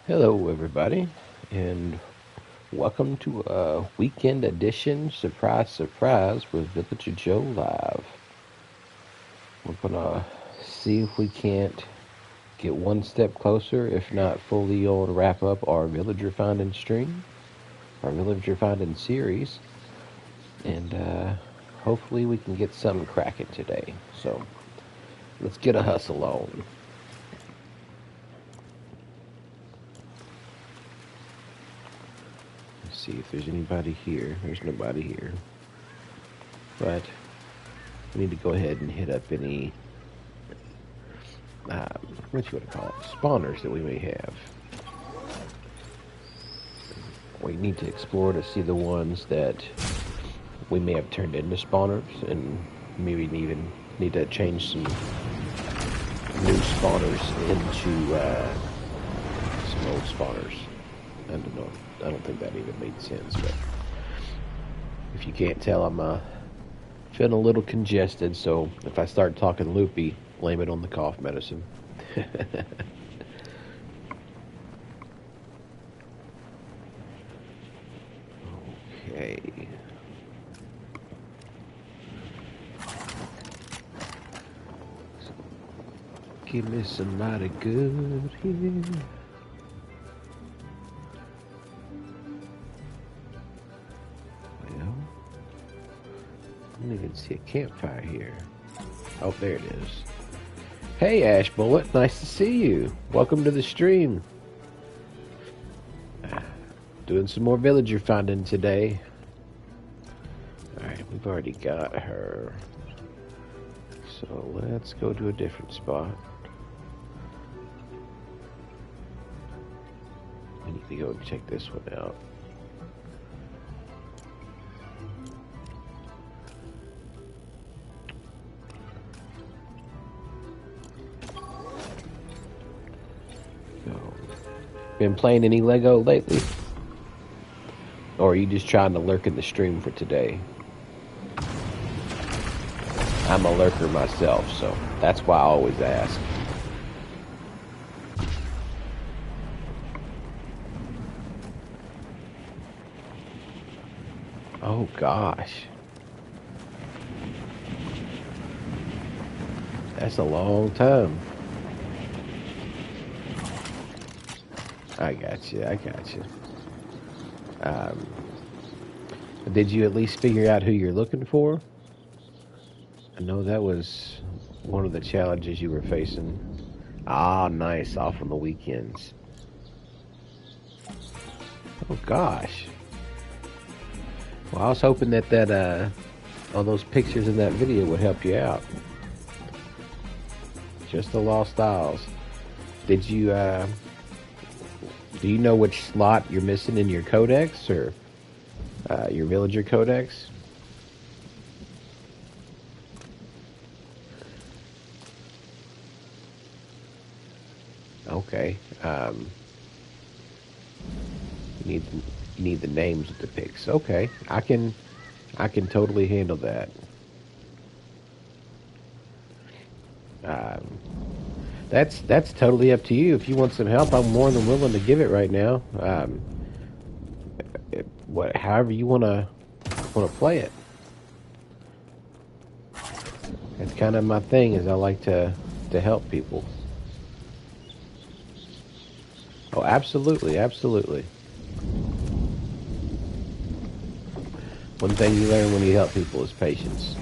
Hello, everybody, and welcome to a weekend edition, surprise, surprise, with Villager Joe Live. We're gonna see if we can't get one step closer, if not fully on wrap up our Villager Finding stream, our Villager Finding series, and hopefully we can get something cracking today. So let's get a hustle on. Let's see if there's anybody here. There's nobody here, but we need to go ahead and hit up any what you want to call it, spawners that we may have. We need to explore to see the ones that we may have turned into spawners, and maybe even need to change some new spawners into some old spawners. I don't know. I don't think that even made sense, but if you can't tell, I'm feeling a little congested, so if I start talking loopy, blame it on the cough medicine. Okay. Give me somebody good here. Well, I don't even see a campfire here. Oh, there it is. Hey, Ash Bullet, nice to see you. Welcome to the stream. Doing some more villager finding today. Alright, we've already got her. So let's go to a different spot. We need to go and check this one out. So, been playing any Lego lately? Or are you just trying to lurk in the stream for today? I'm a lurker myself, so that's why I always ask. Oh gosh. That's a long time. I got you. Did you at least figure out who you're looking for? I know that was one of the challenges you were facing. Ah, nice. Off on the weekends. Oh gosh. Well, I was hoping that all those pictures in that video would help you out. Just the Lost Isles. Did you do you know which slot you're missing in your codex, or your villager codex? Okay. You need the names of the pics. Okay, I can totally handle that. Um, that's totally up to you. If you want some help, I'm more than willing to give it right now. However you wanna play it. It's kind of my thing. Is I like to help people. Oh, absolutely, absolutely. One thing you learn when you help people is patience.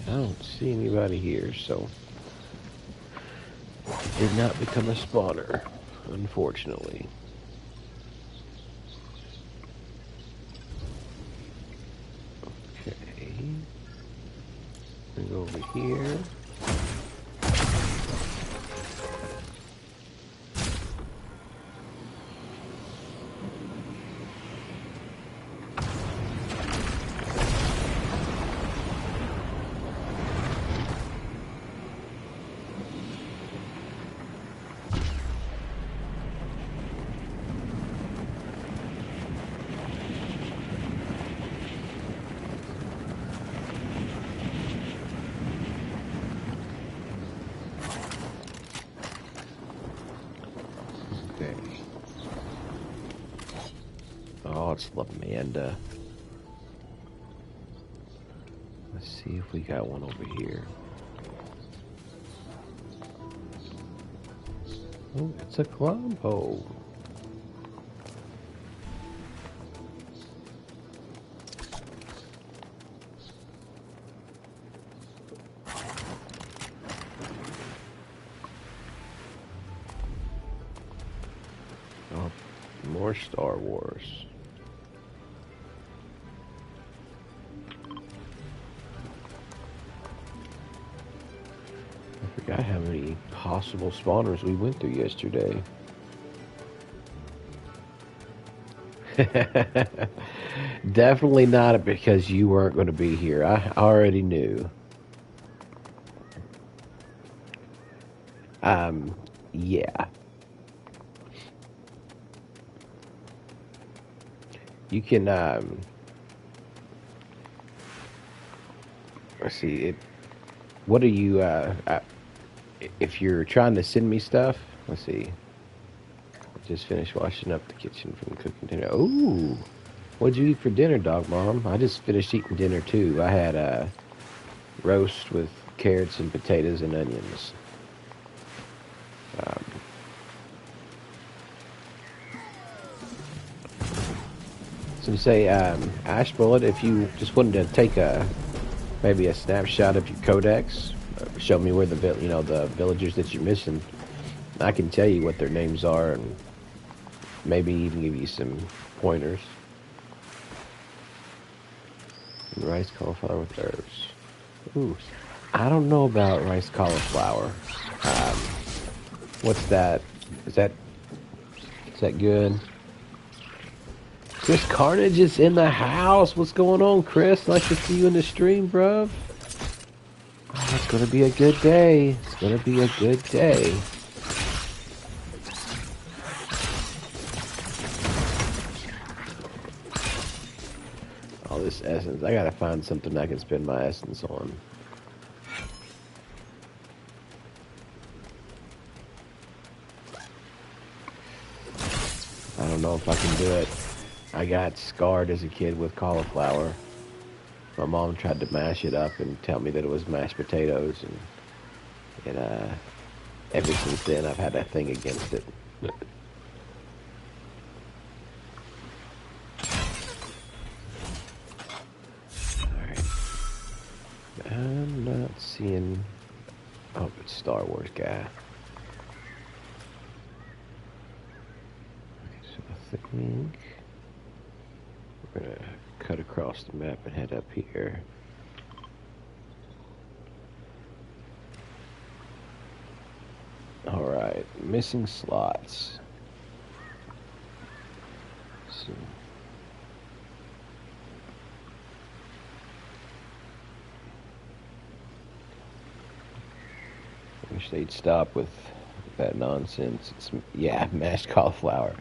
I don't see anybody here, so did not become a spawner, unfortunately. Okay. We go over here. Lamanda. Let's see if we got one over here. Oh, it's a Colombo. Oh, more Star Wars. I forgot how many possible spawners we went through yesterday. Definitely not because you weren't going to be here. I already knew. Yeah. You can, let's see, what are you, if you're trying to send me stuff, let's see. I just finished washing up the kitchen from cooking dinner. Ooh, what'd you eat for dinner, Dog Mom? I just finished eating dinner too. I had a roast with carrots and potatoes and onions. Um, so say, Ash Bullet, if you just wanted to take maybe a snapshot of your codex, show me where the villagers that you're missing. I can tell you what their names are and maybe even give you some pointers. Rice cauliflower with herbs. Ooh, I don't know about rice cauliflower. What's that? Is that good? Chris Carnage is in the house. What's going on, Chris? Nice to see you in the stream, bruv. Oh, it's gonna be a good day. It's gonna be a good day. All this essence. I gotta find something I can spend my essence on. I don't know if I can do it. I got scarred as a kid with cauliflower. My mom tried to mash it up and tell me that it was mashed potatoes, and ever since then I've had that thing against it. Alright. I'm not seeing... Oh, it's Star Wars guy. Okay, so I think we're gonna cut across the map and head up here. Alright, missing slots. So, I wish they'd stop with that nonsense. Yeah, mashed cauliflower.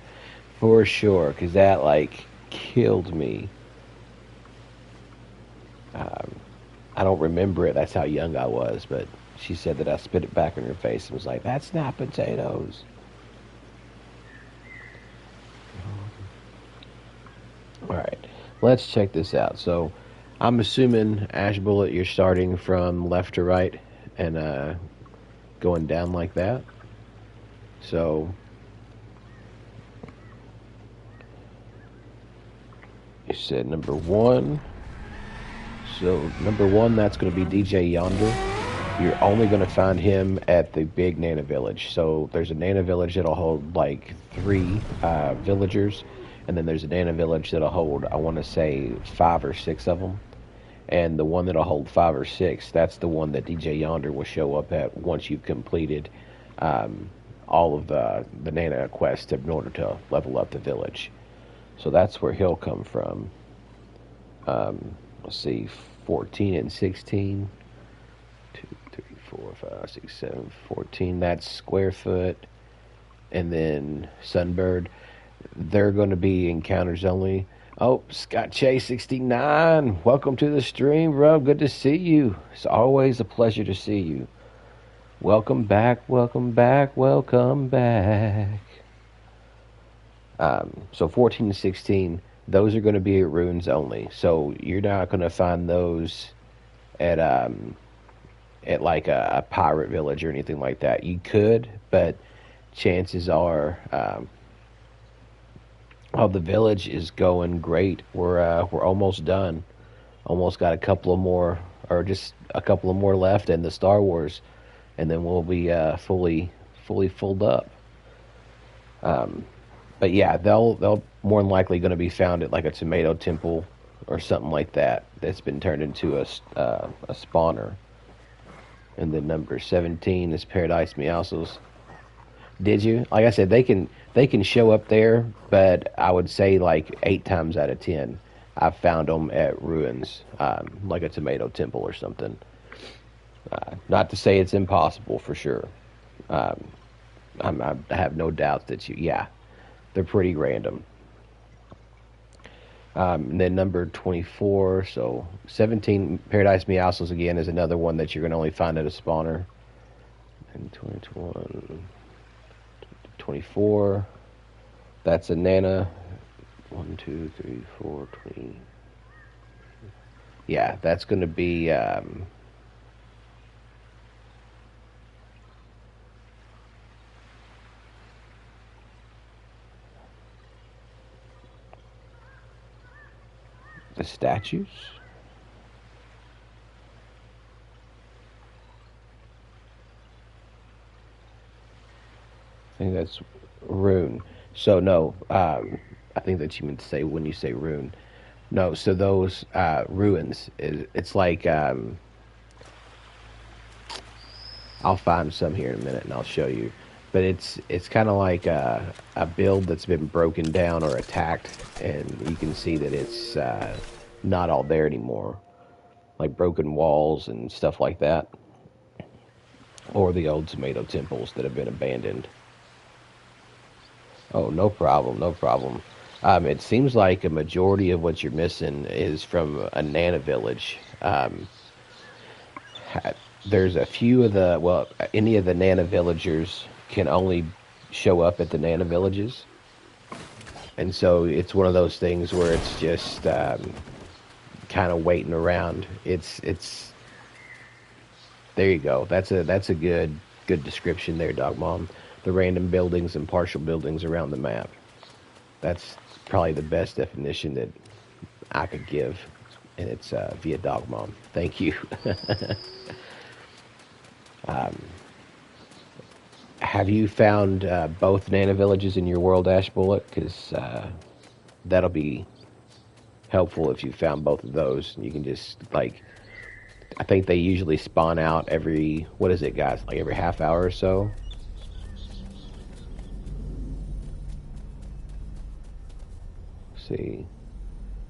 For sure, because that, like, killed me. I don't remember it. That's how young I was, but she said that I spit it back in her face and was like, "That's not potatoes." All right, let's check this out. So, I'm assuming Ash Bullet, you're starting from left to right and going down like that. So, you said number one. So number one, that's going to be DJ Yonder. You're only going to find him at the big Nana Village. So there's a Nana Village that'll hold like 3 villagers, and then there's a Nana Village that'll hold, I want to say, 5 or 6 of them. And the one that'll hold 5 or 6, that's the one that DJ Yonder will show up at once you've completed all of the Nana quests in order to level up the village. So that's where he'll come from. Let's see, 14 and 16. 2, 3, 4, 5, 6, 7, 14. That's Squarefoot. And then Sunbird. They're going to be encounters only. Oh, Scott Chase 69. Welcome to the stream, bro. Good to see you. It's always a pleasure to see you. Welcome back, welcome back, welcome back. So 14 and 16. those are going to be at ruins only. So you're not going to find those at like a pirate village or anything like that. You could, but chances are, oh, the village is going great. We're almost done. Almost got a couple of more, or just a couple of more left in the Star Wars, and then we'll be fully filled up. Um, but yeah, they'll more than likely going to be found at like a tomato temple or something like that that's been turned into a spawner. And then number 17 is Paradise Meowscles. Did you? Like I said, they can show up there, but I would say like 8 times out of 10, I've found them at ruins, like a tomato temple or something. Not to say it's impossible for sure. Um, I have no doubt that yeah, they're pretty random. And then number 24, so 17, Paradise Meowscles again is another one that you're going to only find at a spawner. And 21, 24, that's a Nana. 1, 2, 3, 4, 20. Yeah, that's going to be the statues. I think that's rune. So no, I think that you meant to say when you say rune. No, so those ruins it's like I'll find some here in a minute and I'll show you. But it's kind of like a build that's been broken down or attacked, and you can see that it's not all there anymore, like broken walls and stuff like that, or the old tomato temples that have been abandoned. Oh, no problem, no problem. It seems like a majority of what you're missing is from a Nana village. There's a few of the, well, any of the Nana villagers can only show up at the Nana villages. And so it's one of those things where it's just kind of waiting around. It's there you go. That's a good description there, Dog Mom. The random buildings and partial buildings around the map. That's probably the best definition that I could give, and it's via Dog Mom. Thank you. um, have you found both Nana villages in your world, Ash Bullet? Because that'll be helpful if you found both of those. You can just like, I think they usually spawn out every, what is it, guys? Like every half hour or so. Let's see,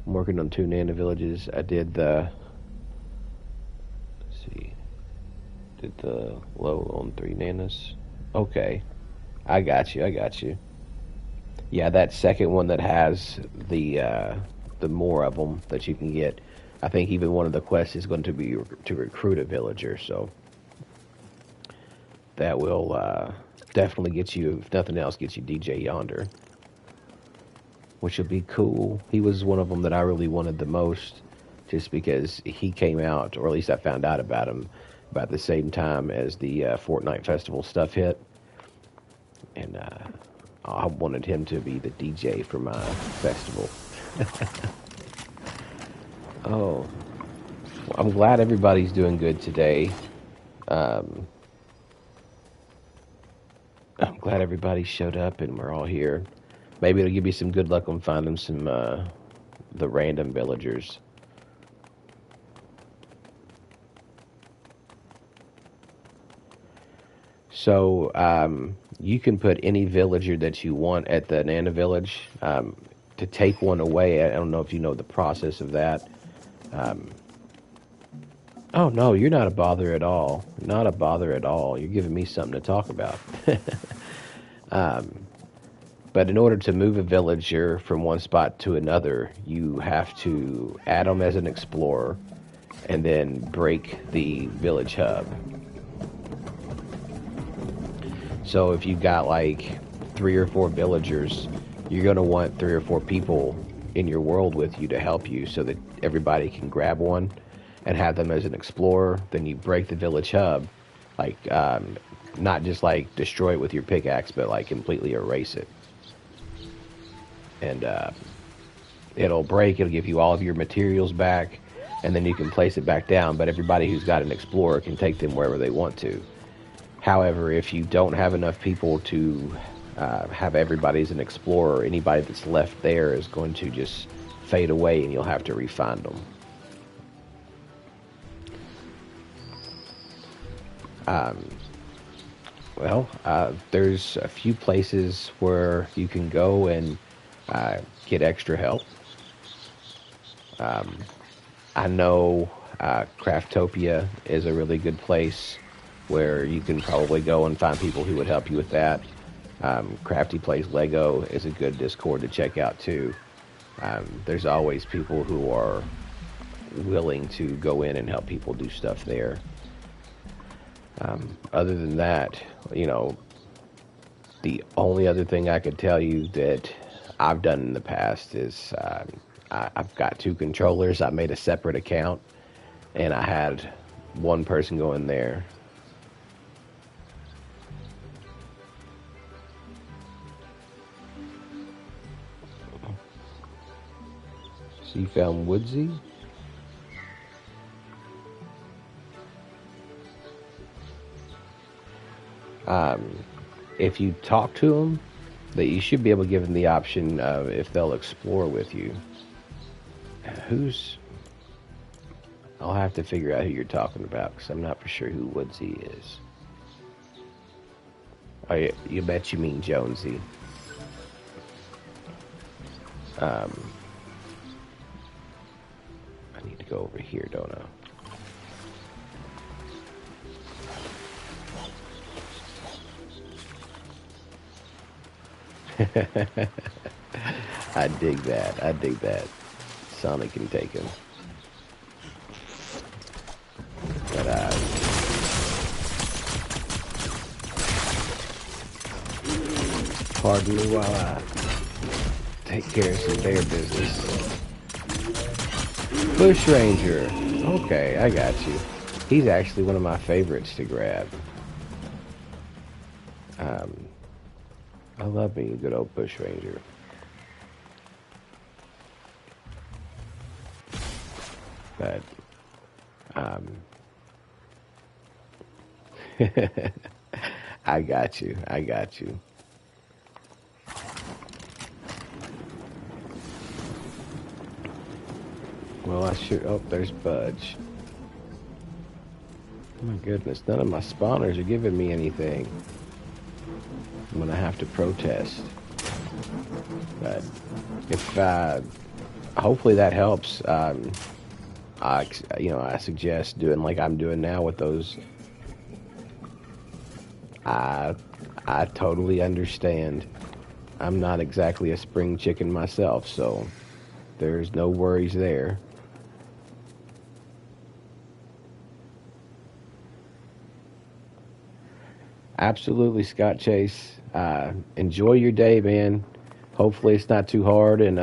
I'm working on 2 Nana villages. I did the, let's see, did the low on 3 Nanas. Okay, I got you. I got you. Yeah, that second one that has the more of them that you can get. I think even one of the quests is going to be to recruit a villager, so that will definitely get you, if nothing else, get you DJ Yonder, which will be cool. He was one of them that I really wanted the most, just because he came out, or at least I found out about him, about the same time as the Fortnite Festival stuff hit, and I wanted him to be the DJ for my festival. Oh, well, I'm glad everybody's doing good today. Um, I'm glad everybody showed up and we're all here. Maybe it'll give you some good luck on finding some the random villagers. So you can put any villager that you want at the Nana village. To take one away, I don't know if you know the process of that. Um, oh no, you're not a bother at all. Not a bother at all. You're giving me something to talk about. um, but in order to move a villager from one spot to another, you have to add them as an explorer and then break the village hub. So if you've got like 3 or 4 villagers, you're going to want 3 or 4 people in your world with you to help you, so that everybody can grab one and have them as an explorer. Then you break the village hub, like not just like destroy it with your pickaxe, but like completely erase it. And it'll break. It'll give you all of your materials back, and then you can place it back down. But everybody who's got an explorer can take them wherever they want to. However, if you don't have enough people to have everybody as an explorer, anybody that's left there is going to just fade away, and you'll have to re-find them. There's a few places where you can go and get extra help. I know Craftopia is a really good place where you can probably go and find people who would help you with that. Crafty Plays Lego is a good Discord to check out too. There's always people who are willing to go in and help people do stuff there. Other than that, the only other thing I could tell you that I've done in the past is I've got 2 controllers. I made a separate account, and I had one person go in there. So you found Woodsy? If you talk to them, that you should be able to give them the option of if they'll explore with you. I'll have to figure out who you're talking about, because I'm not for sure who Woodsy is. Oh, you bet you mean Jonesy. I need to go over here, don't I? I dig that. Sonic can take him. But pardon me while I take care of some bear business. Bush Ranger. Okay, I got you. He's actually one of my favorites to grab. I love being a good old Bush Ranger. But, I got you. Well, oh, there's Budge. Oh my goodness, none of my spawners are giving me anything. I'm gonna have to protest. But if hopefully that helps. I suggest doing like I'm doing now with those. I totally understand. I'm not exactly a spring chicken myself, so there's no worries there. Absolutely, Scott Chase. Enjoy your day, man. Hopefully it's not too hard, and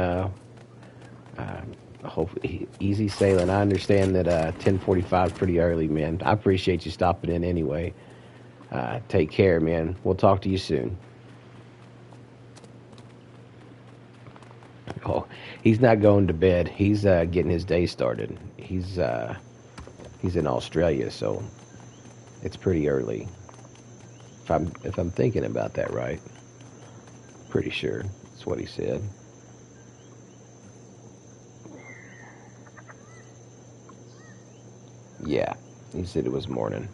hopefully easy sailing. I understand that 10:45 is pretty early, man. I appreciate you stopping in anyway. Take care, man. We'll talk to you soon. Oh, he's not going to bed. He's getting his day started. He's in Australia, so it's pretty early. If I'm thinking about that right. Pretty sure that's what he said. Yeah, he said it was morning.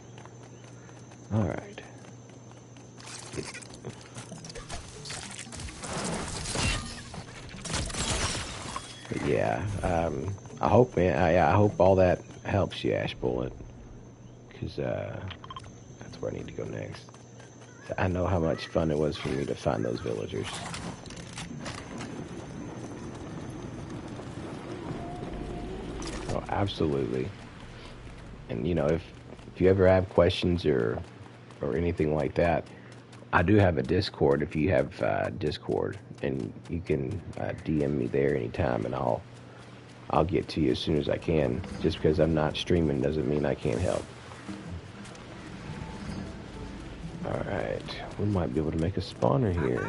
All right. But yeah, I hope, man. I hope all that helps you, Ash Bullet, because that's where I need to go next. I know how much fun it was for me to find those villagers. Oh, absolutely. And if you ever have questions or anything like that, I do have a Discord. If you have Discord, and you can DM me there anytime, and I'll get to you as soon as I can. Just because I'm not streaming doesn't mean I can't help. Alright, we might be able to make a spawner here.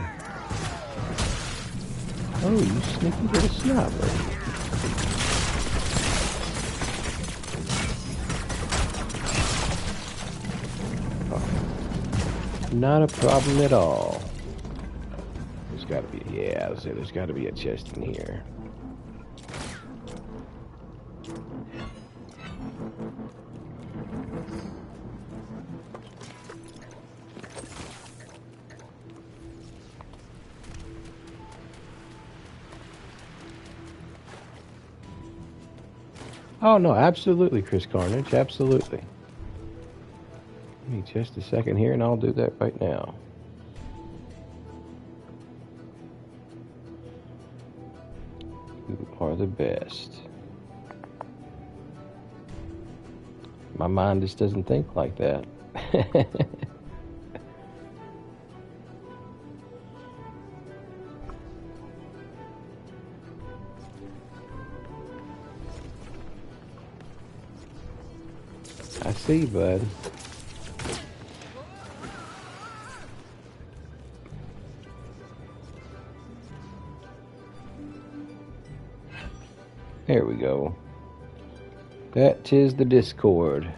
Oh, you sneaky little snobber. Oh, not a problem at all. There's gotta be, yeah, there's gotta be a chest in here. Oh, no, absolutely, Chris Carnage, absolutely. Give me just a second here, and I'll do that right now. You are the best. My mind just doesn't think like that. I see, bud. There we go. That 'tis the Discord.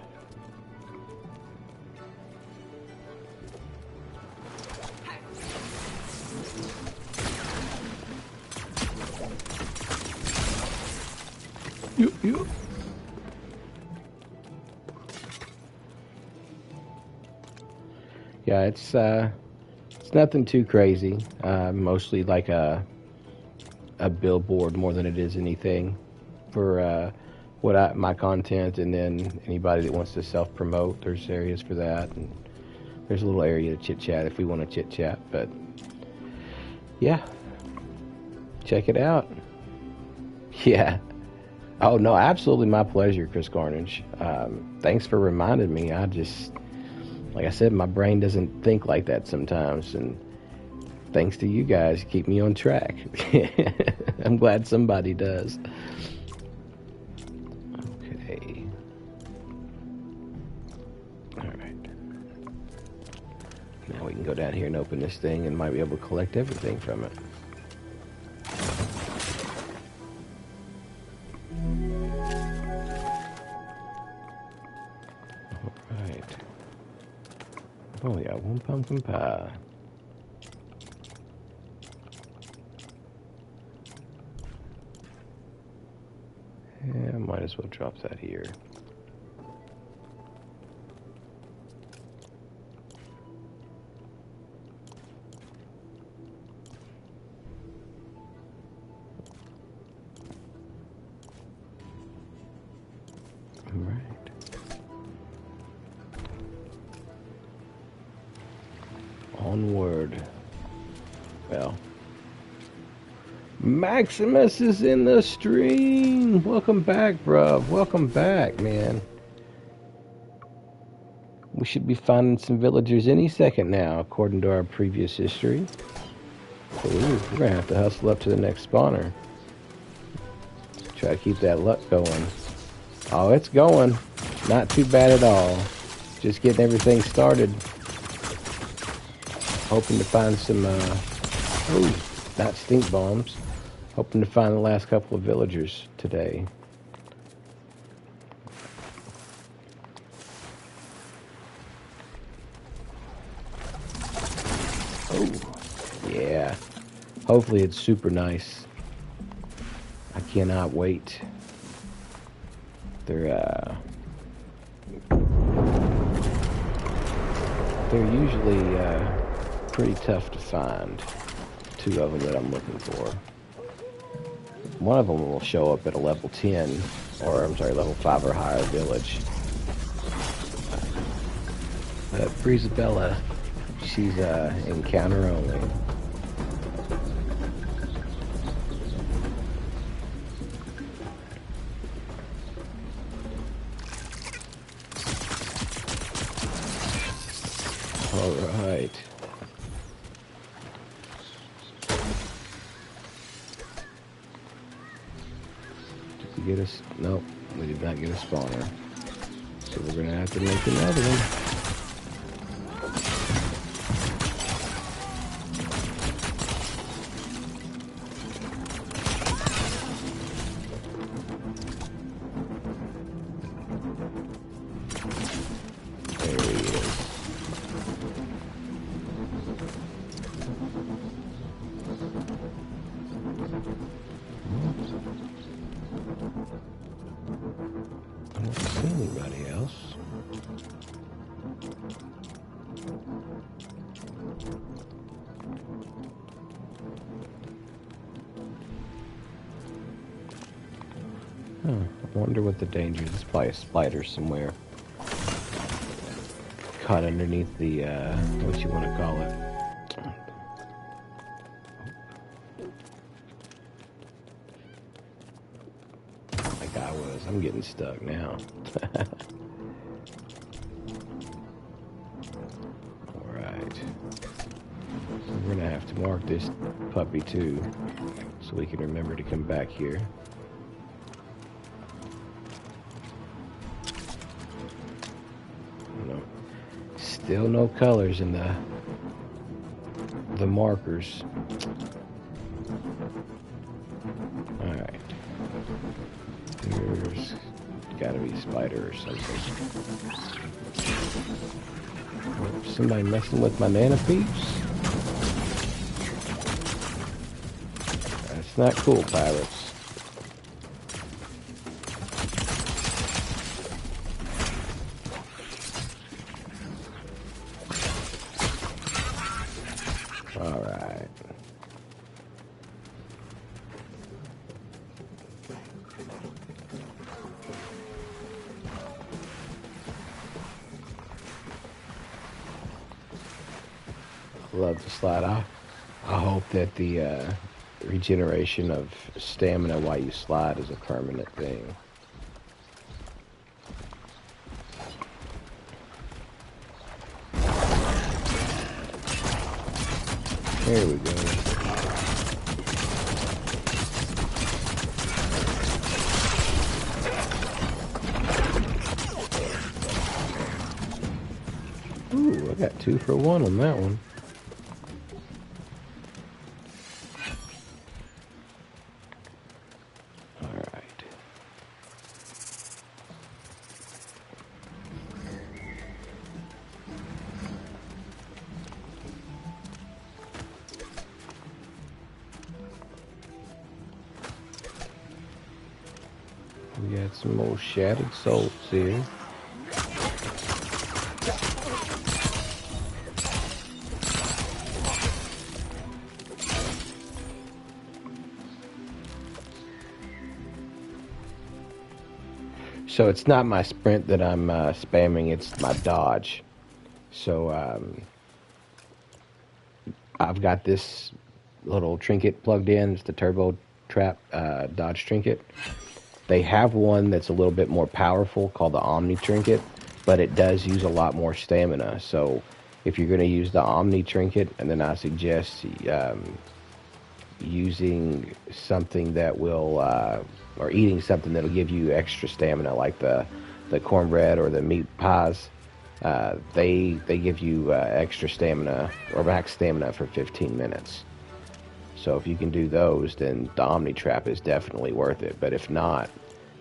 You. Yeah, it's nothing too crazy. Mostly like a billboard more than it is anything for my content, and then anybody that wants to self-promote, there's areas for that, and there's a little area to chit-chat if we want to chit-chat. But yeah, check it out. Yeah. Oh no, absolutely my pleasure, Chris Carnage. Thanks for reminding me. I just, like I said, my brain doesn't think like that sometimes, and thanks to you guys, keep me on track. I'm glad somebody does. Okay. Alright. Now we can go down here and open this thing and might be able to collect everything from it. Alright. Oh yeah, one pumpkin pie. Yeah, I might as well drop that here. Alright. Onward. Well. Maximus is in the stream. Welcome back, bruv. Welcome back, man. We should be finding some villagers any second now, according to our previous history. Ooh, we're gonna have to hustle up to the next spawner. Try to keep that luck going. Oh, it's going. Not too bad at all. Just getting everything started. Hoping to find some, not stink bombs. Hoping to find the last couple of villagers today. Oh, yeah. Hopefully it's super nice. I cannot wait. They're usually pretty tough to find. Two of them that I'm looking for. One of them will show up at a level 10, or I'm sorry, level 5 or higher village. But Brizabella, she's encounter only. All right. get a... Nope, we did not get a spawner. So we're gonna have to make another one. I wonder what the danger is. There's probably a spider somewhere. Caught underneath the, what you want to call it. Like I was. I'm getting stuck now. Alright. So we're going to have to mark this puppy too, so we can remember to come back here. Still no colors in the markers. Alright. There's gotta be a spider or something. Oh, somebody messing with my nana peeps? That's not cool, pirates. Alright. Love the slide. I hope that the regeneration of stamina while you slide is a permanent thing. There we go. Ooh, I got 2 for 1 on that one. We got some more shattered souls here. So it's not my sprint that I'm spamming, it's my dodge. So I've got this little trinket plugged in. It's the turbo trap dodge trinket. They have one that's a little bit more powerful called the Omni trinket, but it does use a lot more stamina. So if you're going to use the Omni trinket, and then I suggest using something that will, or eating something that'll give you extra stamina, like the cornbread or the meat pies. They give you extra stamina, or max stamina, for 15 minutes. So if you can do those, then the Omni Trap is definitely worth it. But if not,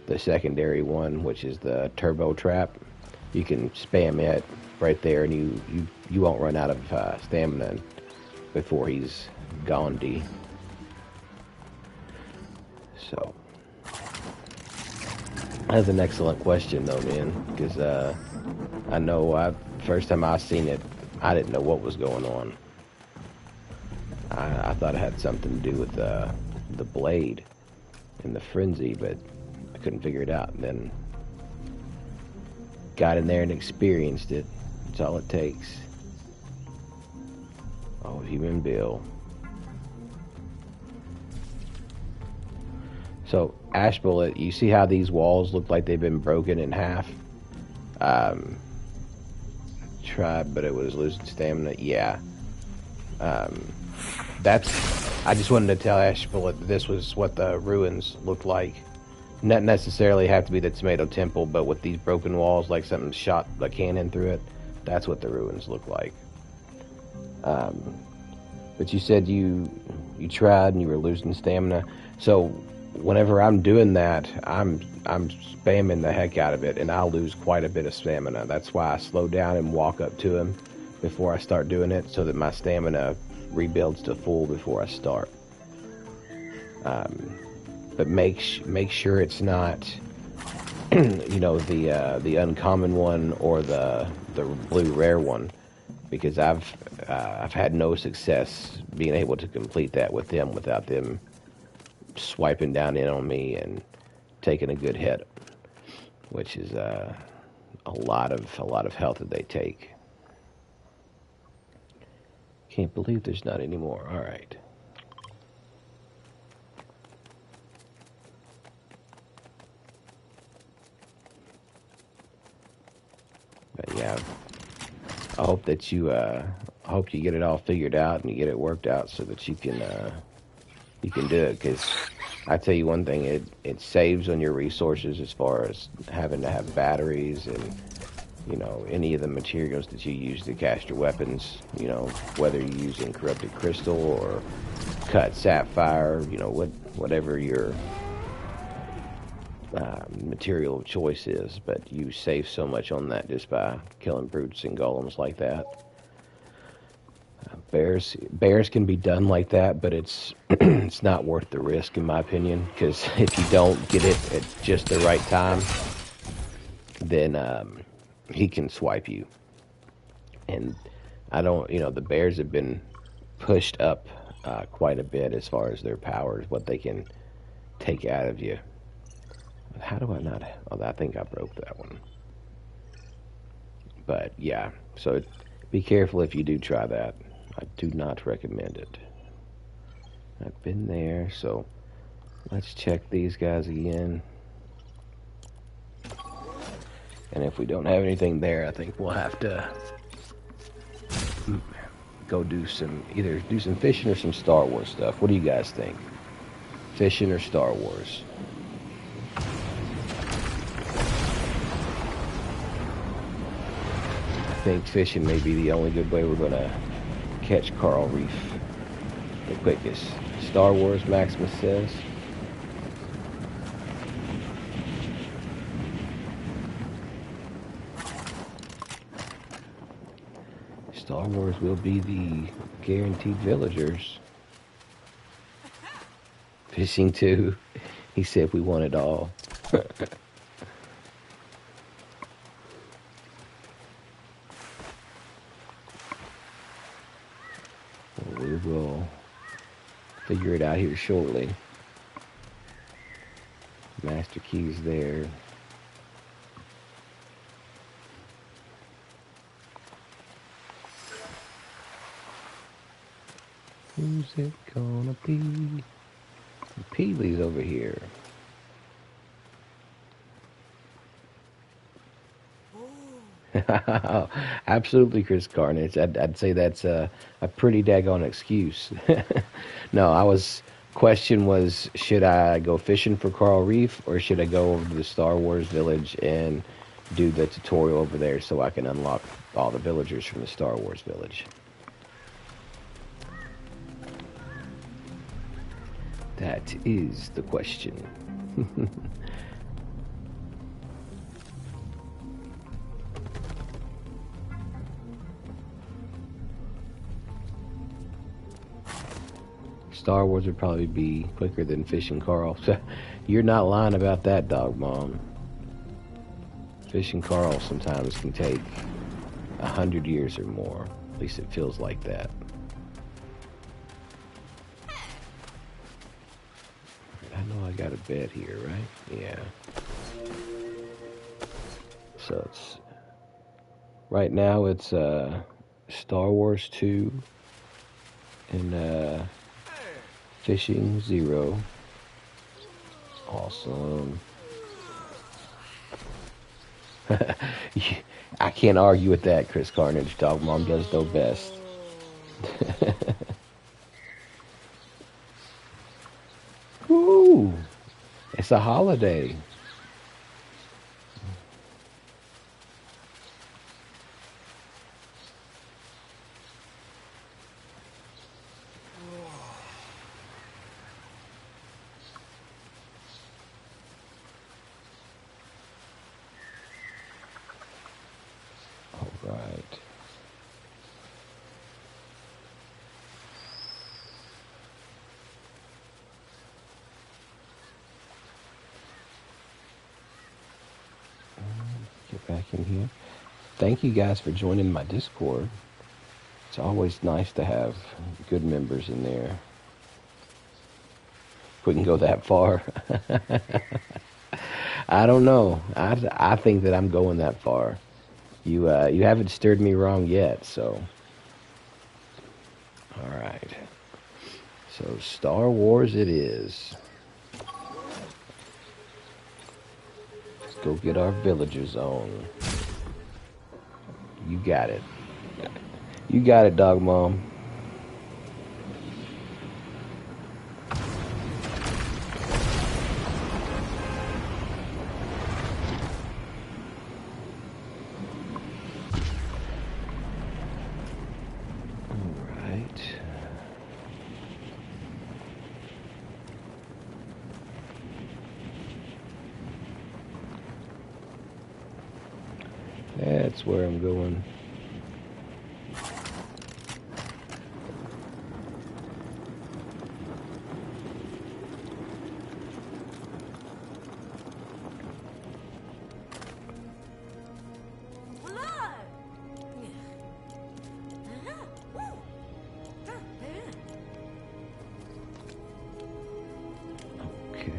the secondary one, which is the Turbo Trap, you can spam it right there, and you won't run out of stamina before he's gone-y. So that's an excellent question, though, man, because I know first time I seen it, I didn't know what was going on. I thought it had something to do with the blade and the frenzy, but I couldn't figure it out. And then got in there and experienced it. That's all it takes. Oh, human Bill. So, Ash Bullet, you see how these walls look like they've been broken in half? Tried, but it was losing stamina. Yeah. I just wanted to tell Ash Bullet that this was what the ruins looked like not necessarily have to be the Tomato Temple, but with these broken walls, like something shot a cannon through it. That's what the ruins look like. Um, but you said you tried and you were losing stamina. So whenever I'm doing that, I'm spamming the heck out of it, and I'll lose quite a bit of stamina. That's why I slow down and walk up to him before I start doing it, so that my stamina rebuilds to full before I start. But make sure it's not, the uncommon one or the blue rare one, because I've had no success being able to complete that with them without them swiping down in on me and taking a good hit, which is a lot of health that they take. Can't believe there's not any more. All right. But yeah, I hope that I hope you get it all figured out and you get it worked out so that you can do it. Because I tell you one thing, it saves on your resources as far as having to have batteries and any of the materials that you use to cast your weapons. Whether you're using corrupted crystal or cut sapphire, whatever your material of choice is, but you save so much on that just by killing brutes and golems like that. Bears can be done like that, but it's it's not worth the risk in my opinion, because if you don't get it at just the right time, then he can swipe you. And I don't, the bears have been pushed up quite a bit as far as their powers, what they can take out of you. How do I not? Oh, I think I broke that one. But yeah, so be careful if you do try that. I do not recommend it. I've been there, so let's check these guys again. And if we don't have anything there, I think we'll have to go either do some fishing or some Star Wars stuff. What do you guys think? Fishing or Star Wars? I think fishing may be the only good way we're going to catch coral reef the quickest. Star Wars, Maximus says. Star Wars will be the guaranteed villagers. Fishing too. He said we want it all. We will figure it out here shortly. Master key's there. Who's it gonna be? Peely's over here. Absolutely, Chris Carnage. I'd say that's a pretty daggone excuse. No, question was, should I go fishing for coral reef or should I go over to the Star Wars village and do the tutorial over there so I can unlock all the villagers from the Star Wars village? That is the question. Star Wars would probably be quicker than fishing coral. You're not lying about that, Dog Mom. Fishing coral sometimes can take 100 years or more. At least it feels like that. I know I got a bed here, right? Yeah. So right now it's Star Wars 2 and Fishing 0. Awesome. I can't argue with that, Chris Carnage. Dog Mom does know best. Woo! It's a holiday. All right. Get back in here. Thank you guys for joining my Discord. It's always nice to have good members in there. If we can go that far. I don't know. I think that I'm going that far. You haven't steered me wrong yet, so. All right. So Star Wars it is. Let's go get our villagers on. You got it. You got it, Dog Mom. That's where I'm going. Okay.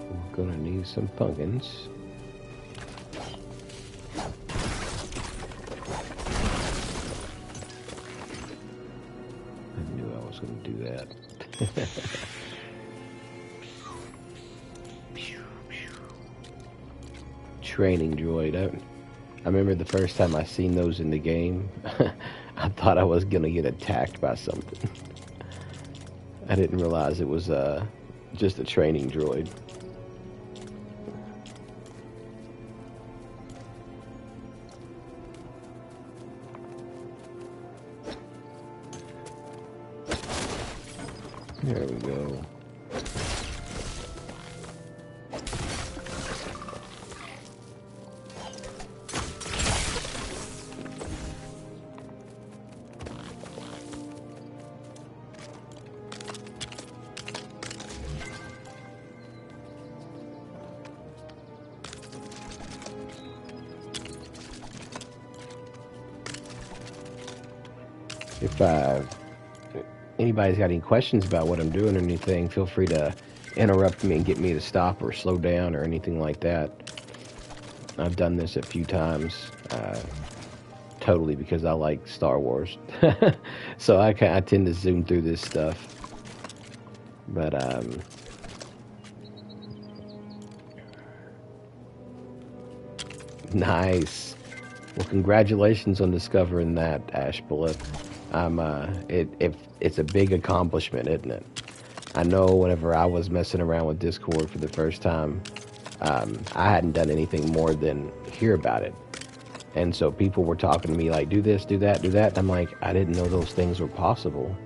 We're gonna need some pumpkins. Gonna do that. Training droid. I remember the first time I seen those in the game, I thought I was gonna get attacked by something. I didn't realize it was just a training droid. There we go. If anybody's got any questions about what I'm doing or anything, feel free to interrupt me and get me to stop or slow down or anything like that. I've done this a few times, totally because I like Star Wars. So I tend to zoom through this stuff. But, nice. Well, congratulations on discovering that, Ash Bullet. It's a big accomplishment, isn't it? I know whenever I was messing around with Discord for the first time, I hadn't done anything more than hear about it. And so people were talking to me like, do this, do that, do that. And I'm like, I didn't know those things were possible.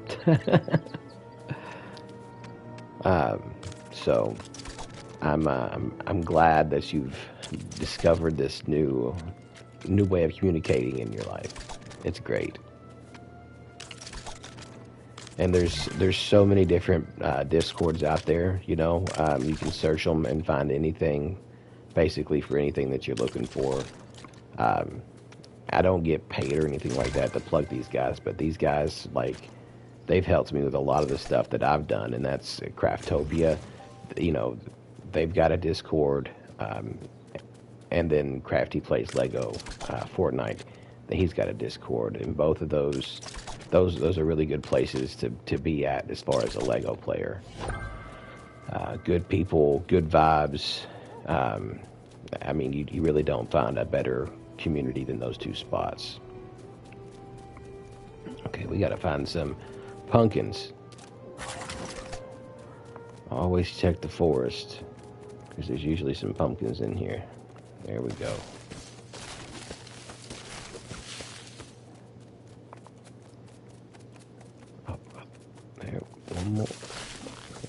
So I'm glad that you've discovered this new way of communicating in your life. It's great. And there's so many different Discords out there, you know. You can search them and find anything, basically for anything that you're looking for. I don't get paid or anything like that to plug these guys, but these guys, like, they've helped me with a lot of the stuff that I've done, and that's Craftopia. You know, they've got a Discord, and then Crafty Plays Lego Fortnite. He's got a Discord, and both of those are really good places to be at as far as a Lego player. Good people, good vibes. I mean, you really don't find a better community than those two spots. Okay, we gotta find some pumpkins. Always check the forest, because there's usually some pumpkins in here. There we go. Up, up. There, one more.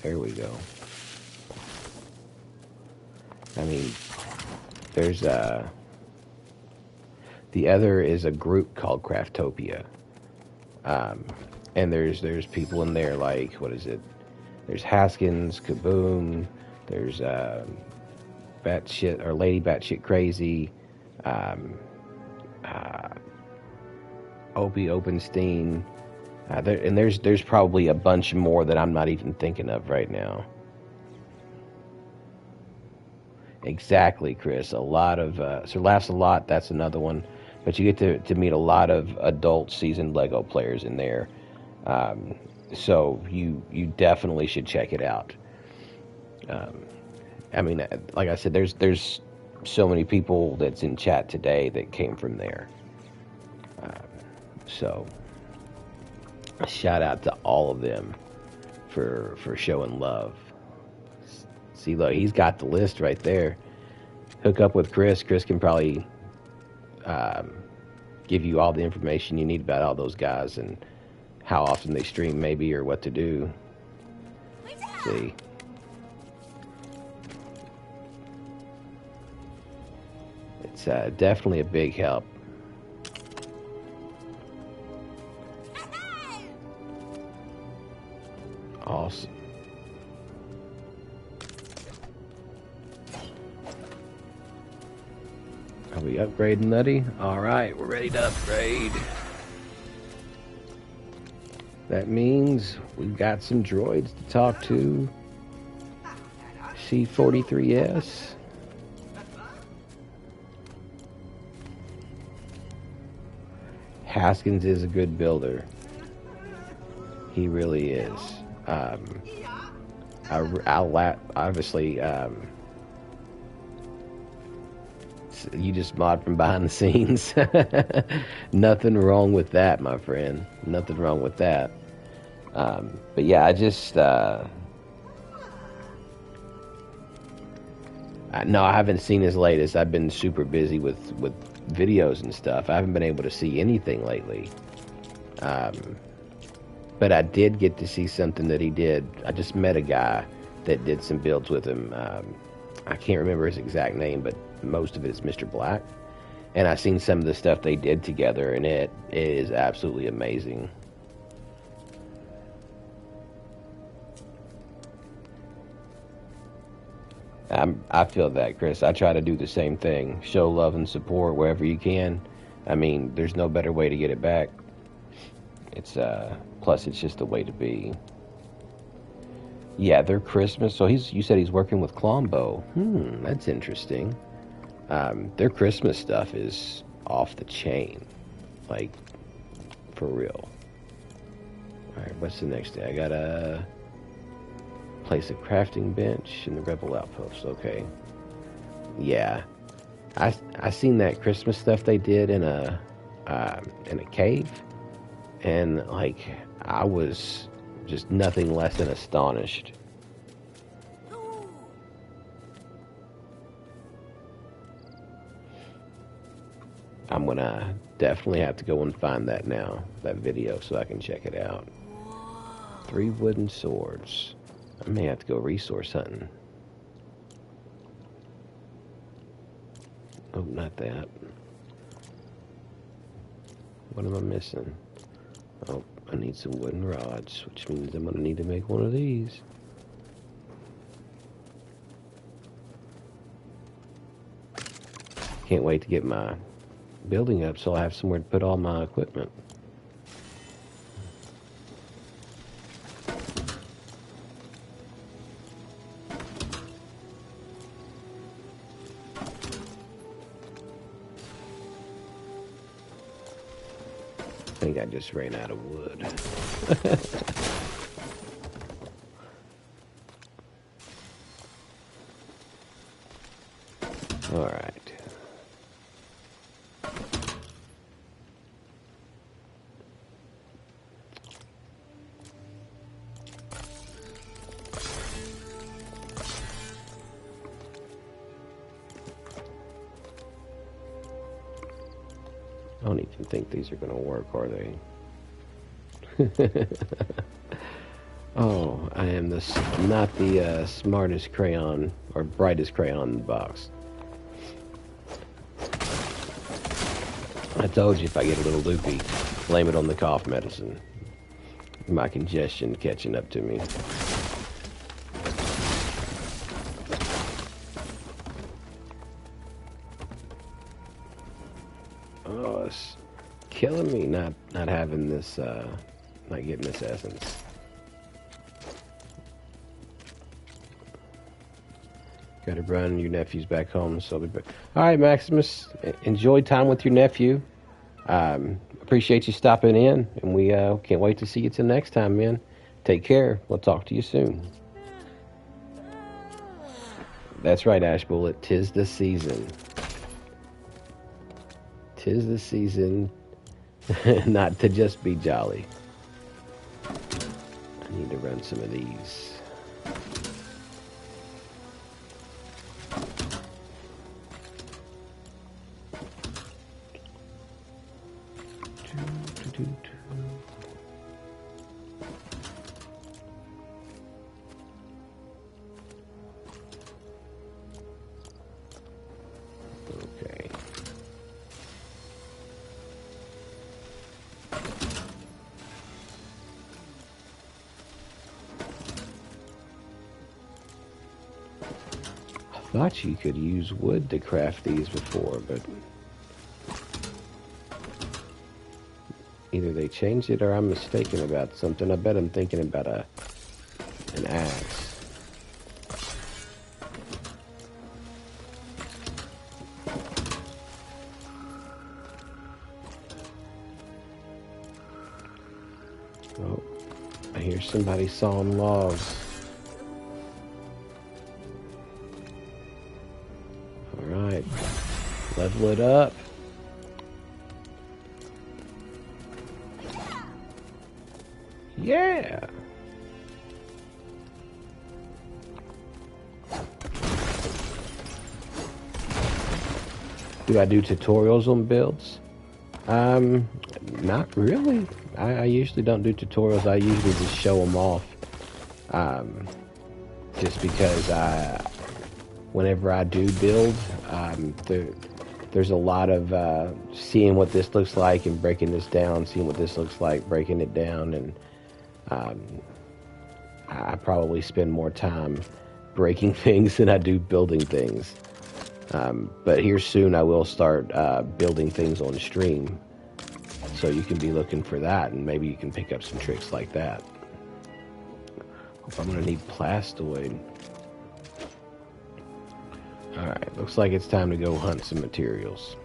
There we go. I mean, there's the other is a group called Craftopia, and there's people in there like, what is it? There's Haskins, Kaboom. There's Batshit or Lady Batshit Crazy, um, Opie Openstein, and there's probably a bunch more that I'm not even thinking of right now. Exactly, Chris. A lot of so Laughs a Lot. That's another one, but you get to meet a lot of adult seasoned Lego players in there. Um, so you definitely should check it out. Um, I mean, like I said, there's so many people that's in chat today that came from there. So a shout out to all of them for showing love. See, look, he's got the list right there. Hook up with Chris. Chris can probably um, give you all the information you need about all those guys and how often they stream, maybe, or what to do. See. It's definitely a big help. Awesome. Are we upgrading, Nutty? Alright, we're ready to upgrade. That means we've got some droids to talk to. C-43S. Haskins is a good builder. He really is. Obviously, you just mod from behind the scenes. Nothing wrong with that, my friend. Nothing wrong with that. But yeah, I just no, I haven't seen his latest. I've been super busy with videos and stuff. I haven't been able to see anything lately. But I did get to see something that he did. I just met a guy that did some builds with him. I can't remember his exact name, but most of it is Mr. Black. And I've seen some of the stuff they did together, and it is absolutely amazing. I feel that, Chris. I try to do the same thing. Show love and support wherever you can. I mean, there's no better way to get it back. It's plus it's just the way to be. Yeah, they're Christmas. So you said he's working with Clombo. That's interesting. Their Christmas stuff is off the chain, like for real. All right, what's the next day? I gotta place a crafting bench in the Rebel Outpost. Okay. Yeah, I seen that Christmas stuff they did in a cave. And, like, I was just nothing less than astonished. I'm gonna definitely have to go and find that now, that video, so I can check it out. 3 wooden swords. I may have to go resource hunting. Oh, not that. What am I missing? Oh, I need some wooden rods, which means I'm going to need to make one of these. Can't wait to get my building up so I have somewhere to put all my equipment. I think I just ran out of wood. All right. don't even think these are going to work, are they? Oh, I am not the smartest crayon or brightest crayon in the box. I told you if I get a little loopy, blame it on the cough medicine. My congestion catching up to me. Oh, it's killing me not having this, not getting this essence. Gotta run, your nephew's back home, so I'll be back. Alright, Maximus, enjoy time with your nephew. Appreciate you stopping in, and we can't wait to see you till next time, man. Take care. We'll talk to you soon. That's right, Ash Bullet. 'Tis the season. 'Tis the season not to just be jolly. I need to run some of these. Okay. I thought you could use wood to craft these before, but either they changed it or I'm mistaken about something. I bet I'm thinking about an axe. Oh, I hear somebody sawing logs. Alright, level it up. Yeah! Do I do tutorials on builds? Not really. I usually don't do tutorials. I usually just show them off. Just because whenever I do build, there's a lot of seeing what this looks like and breaking this down, seeing what this looks like, breaking it down, and I probably spend more time breaking things than I do building things. But here soon I will start building things on stream, so you can be looking for that, and maybe you can pick up some tricks like that. Hope I'm gonna need plastoid. Alright, looks like it's time to go hunt some materials.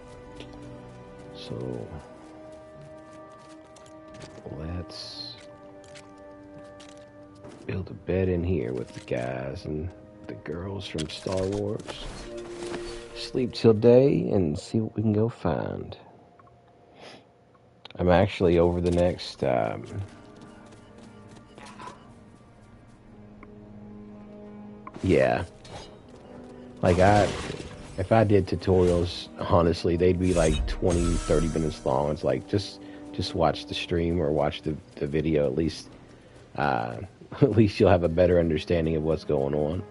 So let's build a bed in here with the guys and the girls from Star Wars. Sleep till day and see what we can go find. I'm actually over the next yeah, like if I did tutorials, honestly, they'd be like 20-30 minutes long. It's like just watch the stream or watch the video. At least at least you'll have a better understanding of what's going on.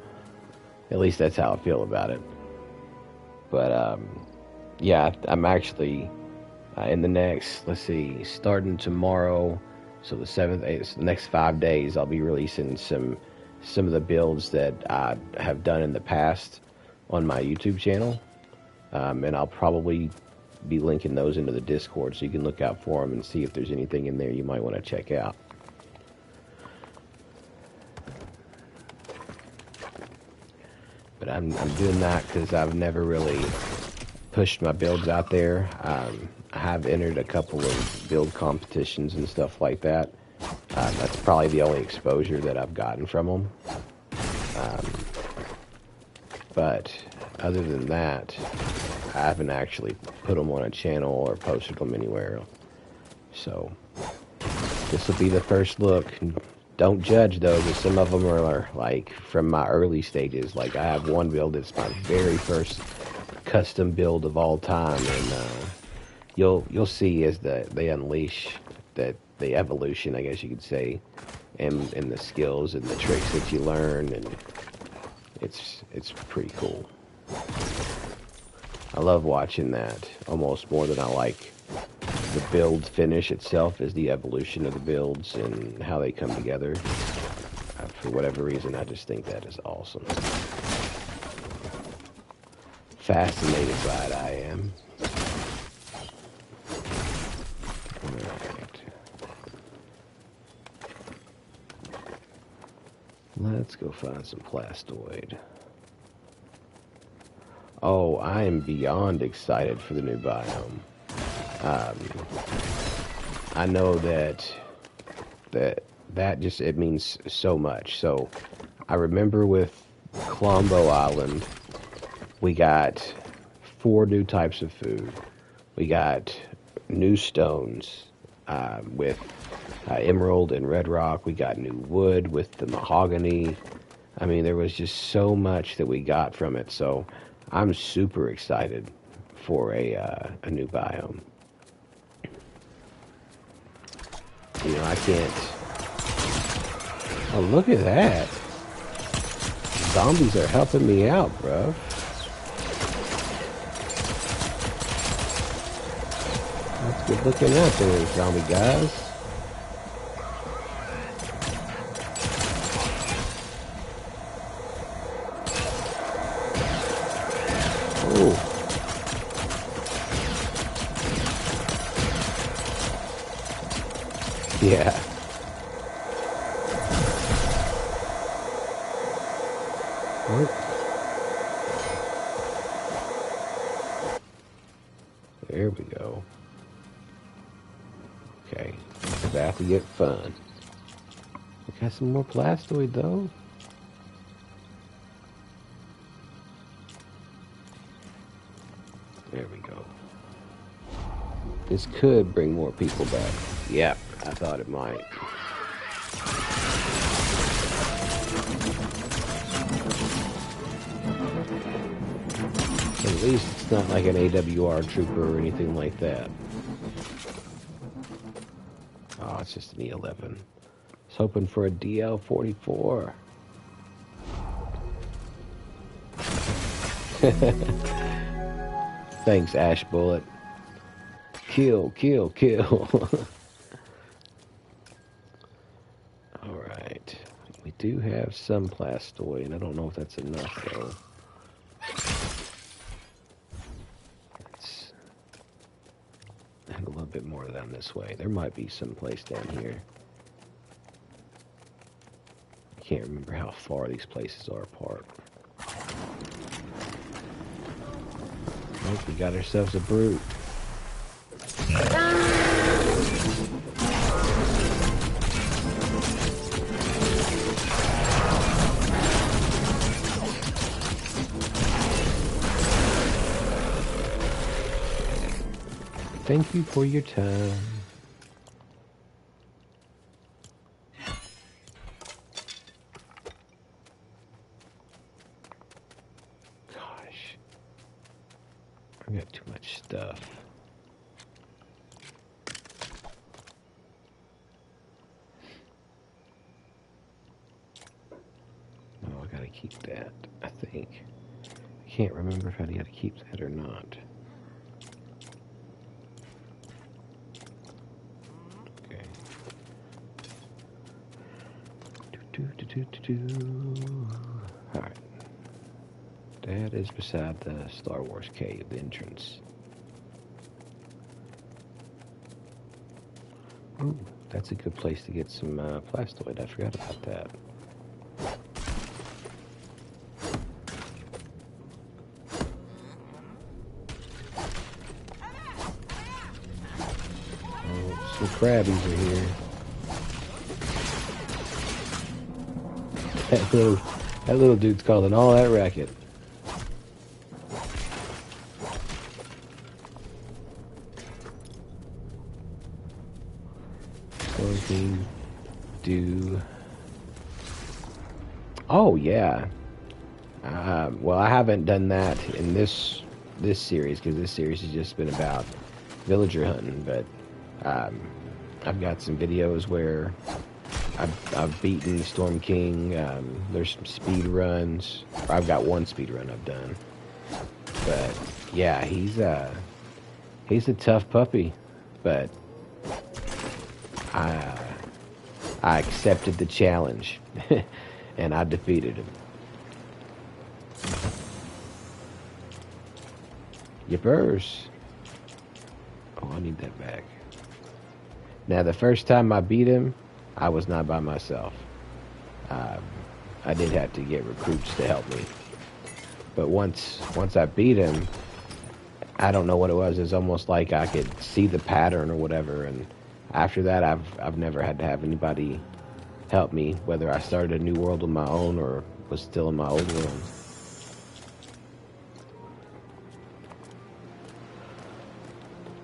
At least that's how I feel about it. But yeah, I'm actually in the next, let's see, starting tomorrow, so the 7th, 8th, so the next 5 days, I'll be releasing some of the builds that I have done in the past on my YouTube channel, and I'll probably be linking those into the Discord, so you can look out for them and see if there's anything in there you might want to check out. But I'm doing that because I've never really pushed my builds out there. I have entered a couple of build competitions and stuff like that. That's probably the only exposure that I've gotten from them. But other than that, I haven't actually put them on a channel or posted them anywhere. So this will be the first look. Don't judge though, because some of them are like from my early stages. Like I have one build that's my very first custom build of all time, and you'll see as they unleash the evolution, I guess you could say, and the skills and the tricks that you learn, and it's pretty cool. I love watching that almost more than I like the build finish itself, is the evolution of the builds and how they come together. For whatever reason, I just think that is awesome. Fascinated by it, I am. Alright. Let's go find some plastoid. Oh, I am beyond excited for the new biome. I know that just, it means so much. So I remember with Colombo Island, we got 4 new types of food. We got new stones with emerald and red rock. We got new wood with the mahogany. I mean, there was just so much that we got from it. So I'm super excited for a new biome. You know, I can't... Oh, look at that. Zombies are helping me out, bro. That's good looking out there, zombie guys. Oh. Yeah. What? There we go. Okay. It's about to get fun. We got some more plastoid though. There we go. This could bring more people back. Yep, I thought it might. At least it's not like an AWR trooper or anything like that. Oh, it's just an E11. I was hoping for a DL44. Thanks, Ash Bullet. Kill, kill, kill. Alright. We do have some plastoid, and I don't know if that's enough, though. Let's add a little bit more down this way. There might be some place down here. I can't remember how far these places are apart. Oh, we got ourselves a brute. Thank you for your time. Gosh. I've got too much stuff. Oh, I gotta keep that, I think. I can't remember if I gotta keep that or not. Alright. That is beside the Star Wars cave, the entrance. Ooh, that's a good place to get some plastoid. I forgot about that. Oh, some crabbies are here. That little dude's causing all that racket. Closing. Do. Oh yeah. Well, I haven't done that in this series because this series has just been about villager hunting, but I've got some videos where I've beaten Storm King. There's some speed runs. I've got one speed run I've done, but yeah, he's a tough puppy, but I I accepted the challenge and I defeated him. Yippers. Oh, I need that back. Now, the first time I beat him, I was not by myself. Um, I did have to get recruits to help me. But once I beat him, I don't know what it was. It's almost like I could see the pattern or whatever. And after that, I've never had to have anybody help me, whether I started a new world on my own or was still in my old world.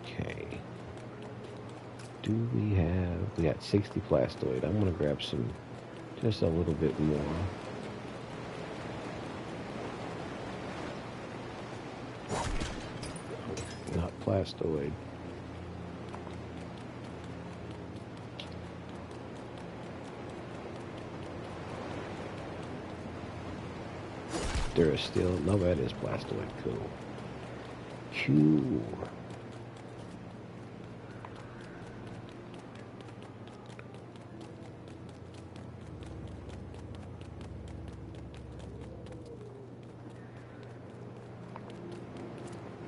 Okay. We got 60 plastoid. I'm gonna grab some, just a little bit more. Not plastoid. Durasteel. No, that is plastoid. Cool. Cool.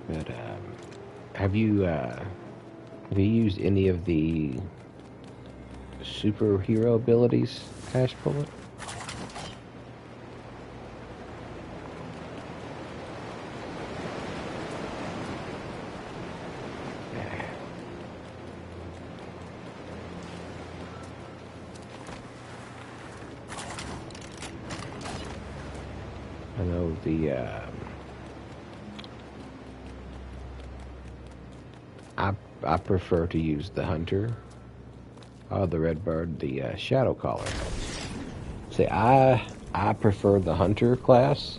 But have you used any of the superhero abilities, Ash Bullet? I know I prefer to use the hunter, the Redbird, the Shadow Caller. See, I prefer the hunter class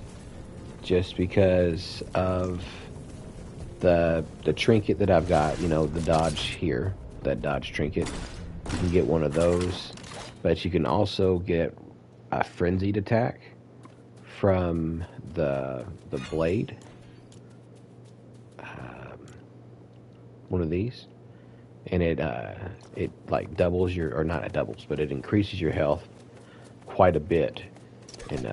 just because of the trinket that I've got. You know, the dodge here, that dodge trinket. You can get one of those, but you can also get a frenzied attack from the blade. One of these, and it like doubles your, or not, it doubles, but it increases your health quite a bit, and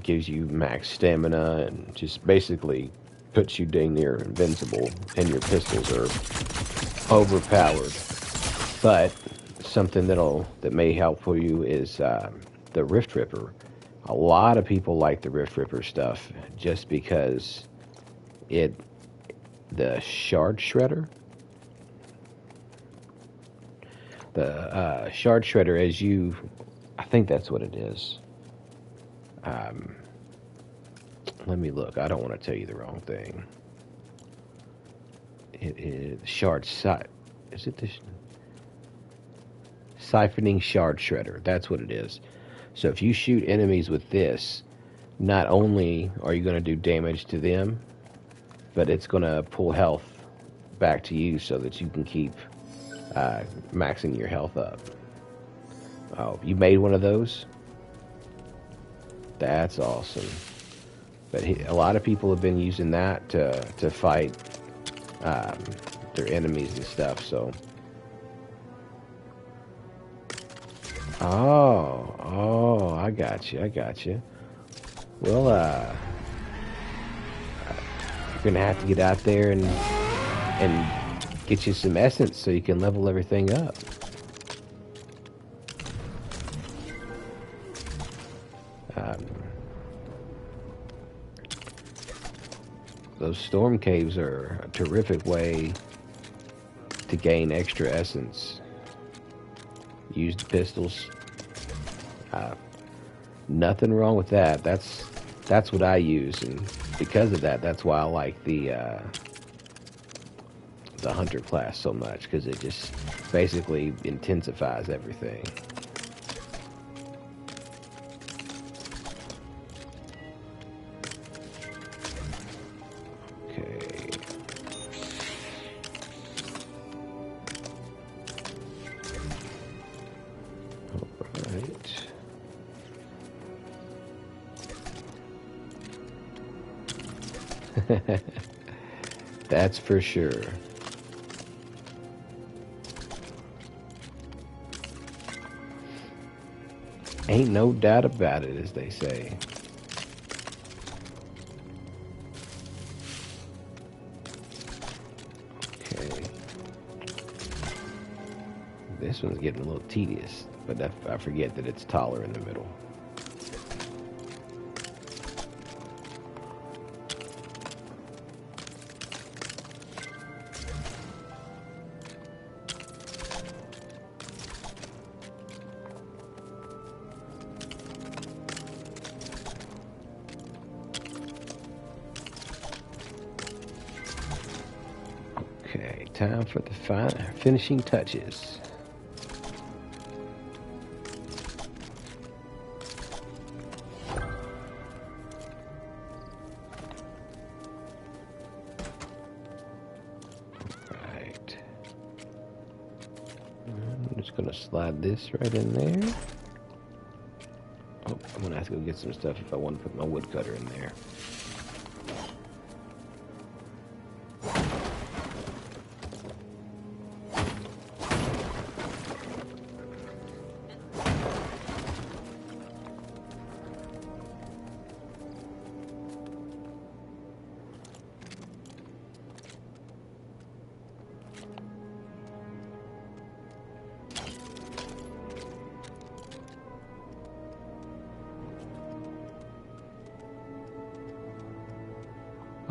gives you max stamina, and just basically puts you dang near invincible, and your pistols are overpowered. But something that may help for you is the Rift Ripper. A lot of people like the Rift Ripper stuff just because the Shard Shredder. The Shard Shredder, I think that's what it is. Let me look. I don't want to tell you the wrong thing. It is Is it this? Siphoning Shard Shredder. That's what it is. So if you shoot enemies with this, not only are you going to do damage to them, but it's going to pull health back to you so that you can keep maxing your health up. Oh, you made one of those? That's awesome. But a lot of people have been using that to fight their enemies and stuff, so. Oh, I got you. Well, you're gonna have to get out there and get you some essence so you can level everything up. Those storm caves are a terrific way to gain extra essence. Use the pistols. Nothing wrong with that. That's what I use, and because of that, that's why I like the hunter class so much, because it just basically intensifies everything. Okay. That's for sure. Ain't no doubt about it, as they say. Okay. This one's getting a little tedious, but I forget that it's taller in the middle. Okay, time for the finishing touches. Right. I'm just gonna slide this right in there. Oh, I'm gonna have to go get some stuff if I want to put my woodcutter in there.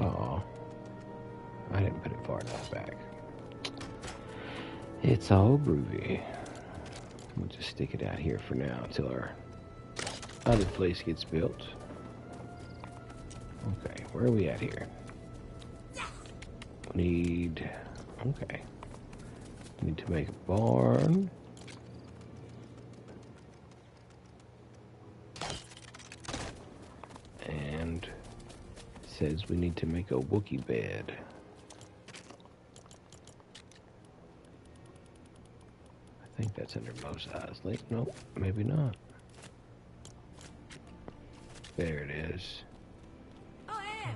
Oh, I didn't put it far enough back. It's all groovy. We'll just stick it out here for now until our other place gets built. Okay, where are we at here? Need, okay. Need to make a barn. And it says we need to make a Wookiee bed. I think that's under Mos Eisley. Nope, maybe not. There it is. Oh, yeah.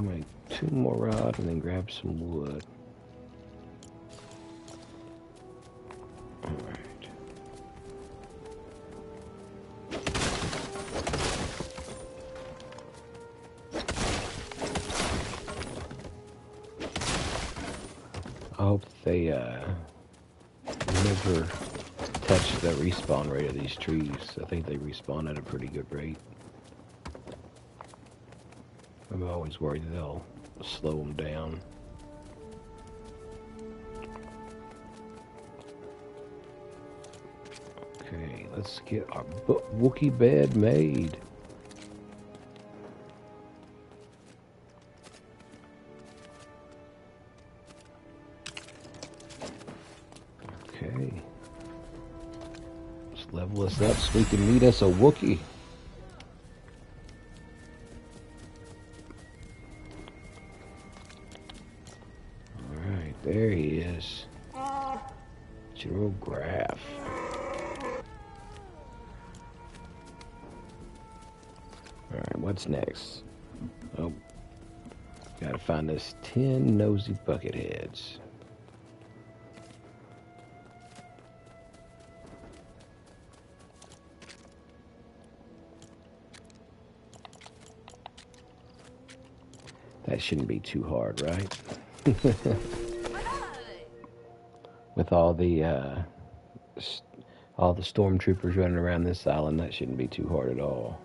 Make 2 more rods and then grab some wood. Alright. I hope they never touch the respawn rate of these trees. I think they respawn at a pretty good rate. I'm always worried that they'll slow them down. Okay, let's get our Wookiee bed made. Okay. Let's level this up so we can meet us a Wookiee. Alright, there he is. General Graf. Alright, what's next? Oh, gotta find us 10 nosy bucketheads. That shouldn't be too hard, right? With all the stormtroopers running around this island, that shouldn't be too hard at all.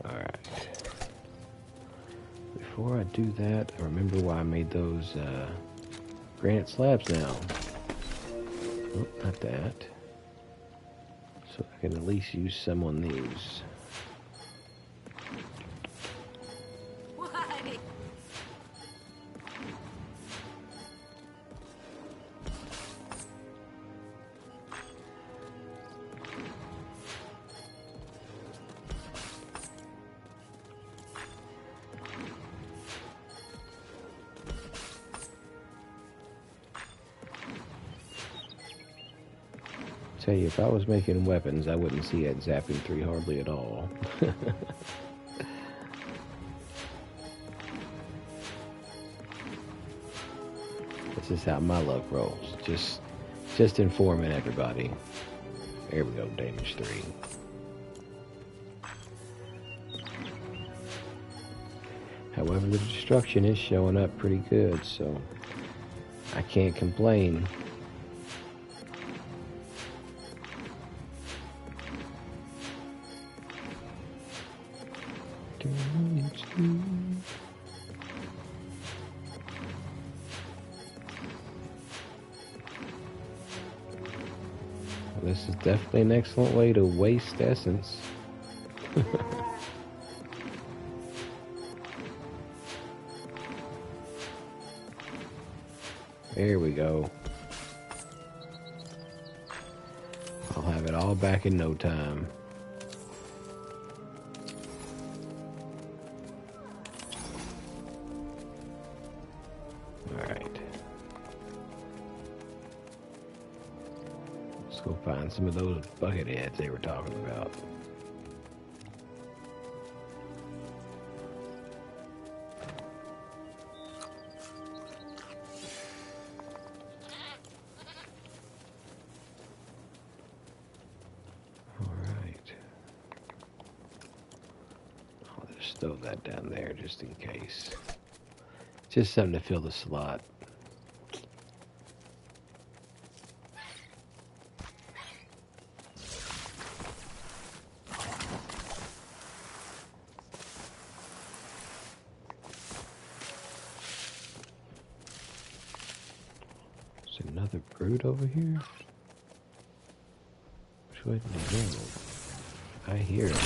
Alright. Before I do that, I remember why I made those granite slabs now. Oh, not that. So I can at least use some on these. Why? Tell you, if I was making weapons, I wouldn't see that zapping 3 hardly at all. This is how my luck rolls. Just informing everybody. There we go, damage 3. However, the destruction is showing up pretty good, so I can't complain. This is definitely an excellent way to waste essence. There we go. I'll have it all back in no time. Alright. Let's go find some of those bucket heads they were talking about. Throw that down there just in case. Just something to fill the slot. There's another brute over here. Which way did he go? I hear it.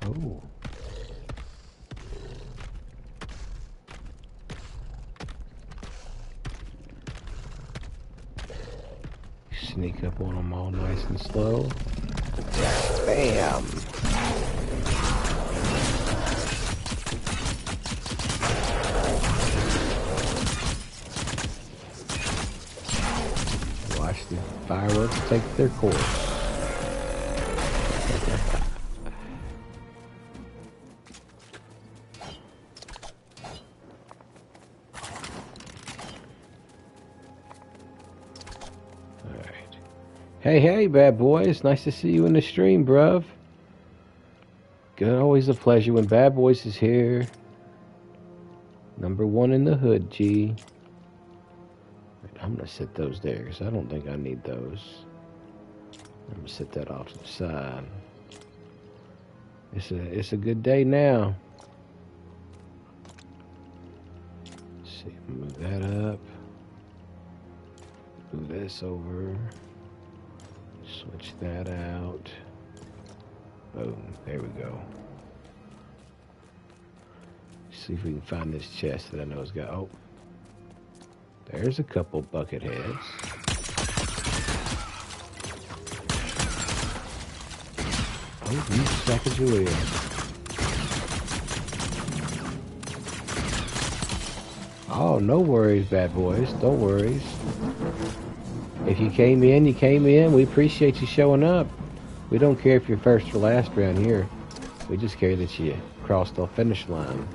Oh. Sneak up on them all nice and slow. Bam! Watch the fireworks take their course. Hey, bad boys. Nice to see you in the stream, bruv. Good, always a pleasure when Bad Boys is here. #1 in the hood, G. I'm going to set those there because I don't think I need those. I'm going to set that off to the side. It's a good day now. Let's see, move that up. Move this over. Switch that out. Boom. There we go. See if we can find this chest that I know has got. Oh, there's a couple bucket heads. Oh, you Sacagawea. Oh, no worries, bad boys. Don't worry. If you came in, you came in. We appreciate you showing up. We don't care if you're first or last around here. We just care that you crossed the finish line.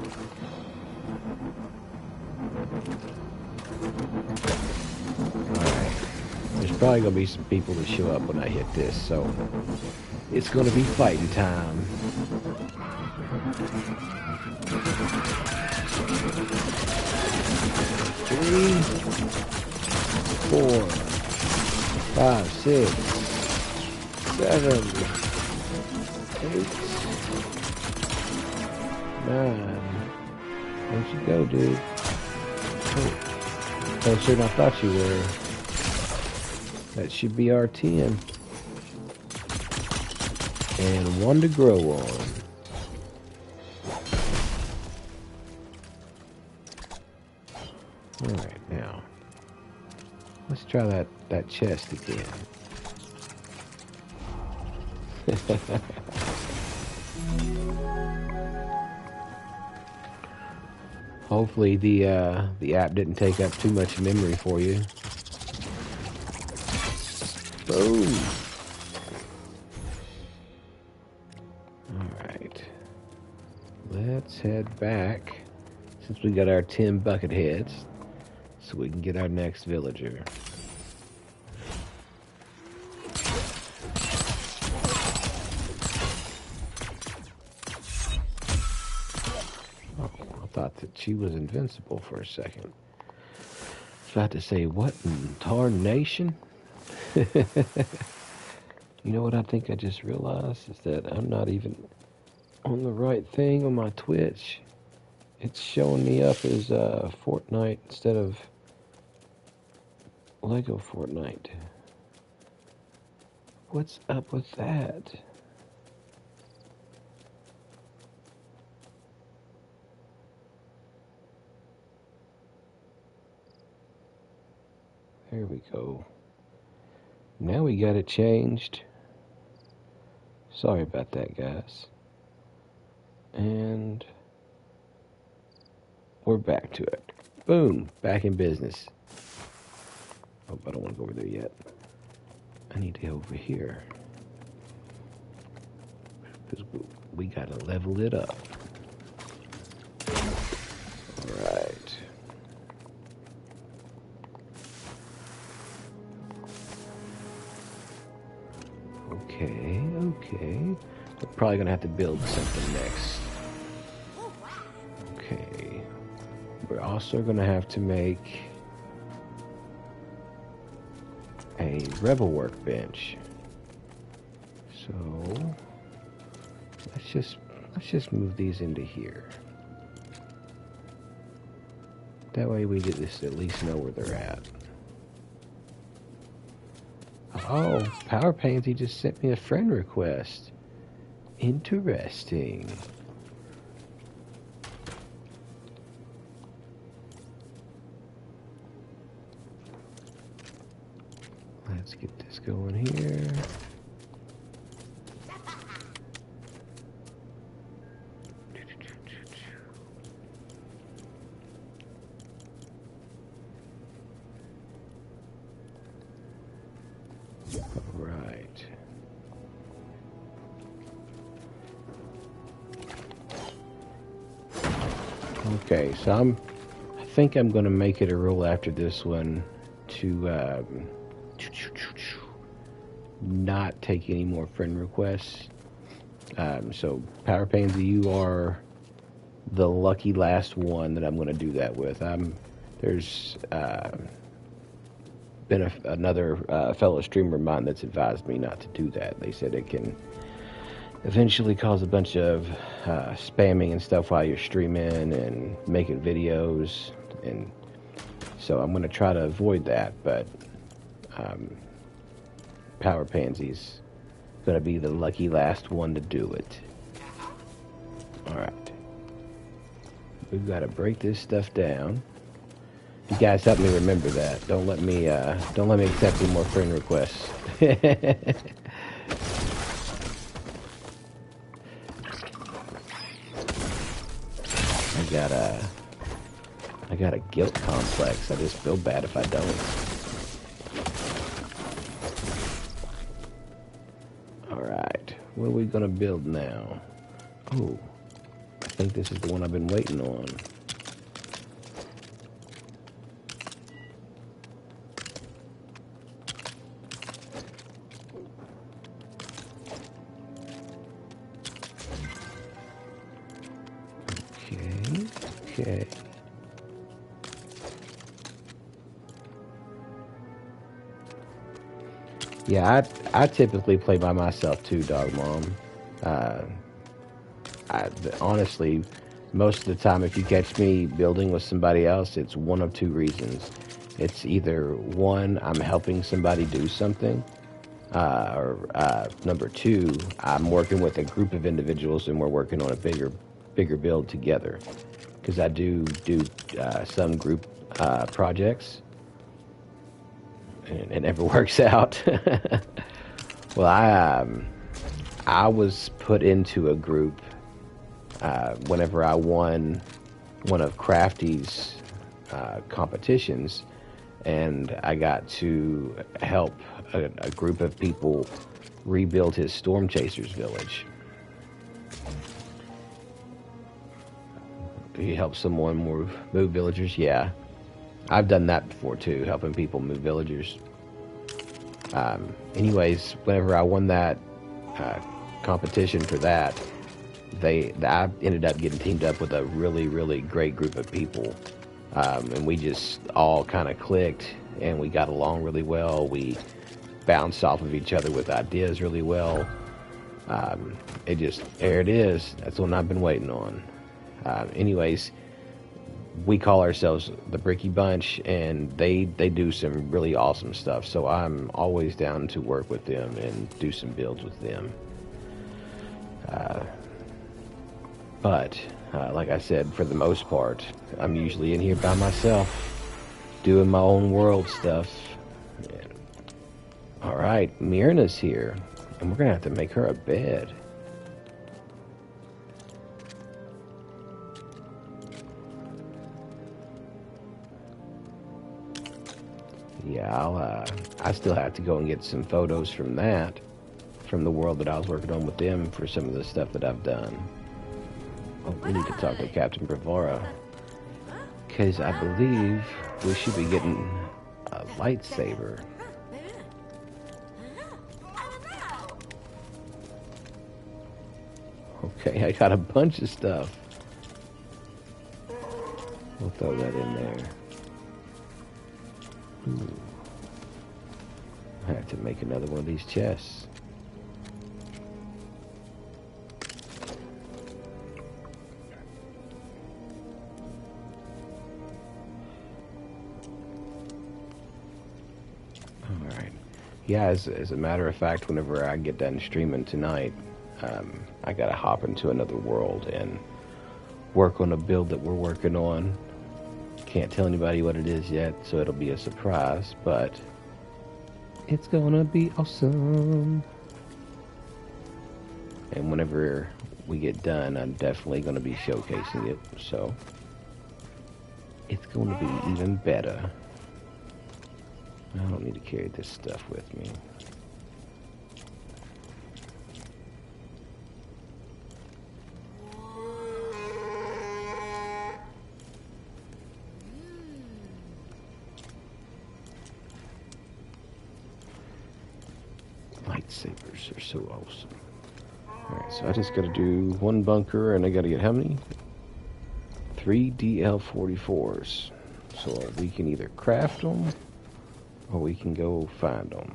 Alright. There's probably going to be some people that show up when I hit this, so it's going to be fighting time. Three, 4, 5, 6, 7, 8, 9. Where'd you go, dude? Oh, closer than I thought you were. That should be our 10. And 1 to grow on. Alright, now. Let's try that chest again. Hopefully the app didn't take up too much memory for you. Boom. Alright. Let's head back, since we got our 10 bucket heads, so we can get our next villager. Oh, I thought that she was invincible for a second. I was about to say, what in tarnation? You know what I think I just realized is that I'm not even on the right thing on my Twitch. It's showing me up as Fortnite instead of Lego Fortnite. What's up with that? There we go. Now we got it changed. Sorry about that, guys. And we're back to it. Boom, back in business. Oh, I don't want to go over there yet. I need to go over here. Because we got to level it up. Alright. Okay. We're probably going to have to build something next. Okay. We're also going to have to make a rebel workbench. So let's just move these into here. That way we just at least know where they're at. Oh, Power Pansy just sent me a friend request. Interesting. Let's get this going here. Right. Okay, so I think I'm going to make it a rule after this one to not take any more friend requests. So Power Pansy, you are the lucky last one that I'm going to do that with. There's been another fellow streamer of mine that's advised me not to do that. They said it can eventually cause a bunch of spamming and stuff while you're streaming and making videos, and so I'm going to try to avoid that, but Power Pansy's going to be the lucky last one to do it. Alright. We've got to break this stuff down. You guys help me remember that. Don't let me accept any more friend requests. I got a guilt complex. I just feel bad if I don't. Alright. What are we gonna build now? Oh, I think this is the one I've been waiting on. Okay. Yeah, I typically play by myself too, Dog Mom. Honestly, most of the time, if you catch me building with somebody else, it's one of two reasons. It's either one, I'm helping somebody do something, or number two, I'm working with a group of individuals and we're working on a bigger build together. Because I do some group projects. and it never works out. Well, I was put into a group whenever I won one of Crafty's competitions, and I got to help a group of people rebuild his Storm Chasers village. He helped someone move villagers. Yeah, I've done that before too, helping people move villagers. Anyways, whenever I won that competition for that, I ended up getting teamed up with a really great group of people, and we just all kind of clicked, and we got along really well. We bounced off of each other with ideas really well. There it is. That's what I've been waiting on. Anyways, we call ourselves the Bricky Bunch, and they do some really awesome stuff. So I'm always down to work with them and do some builds with them. But like I said, for the most part, I'm usually in here by myself, doing my own world stuff. All right, Myrna's here, and we're gonna have to make her a bed. Yeah, I still have to go and get some photos from that, from the world that I was working on with them for some of the stuff that I've done. Oh, we need to talk to Captain Bravara, because I believe we should be getting a lightsaber. Okay, I got a bunch of stuff. We'll throw that in there. Ooh. I have to make another one of these chests. Alright. Yeah, as a matter of fact, whenever I get done streaming tonight, I gotta hop into another world and work on a build that we're working on. Can't tell anybody what it is yet, so it'll be a surprise, but it's gonna be awesome. And whenever we get done, I'm definitely gonna be showcasing it, so it's gonna be even better. I don't need to carry this stuff with me. Lightsabers are so awesome. Alright, so I just gotta do one bunker, and I gotta get how many? 3 DL-44s. So we can either craft them, or we can go find them.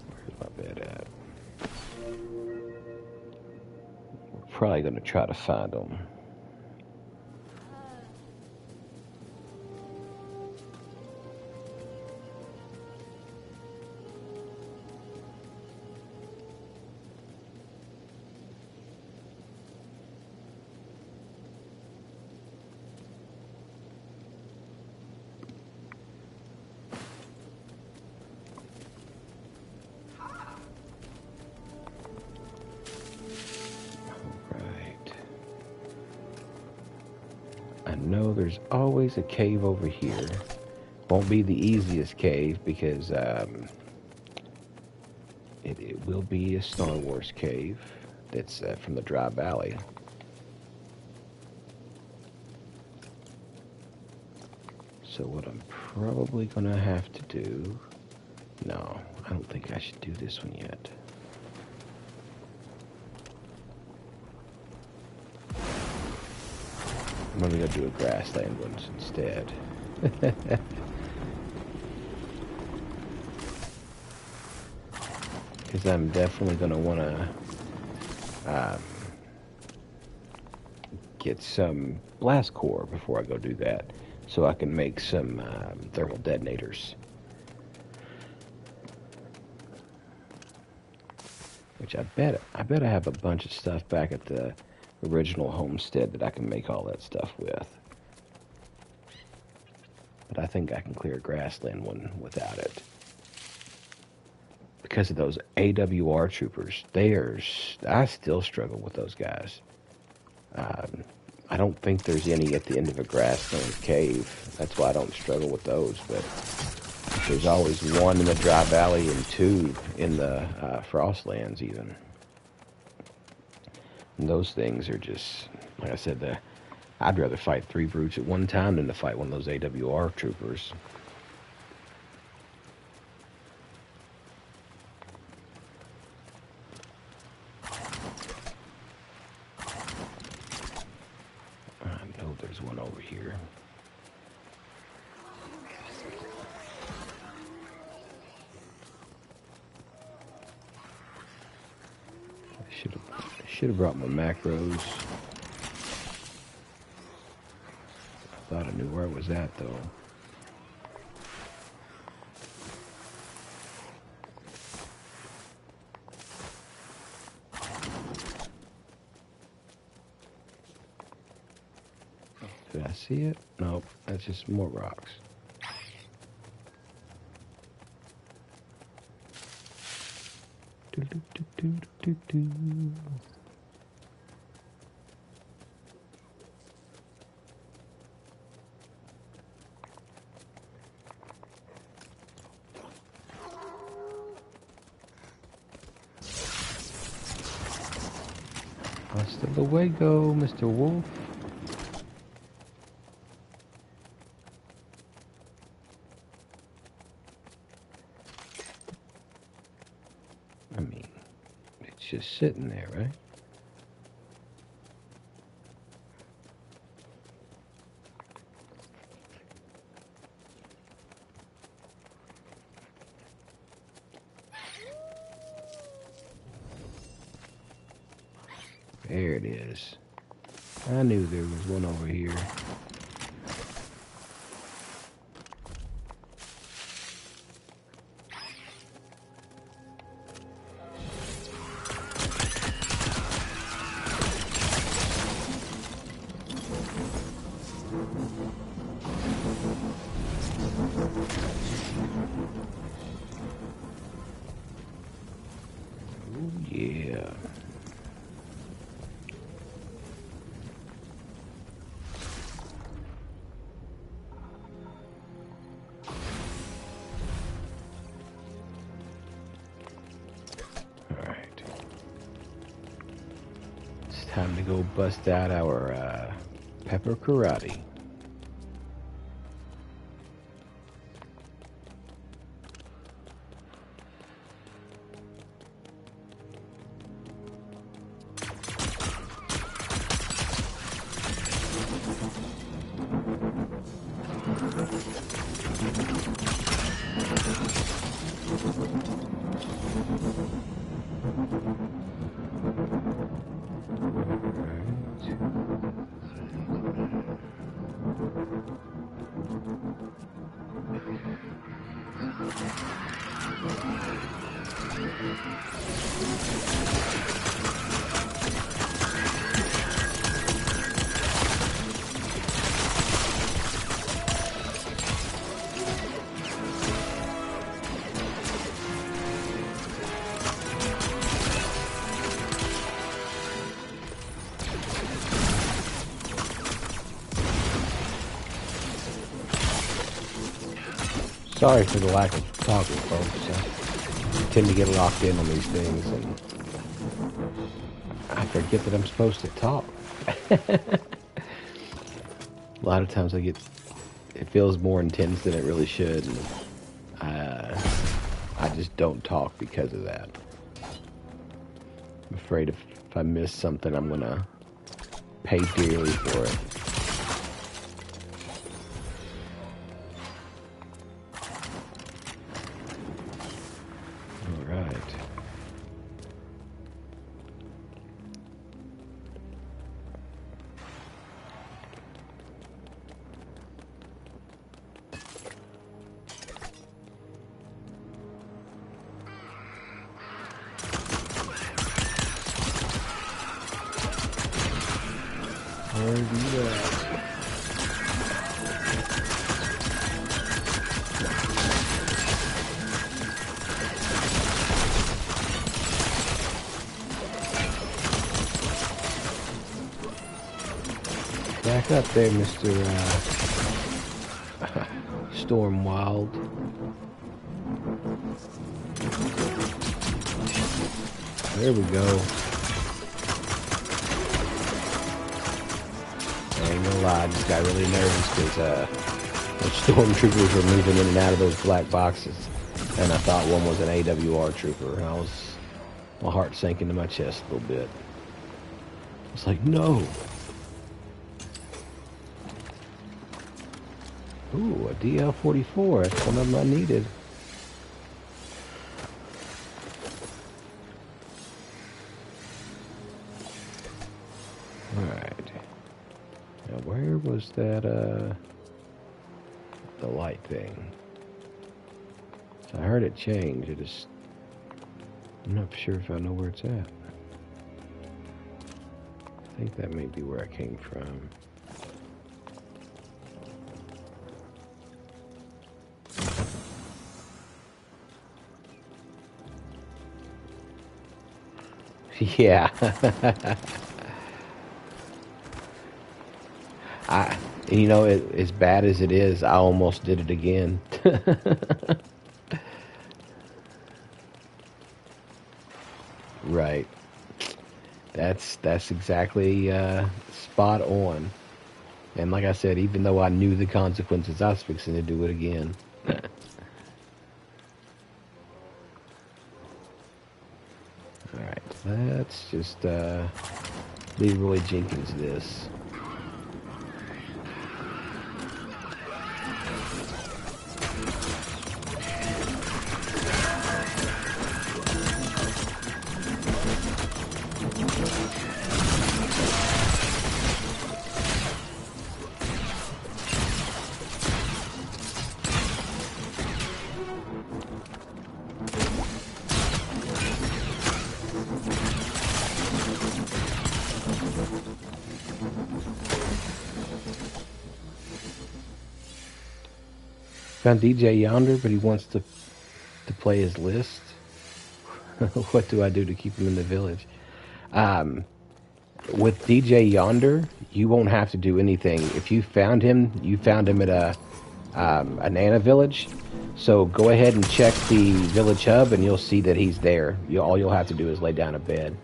Where's my bed at? We're probably gonna try to find them. I know there's always a cave over here. Won't be the easiest cave because it will be a Star Wars cave that's from the Dry Valley. So what I'm probably gonna have to do... No, I don't think I should do this one yet. I'm gonna do a grassland one instead. Because I'm definitely gonna wanna get some blast core before I go do that, so I can make some thermal detonators. Which I bet I have a bunch of stuff back at the original homestead that I can make all that stuff with. but I think I can clear a grassland one without it. Because of those AWR troopers, I still struggle with those guys. I don't think there's any at the end of a grassland cave. That's why I don't struggle with those, but there's always one in the Dry Valley and two in the Frostlands even. And those things are just, like I said, I'd rather fight 3 brutes at one time than to fight one of those AWR troopers. I know there's one over here. I should have brought my macros. I thought I knew where it was at, though. Did I see it? Nope, that's just more rocks. Hasta luego, Mr. Wolf. I mean, it's just sitting there, right? There it is. I knew there was one over here. Oh, yeah. Time to go bust out our pepper karate. Sorry for the lack of talking, folks. I tend to get locked in on these things, and I forget that I'm supposed to talk. A lot of times it feels more intense than it really should, and I just don't talk because of that. I'm afraid if I miss something, I'm gonna pay dearly for it. Where are you at? Back up there, Mr. Storm Wild. There we go. I ain't gonna lie, I just got really nervous because the stormtroopers were moving in and out of those black boxes, and I thought one was an AWR trooper. And my heart sank into my chest a little bit. It's like, no. Ooh, a DL-44. That's one of them I needed. Alright. Now, where was that, the light thing? I heard it change. I'm not sure if I know where it's at. I think that may be where I came from. Yeah. As bad as it is, I almost did it again. Right. That's exactly spot on. And like I said, even though I knew the consequences, I was fixing to do it again. Alright, let's just Leroy Jenkins this. Found DJ Yonder, but he wants to play his list. What do I do to keep him in the village? With DJ Yonder, you won't have to do anything. If you found him at a Nana village. So go ahead and check the village hub, and you'll see that he's there. All you'll have to do is lay down a bed.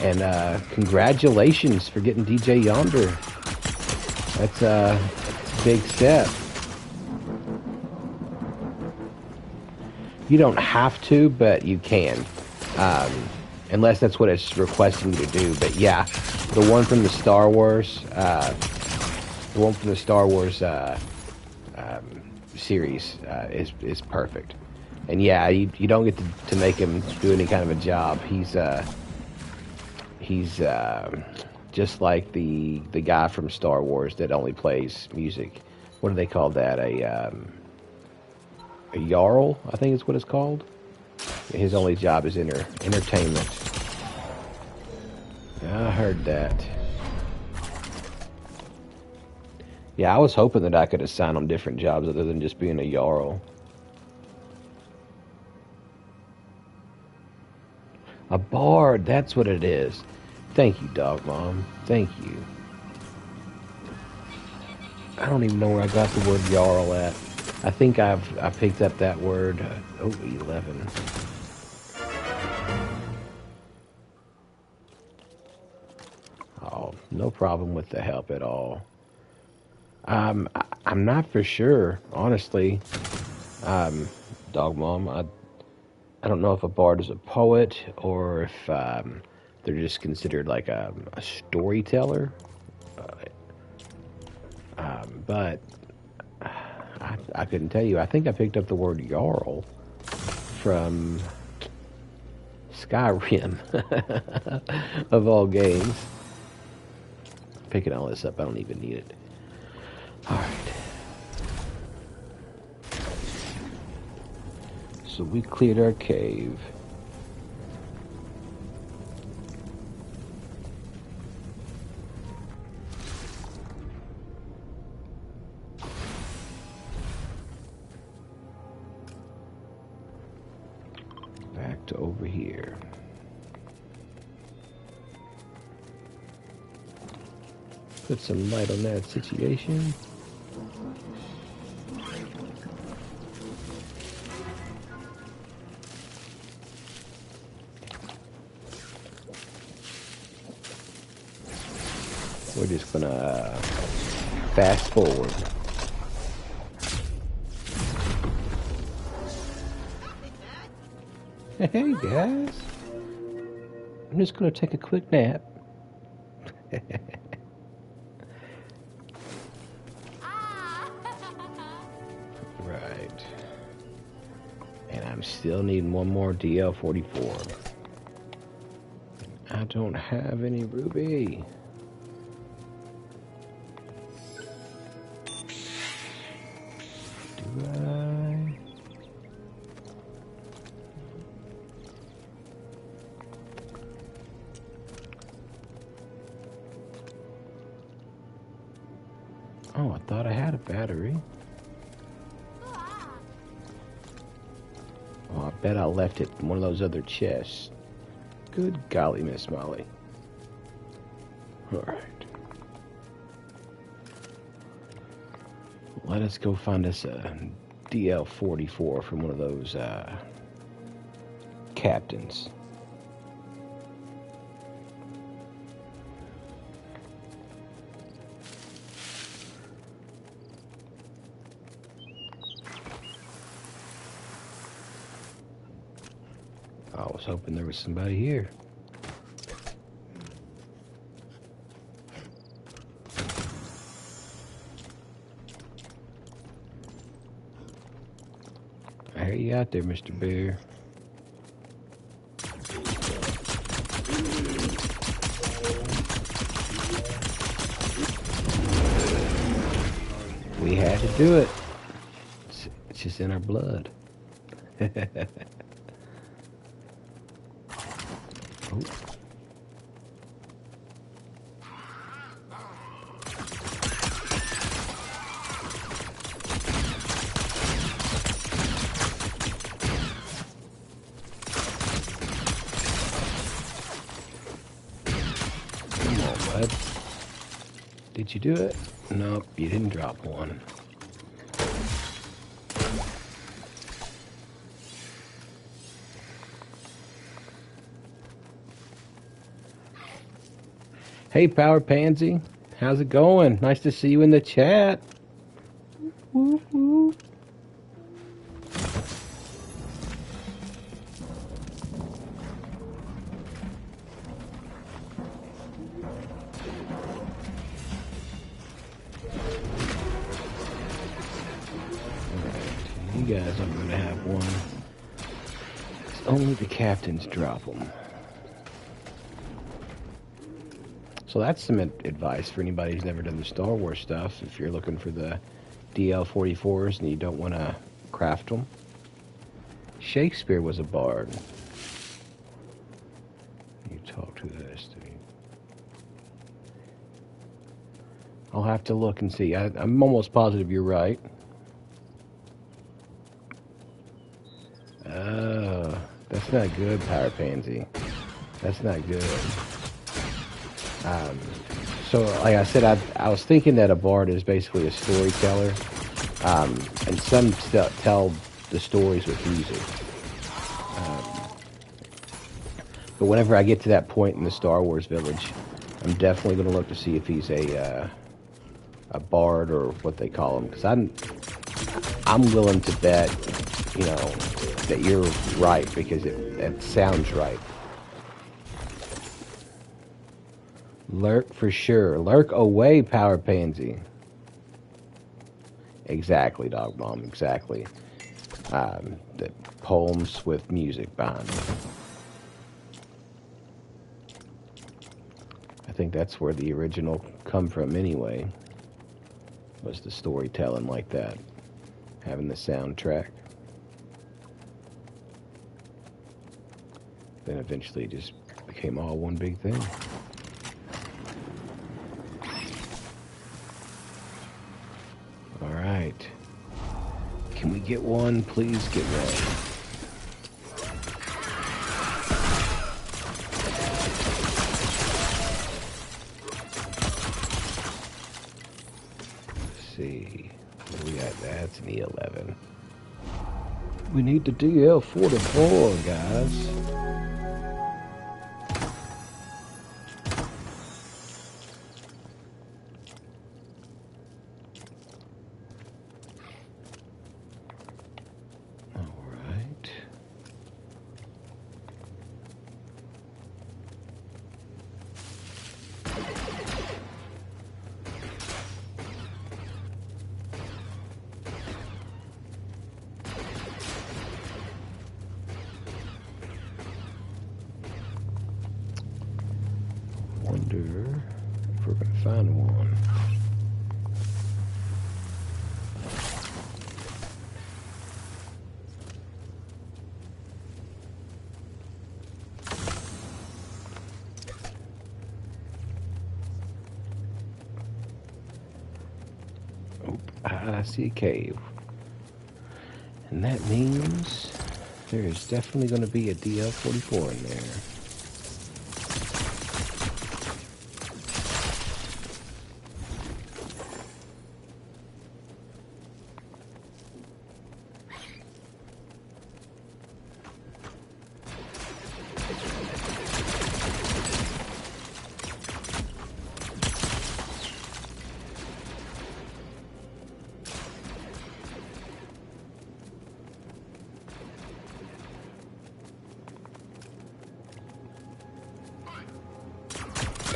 And congratulations for getting DJ Yonder. That's a big step. You don't have to, but you can. Unless that's what it's requesting you to do. But yeah, the one from the Star Wars, series is perfect. And yeah, you don't get to make him do any kind of a job. He's just like the guy from Star Wars that only plays music. What do they call that? A Jarl, I think is what it's called. His only job is entertainment. I heard that. Yeah, I was hoping that I could assign him different jobs other than just being a Jarl. A bard, that's what it is. Thank you, Dog Mom. Thank you. I don't even know where I got the word Jarl at. I think I picked up that word. 11. Oh, no problem with the help at all. I'm not for sure, honestly. Dog Mom, I don't know if a bard is a poet or if they're just considered like a storyteller. But I couldn't tell you. I think I picked up the word Jarl from Skyrim, of all games. Picking all this up, I don't even need it. Alright. So we cleared our cave. Back to over here. Put some light on that situation. We're just gonna fast forward. Hey guys, I'm just gonna take a quick nap. Right. And I'm still needing one more DL44. I don't have any ruby. Do I? Oh, I thought I had a battery. Oh, I bet I left it in one of those other chests. Good golly, Miss Molly. Alright. Let us go find us a DL44 from one of those captains. I was hoping there was somebody here. I hear you out there, Mr. Bear. We had to do it. It's just in our blood. Oh. Come on, bud. Did you do it? Nope, you didn't drop one. Hey, Power Pansy. How's it going? Nice to see you in the chat. Woo woo. You guys aren't going to have one. It's only the captains drop them. So that's some advice for anybody who's never done the Star Wars stuff. If you're looking for the DL44s and you don't want to craft them. Shakespeare was a bard. You talk to this. I'll have to look and see. I'm almost positive you're right. Oh, that's not good, Power Pansy. That's not good. So, like I said, I was thinking that a bard is basically a storyteller, and some tell the stories with music. But whenever I get to that point in the Star Wars village, I'm definitely going to look to see if he's a bard or what they call him, because I'm willing to bet, you know, that you're right, because it sounds right. Lurk for sure. Lurk away, Power Pansy. Exactly, Dog Mom, exactly. The poems with music behind them. I think that's where the original come from anyway, was the storytelling like that, having the soundtrack. Then eventually it just became all one big thing. All right. Can we get one? Please get one. We need the DL-44, guys. All right. Wonder if we're gonna find one. Oh, I see a cave. And that means there is definitely going to be a DL-44 in there.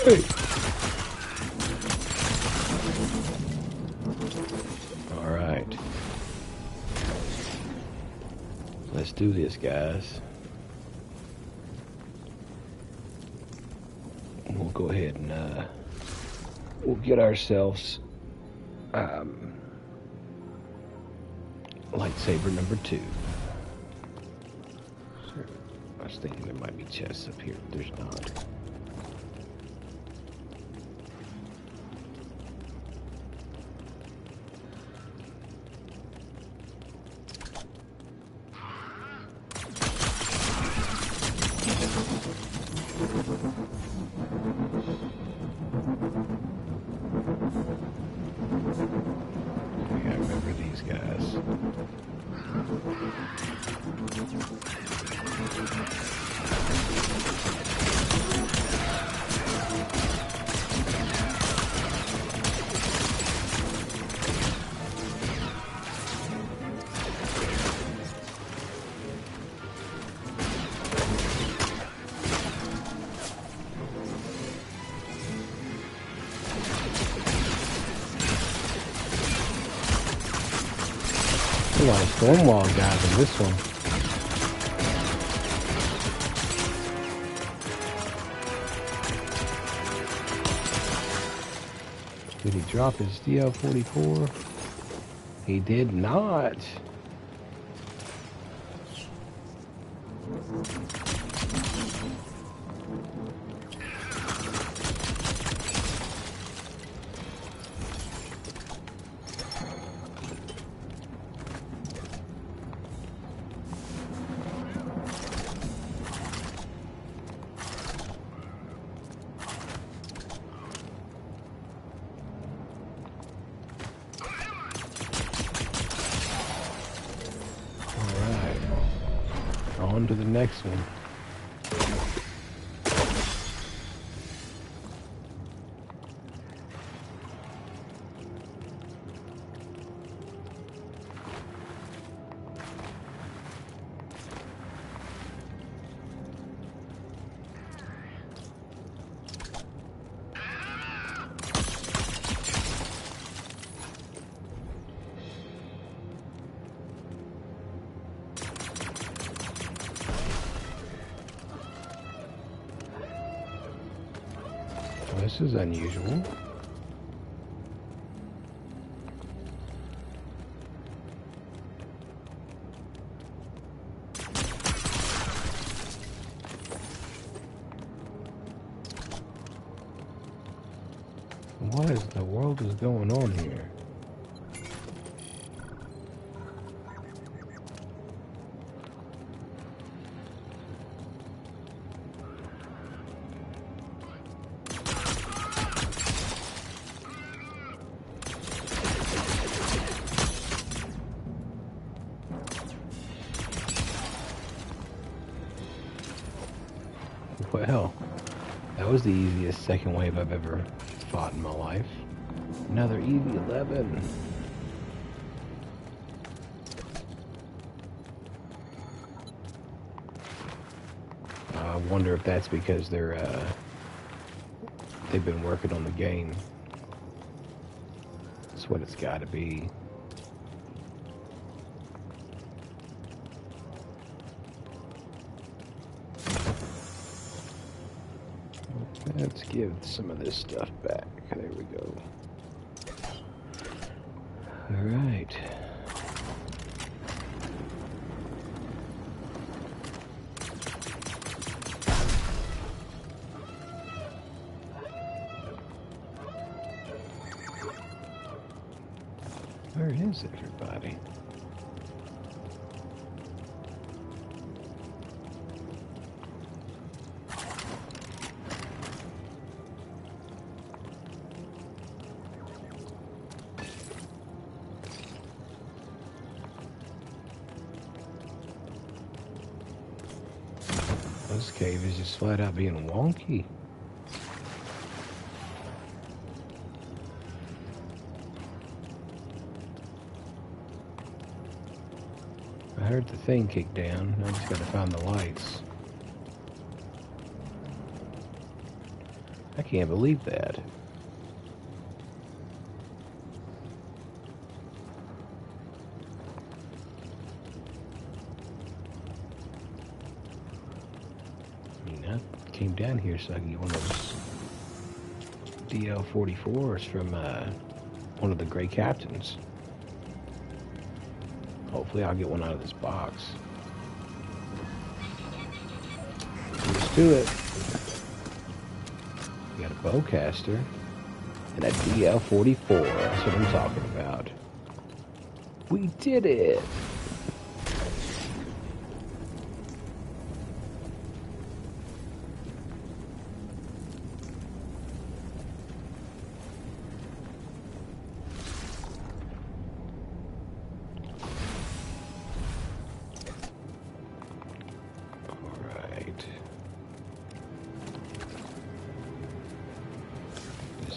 Hey. All right. Let's do this, guys. We'll go ahead and we'll get ourselves lightsaber number 2. I was thinking there might be chests up here, but there's not. I remember these guys. A lot of Stonewall guys in this one. Did he drop his DL-44? He did not. On to the next one. This is unusual. What is the world is going on here? Well, that was the easiest second wave I've ever fought in my life. Another EV-11. I wonder if that's because they've been working on the game. That's what it's got to be. Let's give some of this stuff back. There we go. All right. Where is everybody? This cave is just flat out being wonky. I heard the thing kick down. I just gotta find the lights. I can't believe that. I mean, I came down here so I can get one of those DL-44s from one of the Gray Captains. Hopefully I'll get one out of this box. Let's do it. We got a bowcaster and a DL-44. That's what I'm talking about. We did it!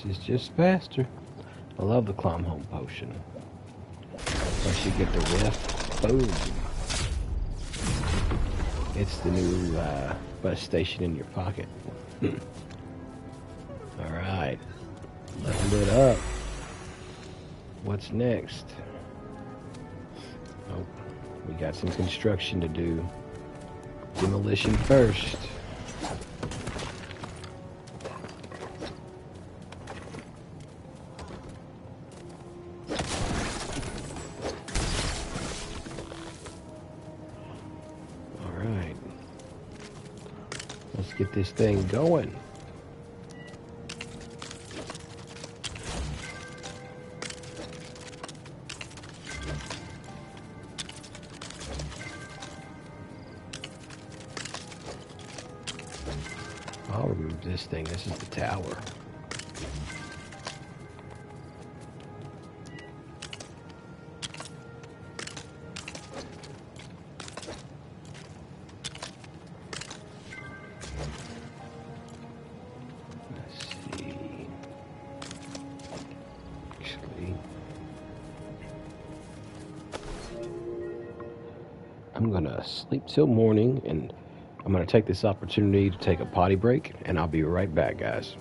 Is just faster. I love the climb home potion. Once you get the whiff, boom. It's the new bus station in your pocket. Alright. Level it up. What's next? Oh, we got some construction to do. Demolition first. Get this thing going. I'll remove this thing. This is the tower. I'm gonna sleep till morning, and I'm gonna take this opportunity to take a potty break, and I'll be right back, guys.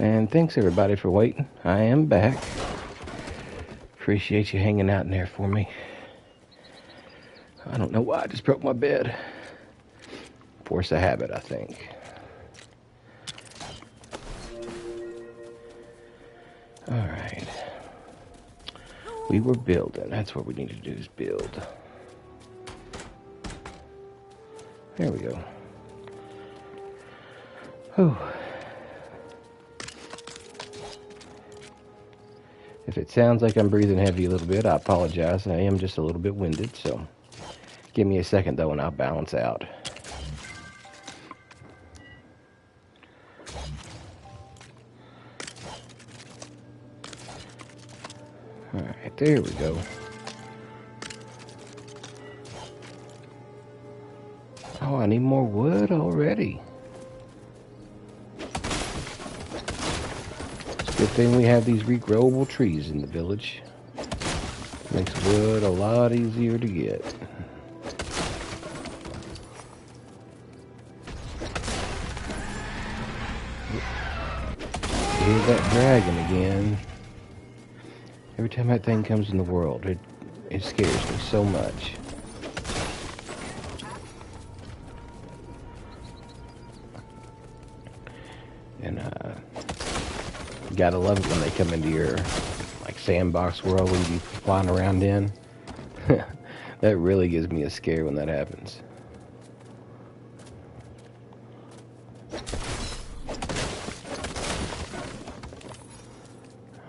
And thanks everybody for waiting. I am back. Appreciate you hanging out in there for me. I don't know why I just broke my bed. Force of habit, I think. Alright. We were building. That's what we need to do is build. There we go. Whew. If it sounds like I'm breathing heavy a little bit, I apologize. I am just a little bit winded, so give me a second though and I'll balance out. Alright, there we go. Oh, I need more wood already. Good thing we have these regrowable trees in the village. Makes wood a lot easier to get. Here's that dragon again. Every time that thing comes in the world, it scares me so much. And gotta love it when they come into your like sandbox world where you be flying around in. That really gives me a scare when that happens.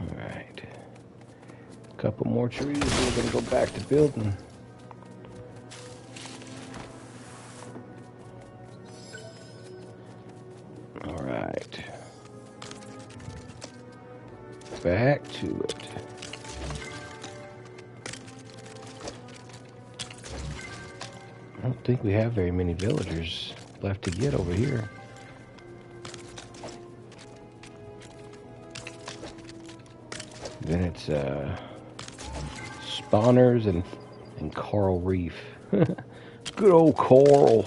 Alright. Couple more trees, we're gonna go back to building. Alright. Back to it. I don't think we have very many villagers left to get over here. Then it's spawners and coral reef. Good old coral.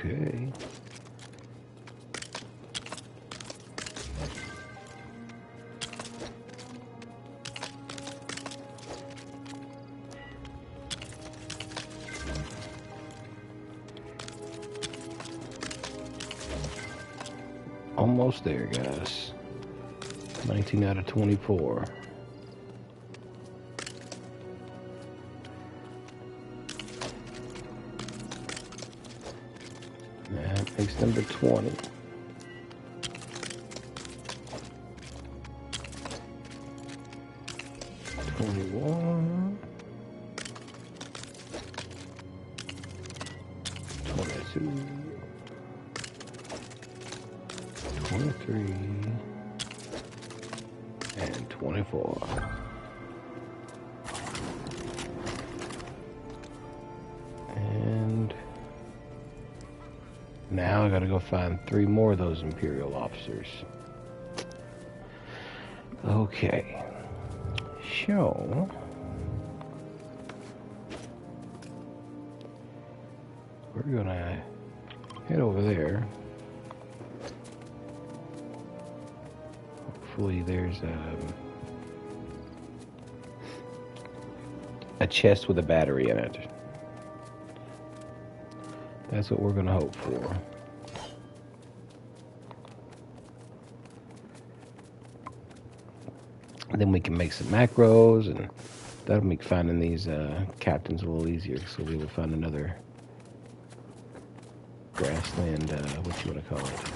Okay. Almost there, guys. 19 out of 24. That makes number 20. $21, $22, $23, and $24. And now I gotta go find 3 more of those Imperial officers. Okay. So we're gonna head over there. Hopefully there's a chest with a battery in it. That's what we're gonna hope for. Then we can make some macros, and that'll make finding these captains a little easier. So we will find another grassland, what you want to call it.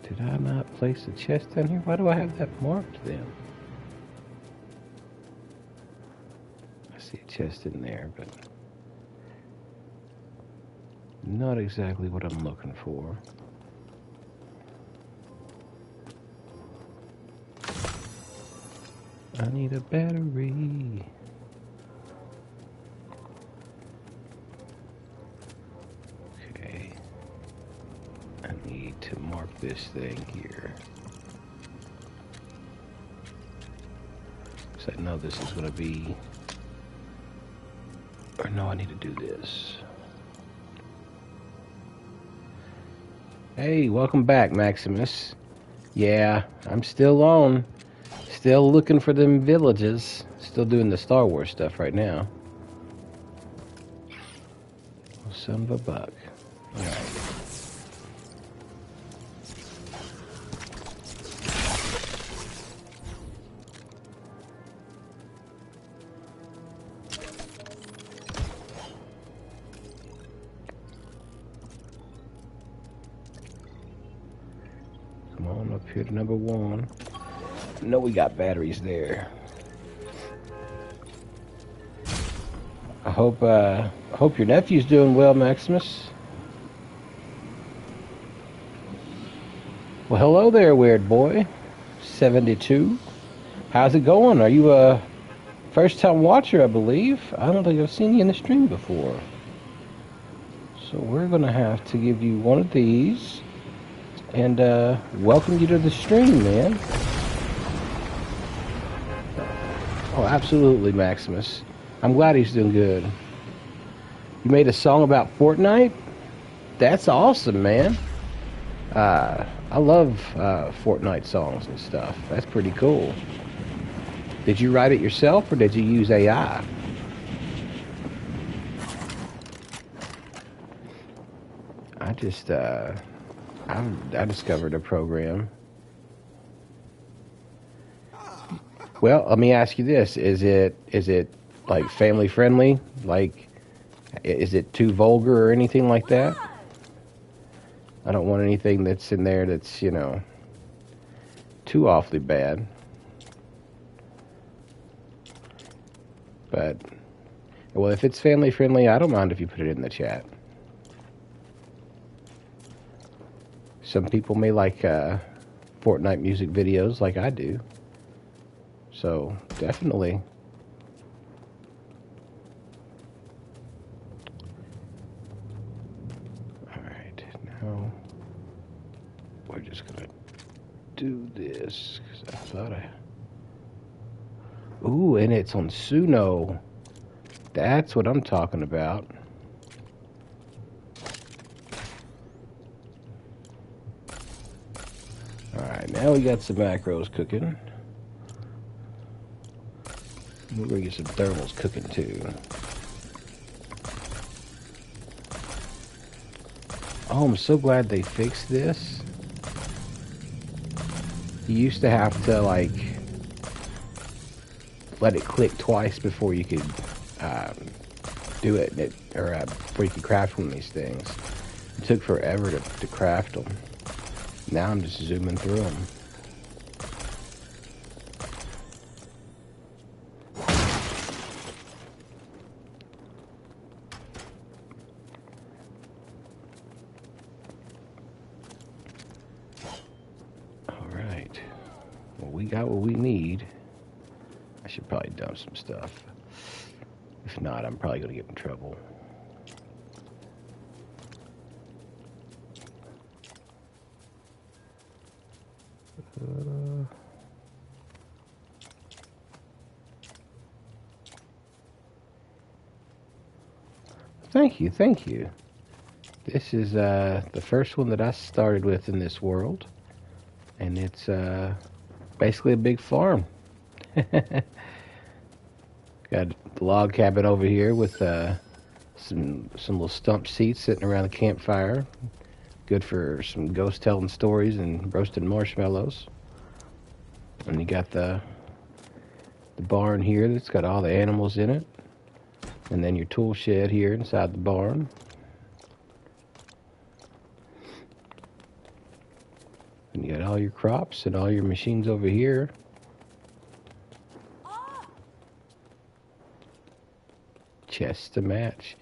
Did I not place a chest down here? Why do I have that marked then? I see a chest in there, but not exactly what I'm looking for. I need a battery. Okay. I need to mark this thing here. So I know this is going to be... Or no, I need to do this. Hey, welcome back, Maximus. Yeah, I'm still on. Still looking for them villages. Still doing the Star Wars stuff right now. Oh, son of a buck. All right. Come on up here to number 1. I know we got batteries there. I hope your nephew's doing well, Maximus. Well, hello there, weird boy. 72. How's it going? Are you a first-time watcher, I believe? I don't think I've seen you in the stream before. So we're going to have to give you one of these and welcome you to the stream, man. Oh, absolutely, Maximus. I'm glad he's doing good. You made a song about Fortnite? That's awesome, man. I love Fortnite songs and stuff. That's pretty cool. Did you write it yourself or did you use AI? I just, I discovered a program. Well, let me ask you this. Is it like family friendly? Like, is it too vulgar or anything like that? I don't want anything that's in there that's, you know, too awfully bad. But, well, if it's family friendly, I don't mind if you put it in the chat. Some people may like Fortnite music videos like I do. So, definitely. Alright, now we're just gonna do this, because I thought Ooh, and it's on Suno. That's what I'm talking about. Alright, now we got some macros cooking. We're gonna get some thermals cooking too. Oh, I'm so glad they fixed this. You used to have to, like, let it click twice before you could do it, or before you could craft one of these things. It took forever to craft them. Now I'm just zooming through them. Alright. Well, we got what we need. I should probably dump some stuff. If not, I'm probably going to get in trouble. Thank you, thank you. This is the first one that I started with in this world. And it's basically a big farm. Got the log cabin over here with some little stump seats sitting around the campfire. Good for some ghost telling stories and roasting marshmallows. And you got the barn here that's got all the animals in it. And then your tool shed here inside the barn. And you got all your crops and all your machines over here. Chests to match.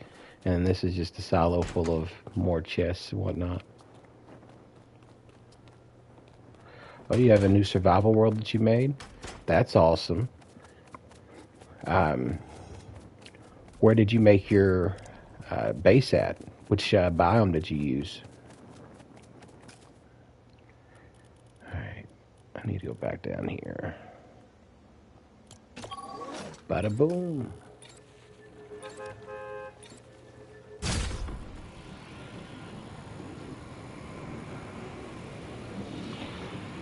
And this is just a silo full of more chests and whatnot. Oh, you have a new survival world that you made? That's awesome. Where did you make your base at? Which biome did you use? Alright, I need to go back down here. Bada boom.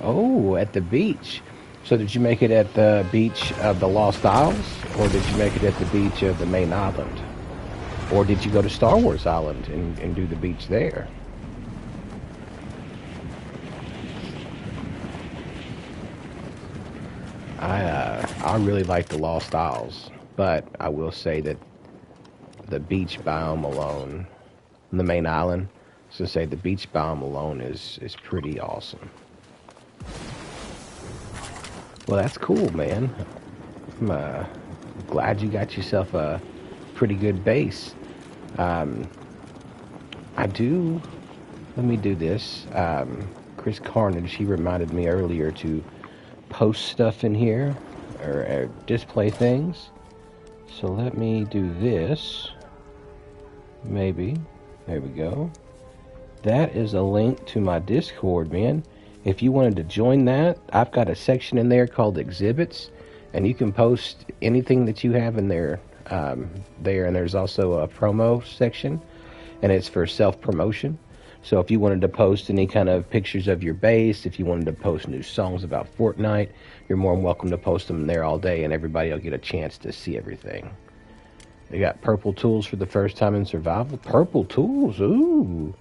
Oh, at the beach. So did you make it at the beach of the Lost Isles? Or did you make it at the beach of the main island? Or did you go to Star Wars Island and do the beach there? I really like the Lost Isles, but I will say that the beach biome alone, the main island, so say the beach biome alone is pretty awesome. Well, that's cool, man. I'm glad you got yourself a pretty good base. I do. Let me do this. Chris Carnage, he reminded me earlier to post stuff in here or display things. So let me do this. Maybe. There we go. That is a link to my Discord, man. If you wanted to join that, I've got a section in there called Exhibits, and you can post anything that you have in there. And there's also a promo section, and it's for self-promotion. So if you wanted to post any kind of pictures of your base, if you wanted to post new songs about Fortnite, you're more than welcome to post them there all day, and everybody will get a chance to see everything. They got purple tools for the first time in survival. Purple tools, ooh.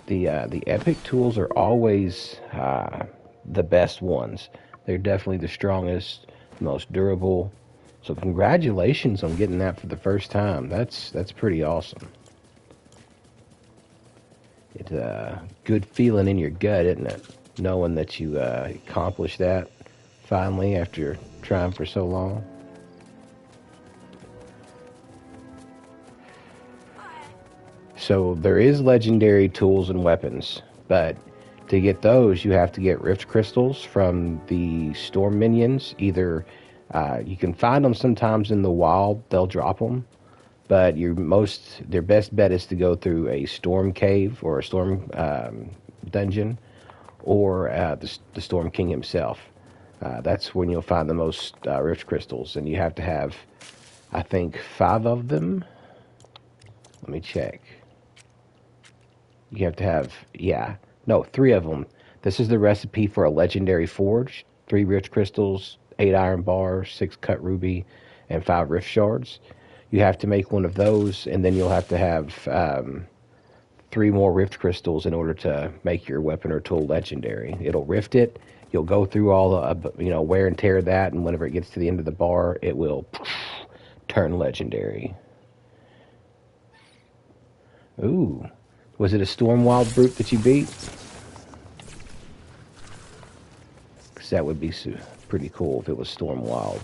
The epic tools are always the best ones. They're definitely the strongest, most durable. So congratulations on getting that for the first time. That's pretty awesome. It's a good feeling in your gut, isn't it? Knowing that you accomplished that finally after trying for so long. So there is legendary tools and weapons, but to get those, you have to get rift crystals from the storm minions. Either you can find them sometimes in the wild; they'll drop them. But their best bet is to go through a storm cave or a storm dungeon, or the Storm King himself. That's when you'll find the most rift crystals, and you have to have, I think, 5 of them. Let me check. You have to have, 3 of them. This is the recipe for a legendary forge. 3 rift crystals, 8 iron bars, 6 cut ruby, and 5 rift shards. You have to make one of those, and then you'll have to have 3 more rift crystals in order to make your weapon or tool legendary. It'll rift it. You'll go through all the, wear and tear that, and whenever it gets to the end of the bar, it will turn legendary. Ooh. Was it a Stormwild brute that you beat? Because that would be pretty cool if it was Stormwild.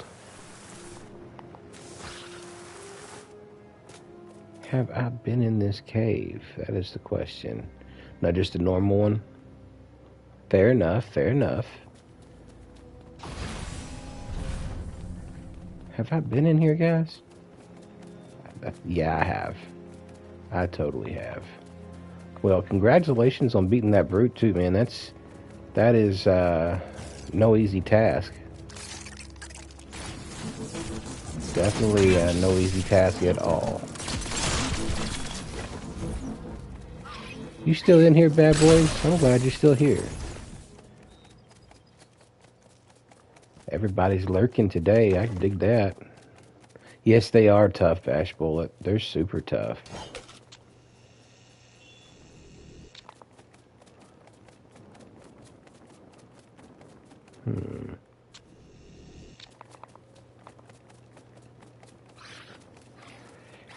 Have I been in this cave? That is the question. Not just a normal one? Fair enough, fair enough. Have I been in here, guys? Yeah, I have. I totally have. Well, congratulations on beating that brute too, man. That is no easy task. Definitely no easy task at all. You still in here, bad boys? I'm glad you're still here. Everybody's lurking today. I can dig that. Yes, they are tough, Ash Bullet. They're super tough.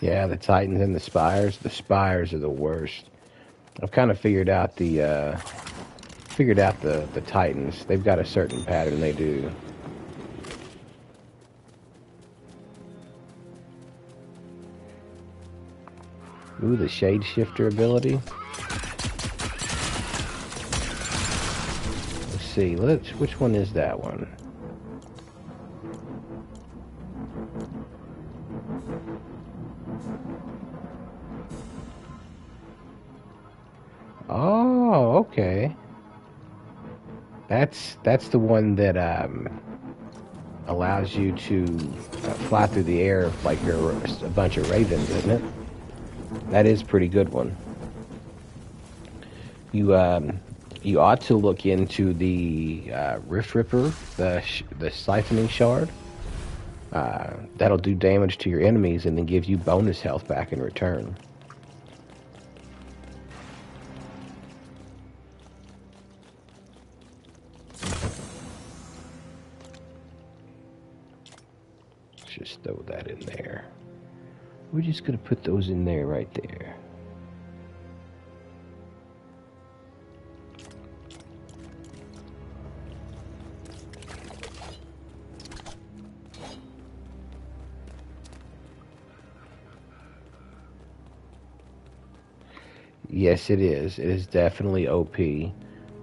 Yeah, the Titans and the Spires. The Spires are the worst. I've kind of figured out the Titans. They've got a certain pattern they do. Ooh, the Shade Shifter ability. Let's see. Which one is that one? Oh, okay. That's the one that allows you to fly through the air like you're a bunch of ravens, isn't it? That is a pretty good one. You ought to look into the Rift Ripper, the siphoning shard. That'll do damage to your enemies and then give you bonus health back in return. Just throw that in there. We're just gonna put those in there right there. Yes, it is. It is definitely OP.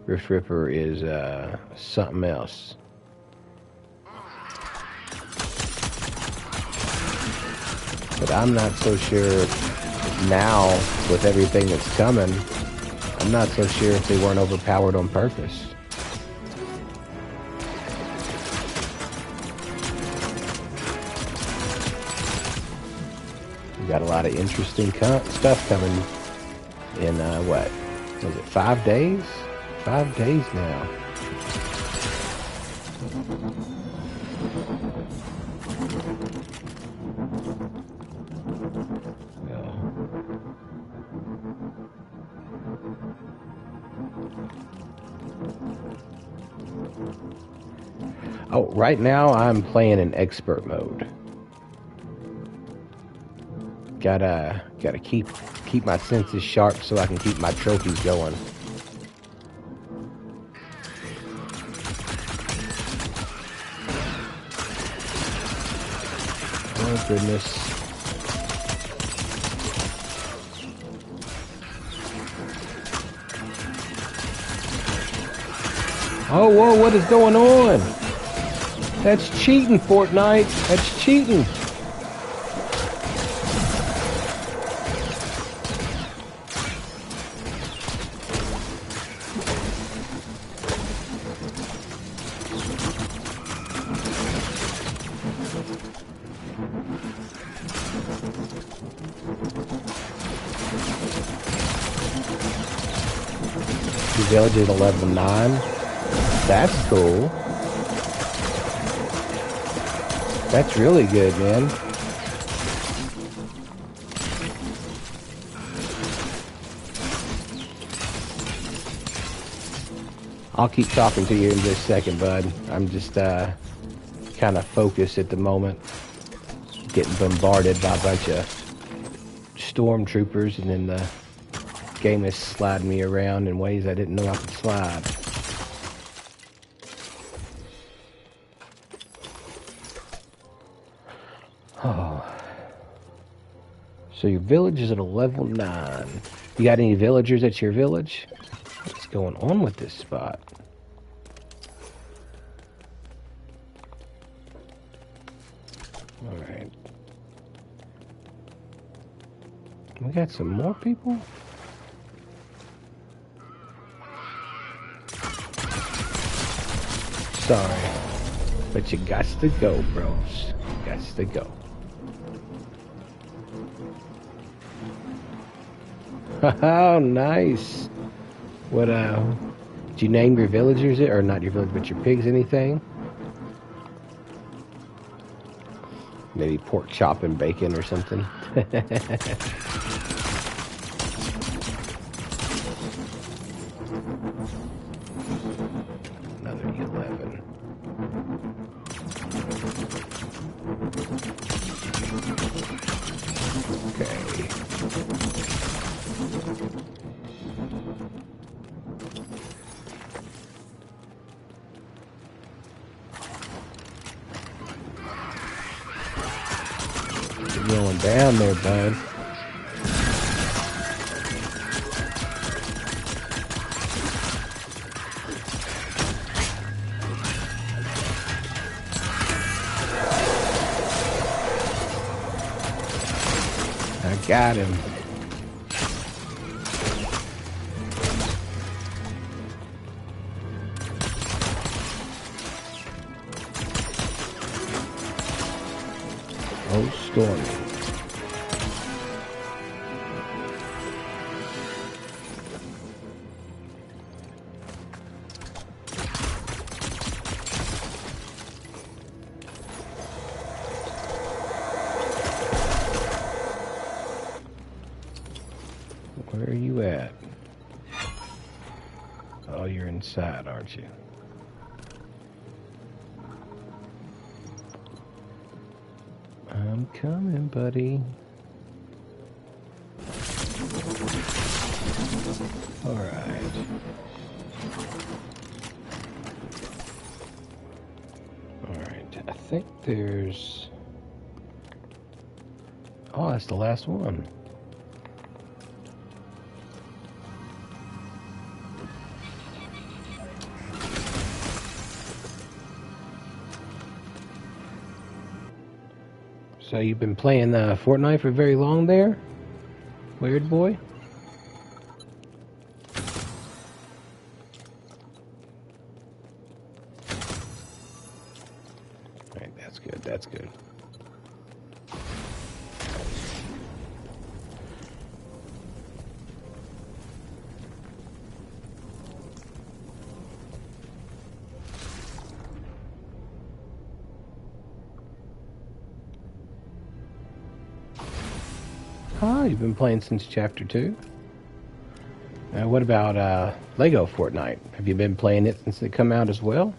Rift Ripper is something else. But I'm not so sure now, with everything that's coming, I'm not so sure if they weren't overpowered on purpose. We got a lot of interesting stuff coming in, what? Was it 5 days? 5 days now. Oh, right now I'm playing in expert mode. Gotta keep my senses sharp so I can keep my trophies going. Oh goodness. Oh, whoa, what is going on? That's cheating, Fortnite. That's cheating. The village is level 9. That's cool. That's really good, man. I'll keep talking to you in just a second, bud. I'm just kind of focused at the moment. Getting bombarded by a bunch of stormtroopers, and then the game is sliding me around in ways I didn't know I could slide. Oh. So your village is at a level 9. You got any villagers at your village? What's going on with this spot? Alright. We got some more people? Sorry. But you got to go, bros. Got to go. Oh, nice. What, did you name your villagers, or not your village, but your pigs anything? Maybe pork chop and bacon or something? Another 11. Okay. You're going down there, bud. Got him. Oh, Stormy. Where are you at? Oh, you're inside, aren't you? I'm coming, buddy. All right. All right. I think there's... Oh, that's the last one. So you've been playing Fortnite for very long there? Weird boy? Alright, that's good, that's good. Oh, you've been playing since Chapter 2? What about Lego Fortnite? Have you been playing it since it come out as well?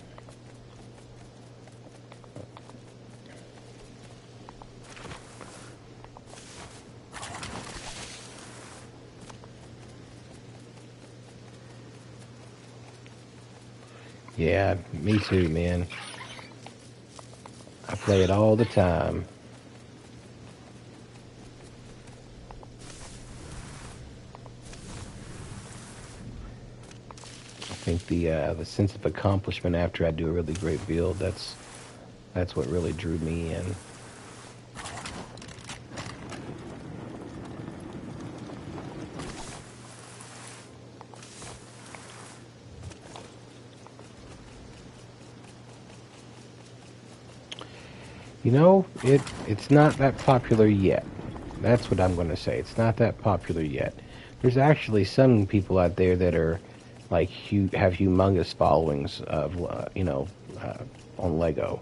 Yeah, me too, man. I play it all the time. I think the sense of accomplishment after I do a really great build, that's what really drew me in. You know, it's not that popular yet. That's what I'm going to say. It's not that popular yet. There's actually some people out there that are like have humongous followings of on Lego.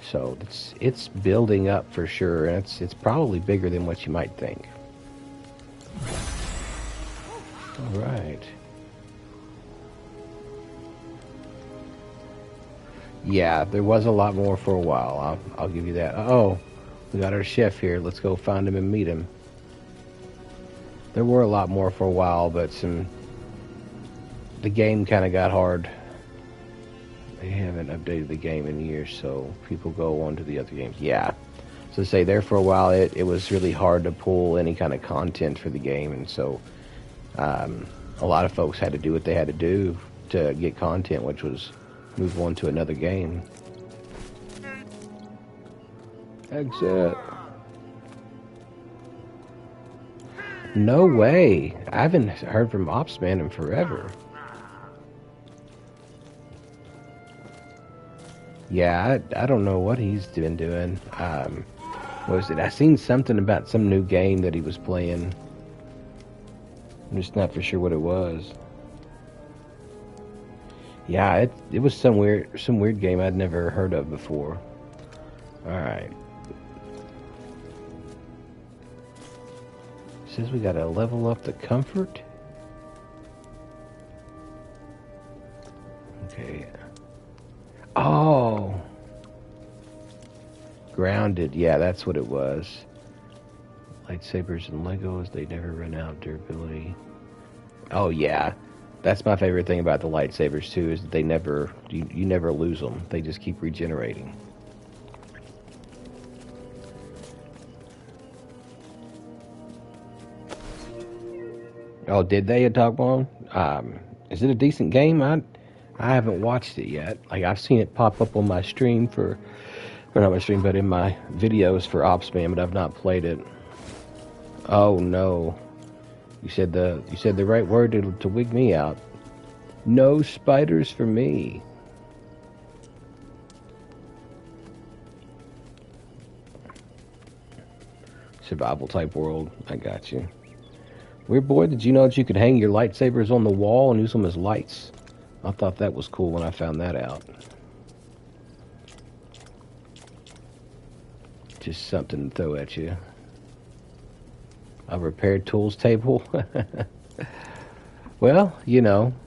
So it's building up for sure, and it's probably bigger than what you might think. All right. Yeah, there was a lot more for a while. I'll give you that. Oh, we got our chef here. Let's go find him and meet him. There were a lot more for a while, but the game kind of got hard. They haven't updated the game in years, so people go on to the other games. Yeah. So say there for a while, it was really hard to pull any kind of content for the game, and so a lot of folks had to do what they had to do to get content, which was move on to another game. Exit. No way. I haven't heard from Opsman in forever. Yeah, I don't know what he's been doing. What was it? I seen something about some new game that he was playing. I'm just not for sure what it was. Yeah, it was some weird game I'd never heard of before. Alright. Says we gotta level up the comfort. Okay. Oh! Grounded. Yeah, that's what it was. Lightsabers and Legos, they never run out. Durability. Oh, yeah. That's my favorite thing about the lightsabers too, is that they never, you never lose them. They just keep regenerating. Oh, did they at Dogbone? Is it a decent game? I haven't watched it yet. Like, I've seen it pop up on my stream or not my stream, but in my videos for Opsman, but I've not played it. Oh no. You said the right word to wig me out. No spiders for me. Survival type world. I got you. Weird boy, did you know that you could hang your lightsabers on the wall and use them as lights? I thought that was cool when I found that out. Just something to throw at you. A repaired tools table? Well, you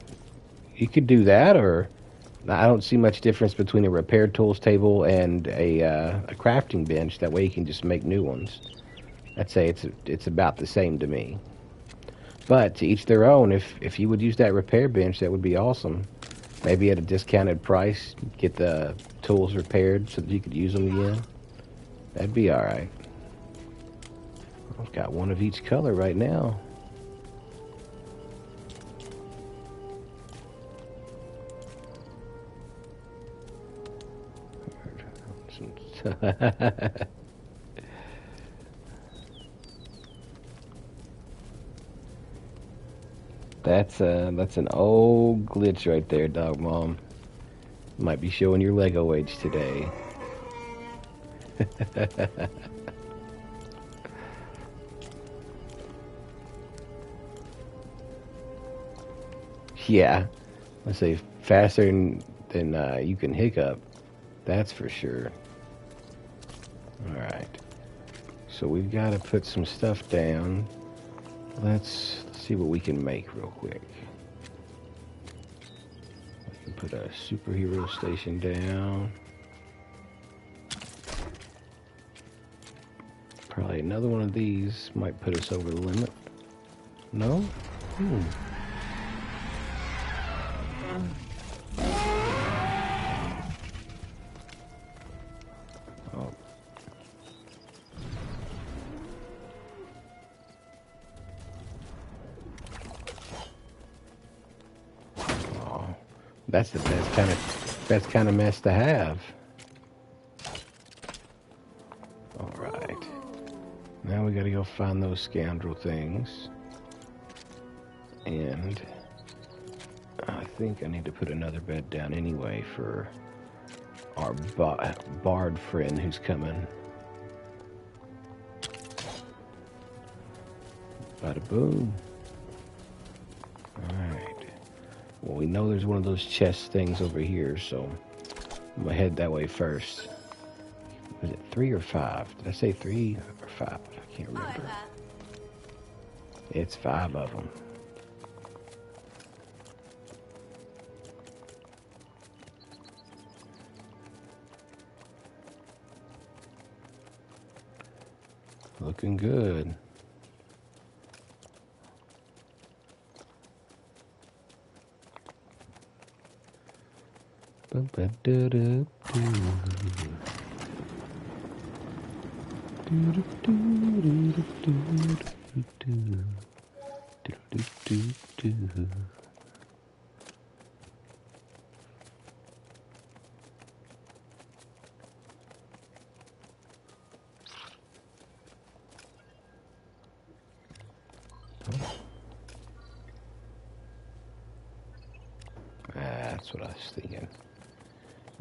could do that, or I don't see much difference between a repaired tools table and a crafting bench. That way you can just make new ones. I'd say it's about the same to me. But to each their own. If you would use that repair bench, that would be awesome. Maybe at a discounted price, get the tools repaired so that you could use them again. That'd be all right. I've got one of each color right now. That's an old glitch right there, Dog Mom. Might be showing your Lego age today. Yeah, let's say faster than you can hiccup. That's for sure. All right. So we've got to put some stuff down. Let's see what we can make real quick. We can put a superhero station down. Probably another one of these might put us over the limit. No? Oh. Oh. That's the best kind of mess to have. All right. Now we got to go find those scoundrel things. And I think I need to put another bed down anyway for our bard friend who's coming. Bada boom. Alright. Well, we know there's one of those chest things over here, so I'm going to head that way first. Was it 3 or 5? Did I say 3 or 5? I can't remember. It's 5 of them. Looking good. That's what I was thinking.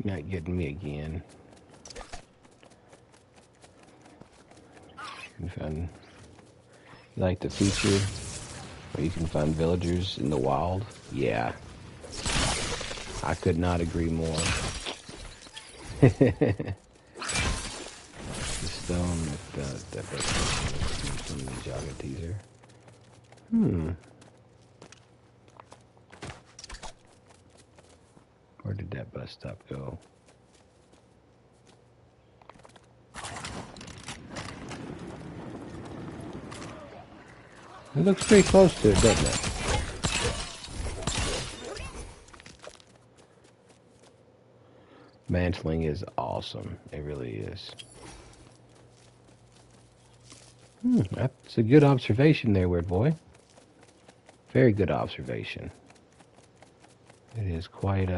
You're not getting me again. You like the feature where you can find villagers in the wild? Yeah. I could not agree more. The stone that some Ninjago teaser. Where did that bus stop go? It looks pretty close to it, doesn't it? Mantling is awesome. It really is. That's a good observation there, Weird Boy. Very good observation. It is quite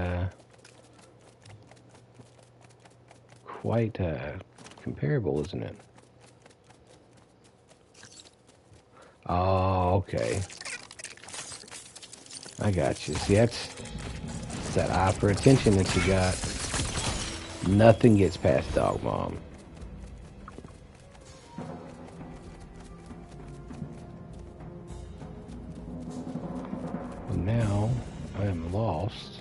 comparable, isn't it? Oh, okay. I got you. See, that's that eye for attention that you got. Nothing gets past Dog Mom. Well, now I am lost.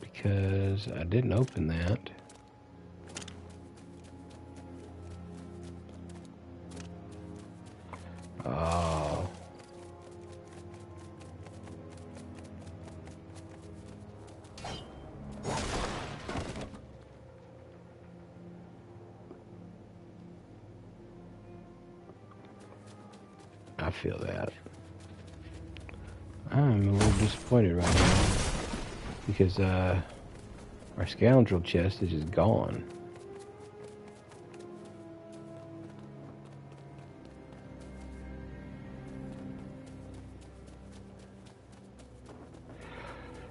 Because I didn't open that. Oh. I feel that. I'm a little disappointed right now. Because, our scoundrel chest is just gone.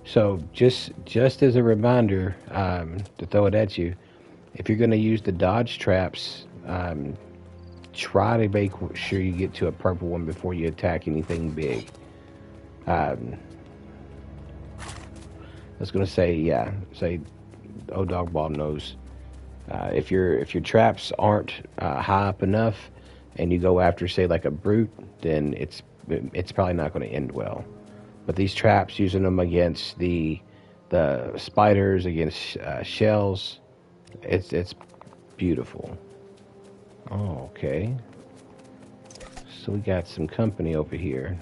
So just as a reminder, to throw it at you, if you're going to use the dodge traps, try to make sure you get to a purple one before you attack anything big. I was going to say old dog ball knows. If your traps aren't high up enough, and you go after say like a brute, then it's probably not going to end well. But these traps, using them against the spiders, against shells, it's beautiful. Oh, okay. So we got some company over here.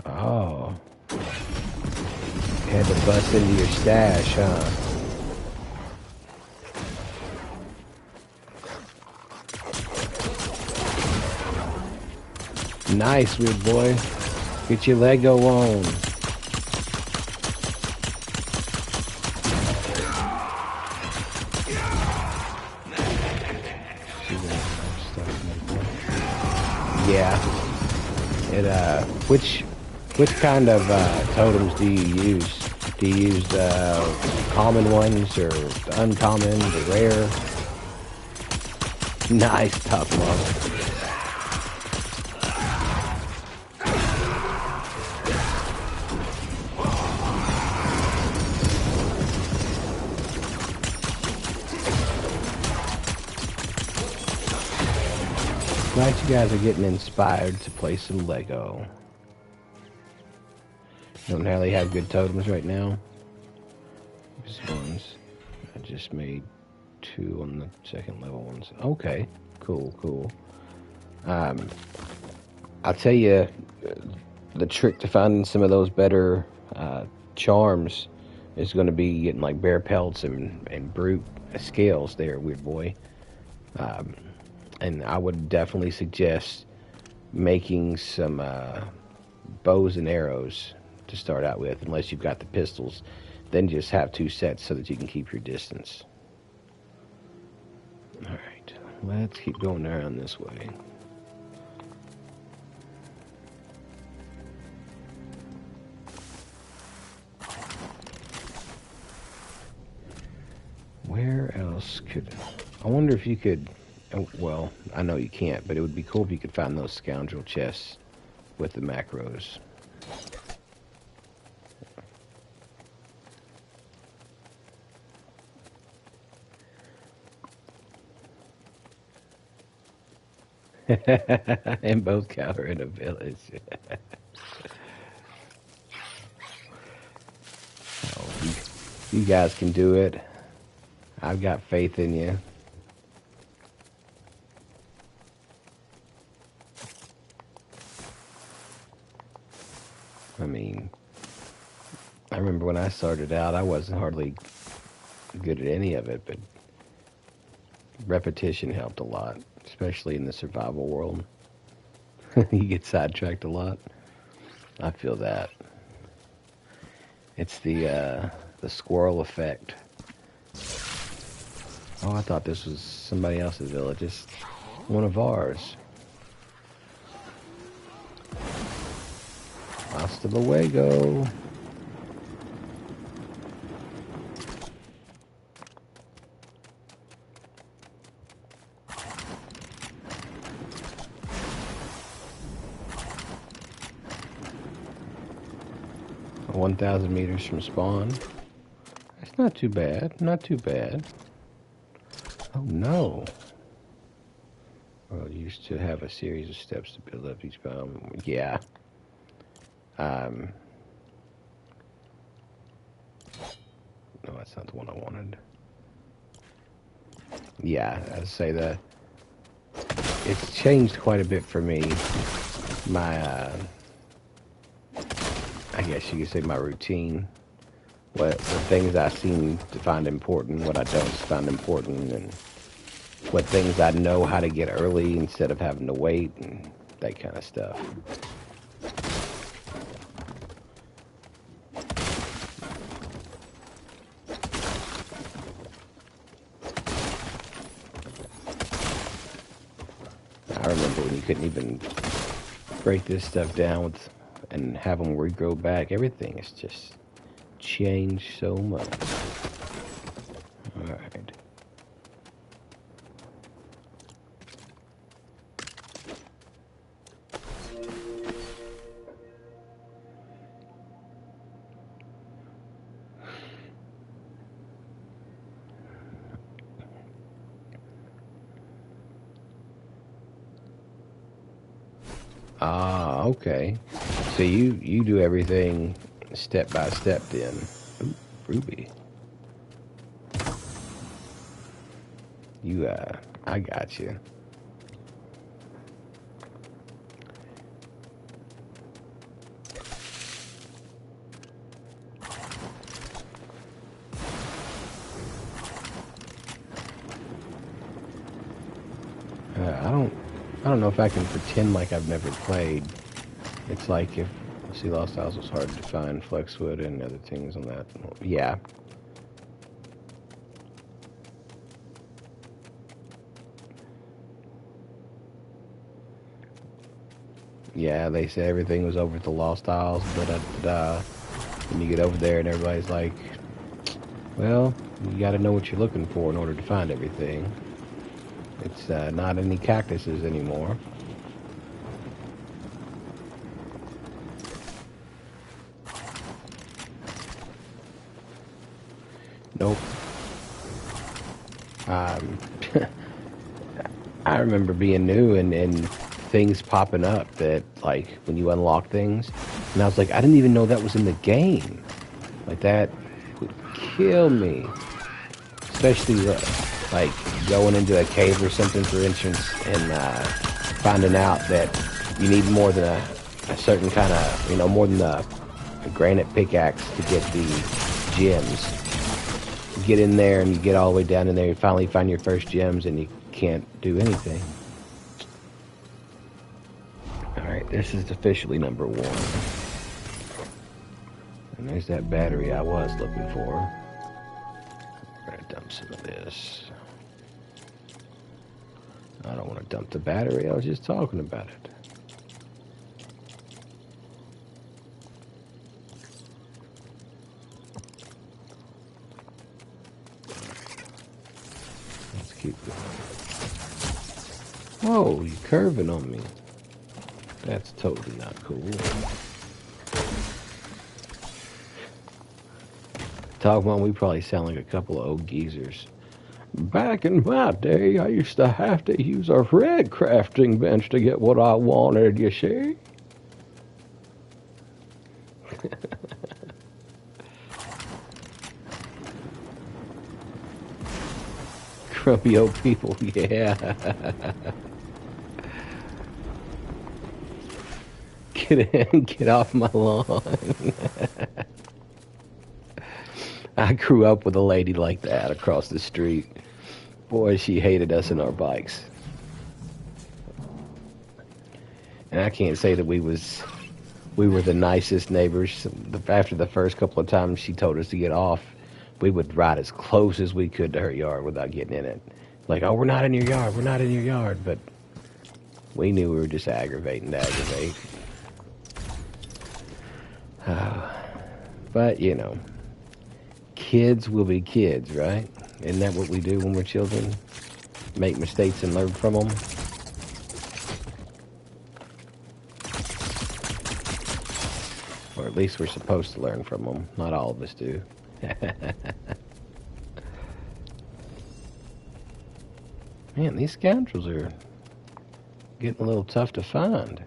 Oh. Had to bust into your stash, huh? Nice, weird boy. Get your Lego on. Yeah. It which kind of totems do you use? Do you use the common ones or the uncommon, the rare? Nice, tough love. Glad you guys are getting inspired to play some Lego. Don't really have good totems right now. These ones. I just made 2 on the second level ones. Okay, cool. I'll tell you the trick to finding some of those better charms is going to be getting like bear pelts and brute scales there, weird boy. And I would definitely suggest making some bows and arrows to start out with, unless you've got the pistols. Then just have 2 sets so that you can keep your distance. Alright, let's keep going around this way. Where else could... I wonder if you could... Well, I know you can't, but it would be cool if you could find those scoundrel chests with the macros. And both counter in a village. Oh, you guys can do it. I've got faith in you. I mean, I remember when I started out, I wasn't hardly good at any of it, but repetition helped a lot, especially in the survival world. You get sidetracked a lot. I feel that. It's the squirrel effect. Oh, I thought this was somebody else's village. It's one of ours. Hasta luego. Oh, 1,000 meters from spawn. That's not too bad. Not too bad. Oh no. Well, you used to have a series of steps to build up each biome. Yeah. No, that's not the one I wanted. Yeah, I'd say that it's changed quite a bit for me. My, I guess you could say my routine. What the things I seem to find important, what I don't find important, and what things I know how to get early instead of having to wait, and that kind of stuff. I remember when you couldn't even break this stuff down with and have them regrow back. Everything has just changed so much. All right. Ah, okay. So you do everything step by step then. Ooh, Ruby. I got you. I don't know if I can pretend like I've never played. It's like if see Lost Isles was hard to find, Flexwood and other things on that. Yeah. Yeah, they said everything was over at the Lost Isles, but when you get over there and everybody's like, well, you got to know what you're looking for in order to find everything. It's not any cactuses anymore. Nope. I remember being new and things popping up that, like, when you unlock things, and I was like, I didn't even know that was in the game. Like, that would kill me. Especially, like, going into a cave or something, for instance, and finding out that you need more than a certain kind of, more than a granite pickaxe to get the gems. You get in there and you get all the way down in there, you finally find your first gems and you can't do anything. Alright, this is officially number 1. And there's that battery I was looking for. I'm gonna dump some of this. I don't want to dump the battery, I was just talking about it. Let's keep going. Whoa, you're curving on me. That's totally not cool. Talk about, we probably sound like a couple of old geezers. Back in my day, I used to have to use a red crafting bench to get what I wanted, you see? Grumpy old people, yeah. Get in, get off my lawn. I grew up with a lady like that across the street. Boy, she hated us and our bikes. And I can't say that we was We were the nicest neighbors. After the first couple of times she told us to get off, we would ride as close as we could to her yard without getting in it. Like, oh, we're not in your yard. We're not in your yard. But we knew we were just aggravating to aggravate. But, you know, kids will be kids, right? Isn't that what we do when we're children? Make mistakes and learn from them? Or at least we're supposed to learn from them. Not all of us do. Man, these scoundrels are getting a little tough to find.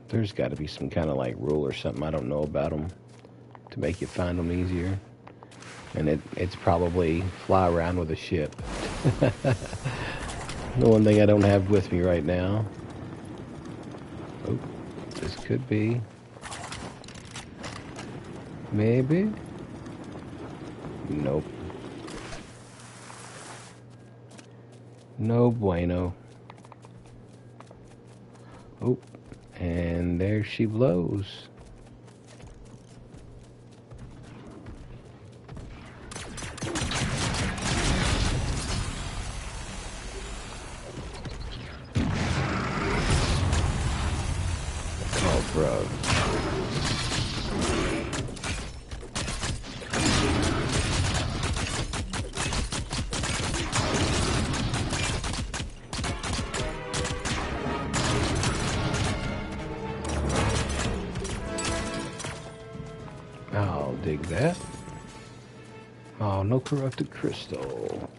There's got to be some kind of like rule or something I don't know about them to make you find them easier. And it's probably fly around with a ship. The one thing I don't have with me right now. Oh, this could be. Maybe. Nope. No bueno. Oh, and there she blows. Oh, bro. I'll dig that. Oh, no corrupted crystal.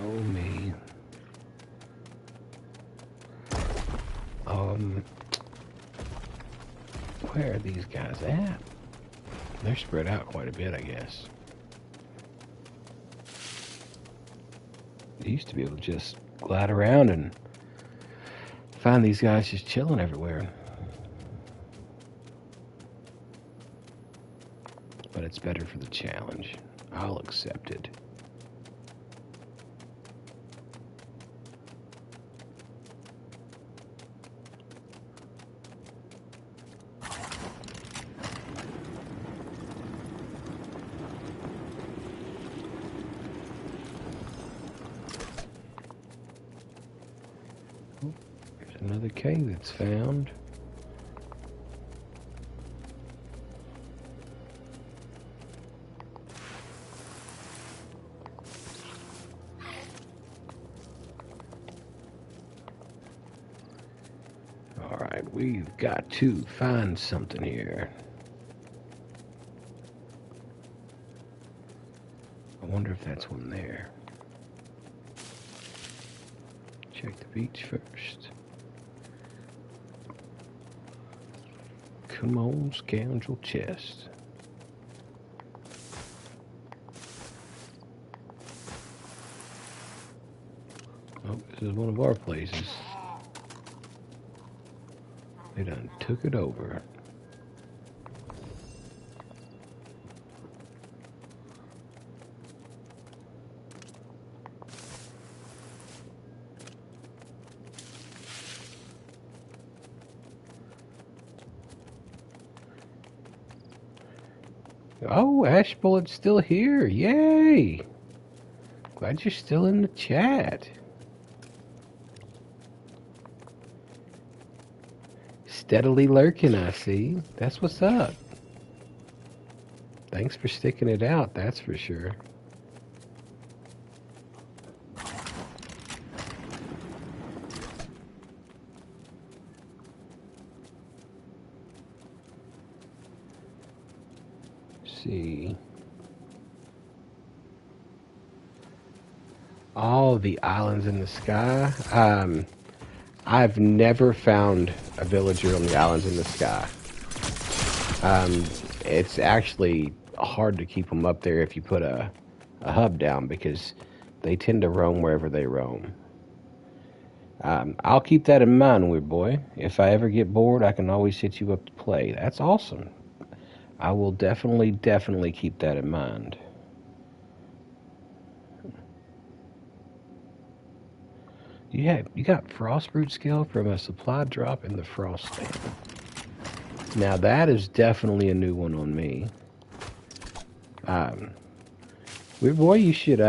Oh, me. Where are these guys at? They're spread out quite a bit, I guess. You used to be able to just glide around and find these guys just chilling everywhere. But it's better for the challenge. I'll accept it. There's another cave that's found. Alright, we've got to find something here. I wonder if that's one there. Check the beach first. Come on, scoundrel chest. Oh, this is one of our places. They done took it over. Oh, Ash Bullet's still here. Yay! Glad you're still in the chat. Steadily lurking, I see. That's what's up. Thanks for sticking it out, that's for sure. see. All the islands in the sky. I've never found a villager on the islands in the sky. It's actually hard to keep them up there if you put a hub down because they tend to roam wherever they roam. I'll keep that in mind, weird boy. If I ever get bored, I can always hit you up to play. That's awesome. I will definitely keep that in mind. You got Frostbrute skill from a supply drop in the Frostland. Now that is definitely a new one on me. Weird boy, you should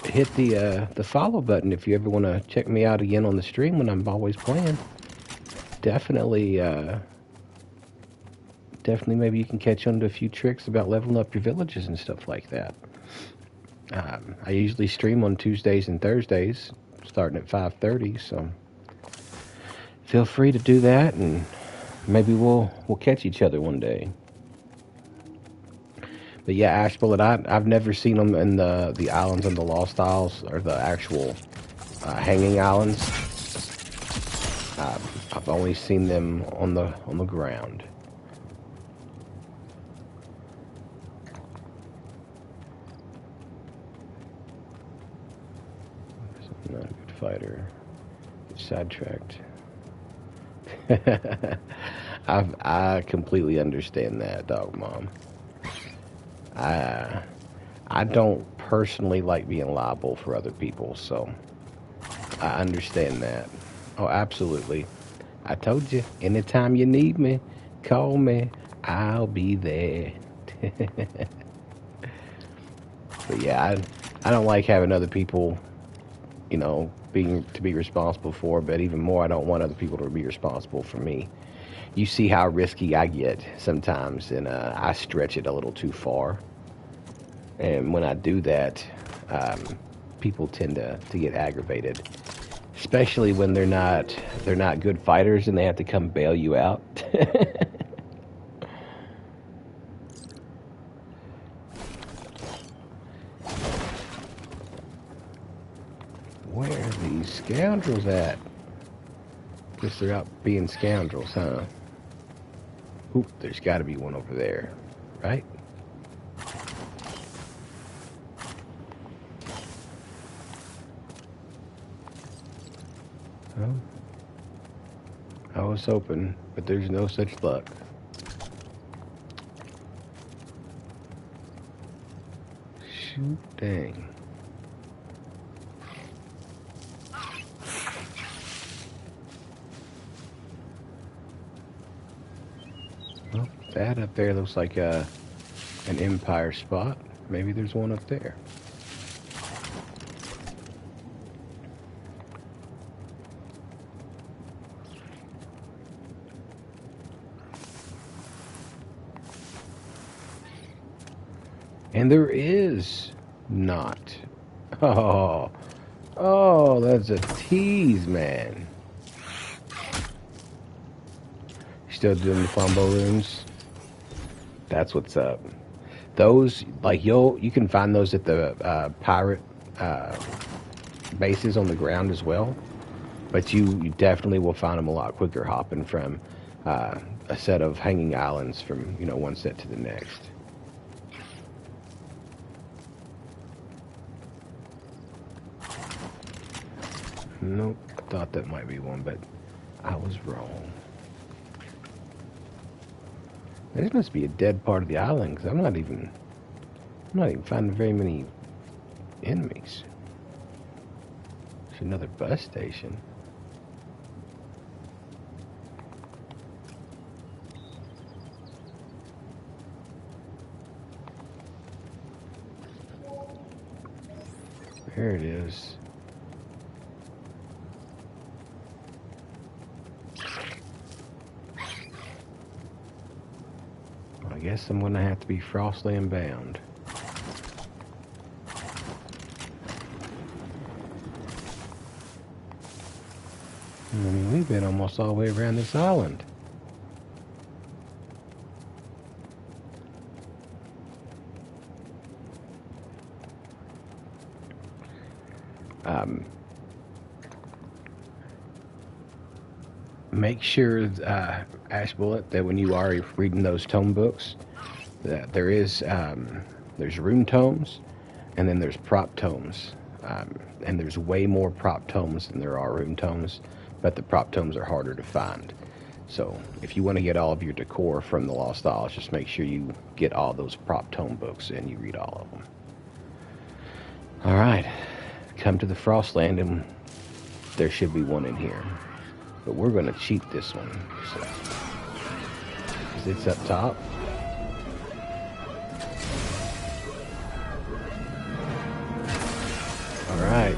hit the follow button if you ever want to check me out again on the stream when I'm always playing. Definitely maybe you can catch on to a few tricks about leveling up your villages and stuff like that. I usually stream on Tuesdays and Thursdays, starting at 5:30, so feel free to do that, and maybe we'll catch each other one day. But yeah, Ashbullet, I've never seen them in the islands on the Lost Isles, or the actual hanging islands. I've only seen them on the ground. Not a good fighter. Sidetracked. I completely understand that, Dog Mom. I don't personally like being liable for other people, so I understand that. Oh, absolutely. I told you, anytime you need me, call me. I'll be there. But yeah, I don't like having other people, being to be responsible for, but even more, I don't want other people to be responsible for me. You see how risky I get sometimes, and I stretch it a little too far. And when I do that, people tend to get aggravated, especially when they're not good fighters and they have to come bail you out. Where are these scoundrels at? Guess they're out being scoundrels, huh? Oop, there's got to be one over there, right? Oh, I was hoping, but there's no such luck. Shoot, dang. Well, that up there looks like an Empire spot. Maybe there's one up there. And there is not. Oh, that's a tease, man. Still doing the Flambeau runes? That's what's up. Those, like, you can find those at the pirate bases on the ground as well. But you definitely will find them a lot quicker hopping from a set of hanging islands from, one set to the next. Nope, I thought that might be one, but I was wrong. This must be a dead part of the island, because I'm not even finding very many enemies. There's another bus station. There it is. I guess I'm gonna have to be Frostland bound. I mean, we've been almost all the way around this island. Make sure, Ash Bullet, that when you are reading those tome books, that there's room tomes, and then there's prop tomes. And there's way more prop tomes than there are room tomes, but the prop tomes are harder to find. So if you want to get all of your decor from the Lost Isles, just make sure you get all those prop tome books and you read all of them. All right, come to the Frostland, and there should be one in here. But we're going to cheat this one. So, 'cause it's up top. All right.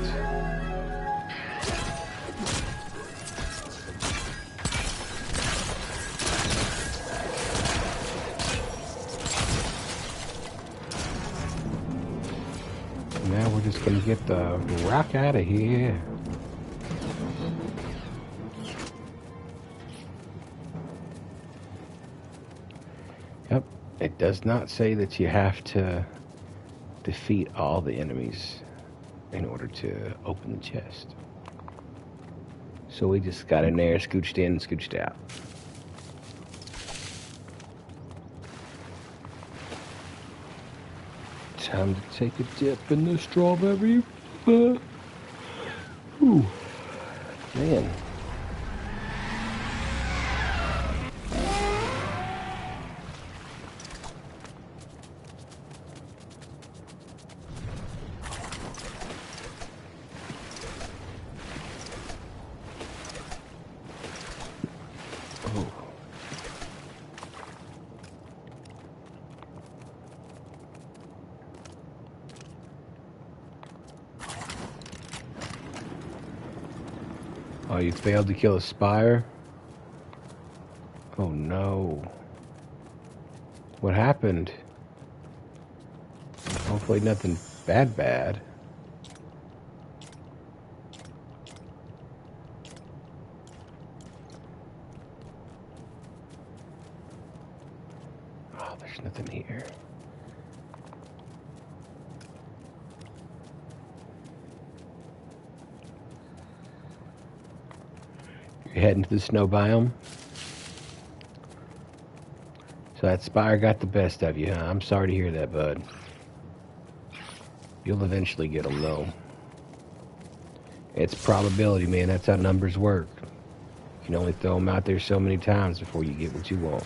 Now we're just going to get the rock out of here. Yep, it does not say that you have to defeat all the enemies in order to open the chest. So we just got in there, scooched in, scooched out. Time to take a dip in the strawberry. Ooh, man. Oh, you failed to kill a spire? Oh no. What happened? Hopefully nothing bad. Oh, there's nothing here. You're heading to the snow biome? So that spire got the best of you, huh? I'm sorry to hear that, bud. You'll eventually get them, though. It's probability, man. That's how numbers work. You can only throw them out there so many times before you get what you want.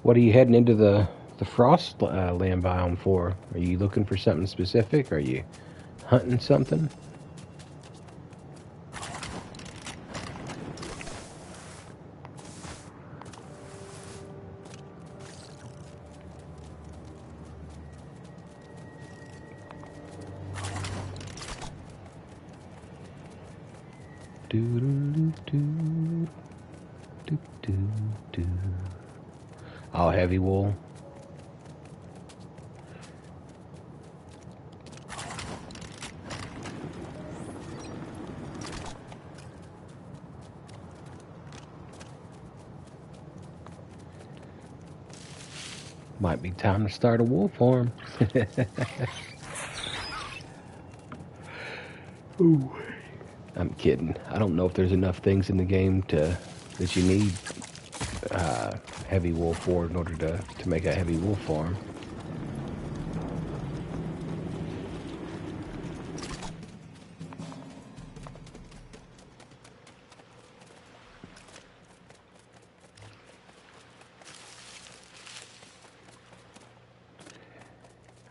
What are you heading into the frost land biome for? Are you looking for something specific? Are you hunting something? Oh, heavy wool. Might be time to start a wool farm. Ooh. I'm kidding. I don't know if there's enough things in the game that you need heavy wool for in order to make a heavy wool farm.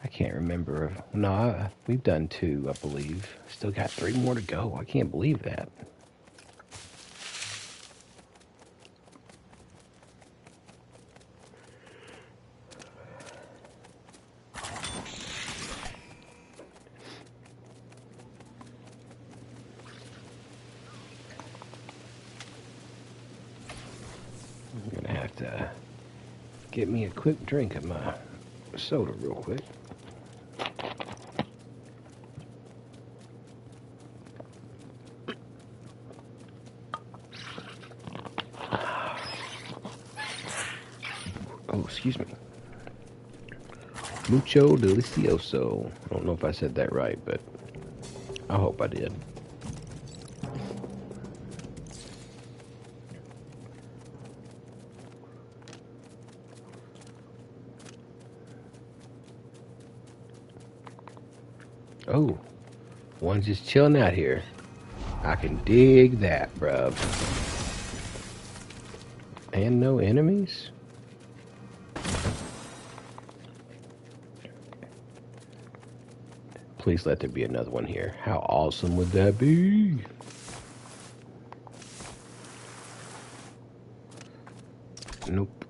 I can't remember. No, we've done 2, I believe. Still got 3 more to go. I can't believe that. I'm gonna have to get me a quick drink of my soda real quick. Oh, excuse me. Mucho delicioso. I don't know if I said that right, but I hope I did. Oh, one's just chilling out here. I can dig that, bruv. And no enemies? Please let there be another one here. How awesome would that be? Nope.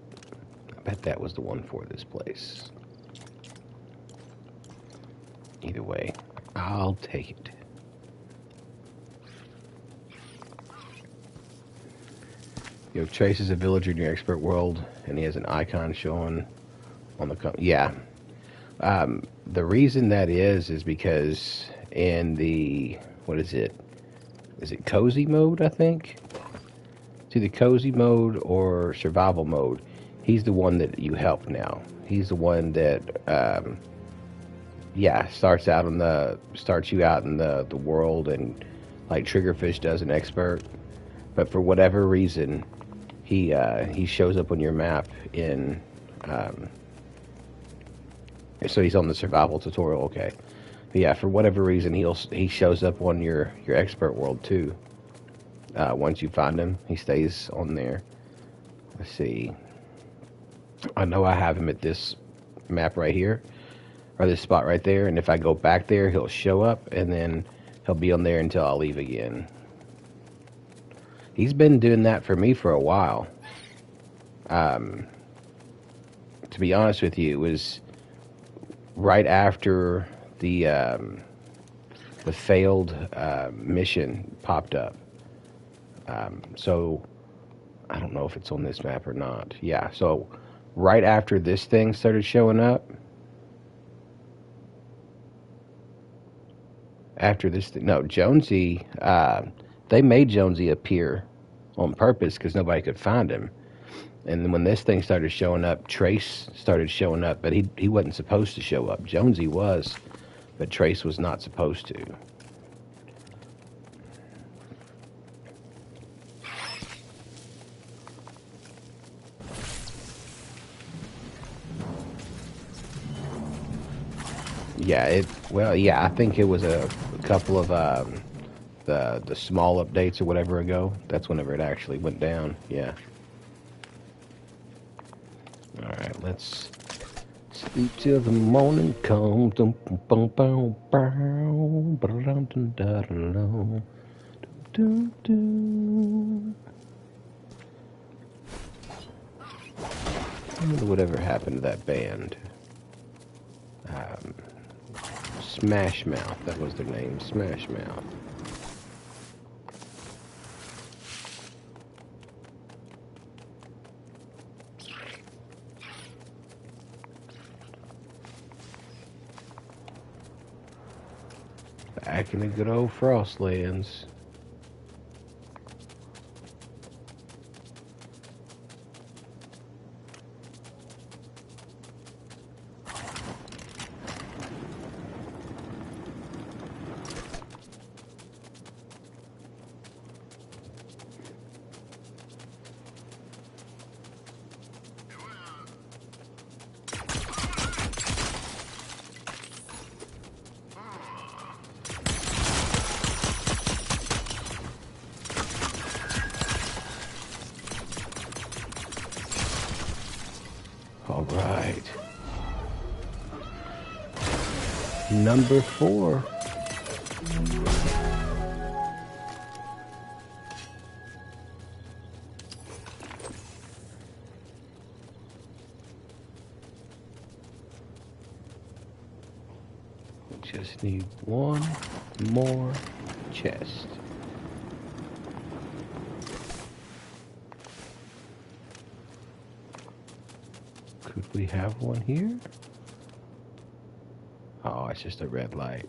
I bet that was the one for this place. Either way, I'll take it. You know, Trace is a villager in your expert world, and he has an icon showing on the... Yeah. The reason that is because in the... What is it? Is it cozy mode, I think? To the cozy mode or survival mode, he's the one that you help now. He's the one that, starts you out in the world, and like Triggerfish does an expert. But for whatever reason, he shows up on your map in. So he's on the survival tutorial, okay? But yeah, for whatever reason, he shows up on your expert world too. Once you find him, he stays on there. Let's see. I know I have him at this map right here, or this spot right there, and if I go back there, he'll show up, and then he'll be on there until I leave again. He's been doing that for me for a while. To be honest with you, it was right after the failed mission popped up. So I don't know if it's on this map or not. Yeah, so right after this thing started showing up, Jonesy, they made Jonesy appear on purpose because nobody could find him. And then when this thing started showing up, Trace started showing up, but he wasn't supposed to show up. Jonesy was, but Trace was not supposed to. Yeah, I think it was a couple of the small updates or whatever ago. That's whenever it actually went down. Yeah. All right, let's sleep till the morning comes. I wonder whatever happened to that band. Smash Mouth, that was their name, Smash Mouth. Back in the good old Frostlands. All right. Number 4. Just need one more chest. Could we have one here? Oh, it's just a red light.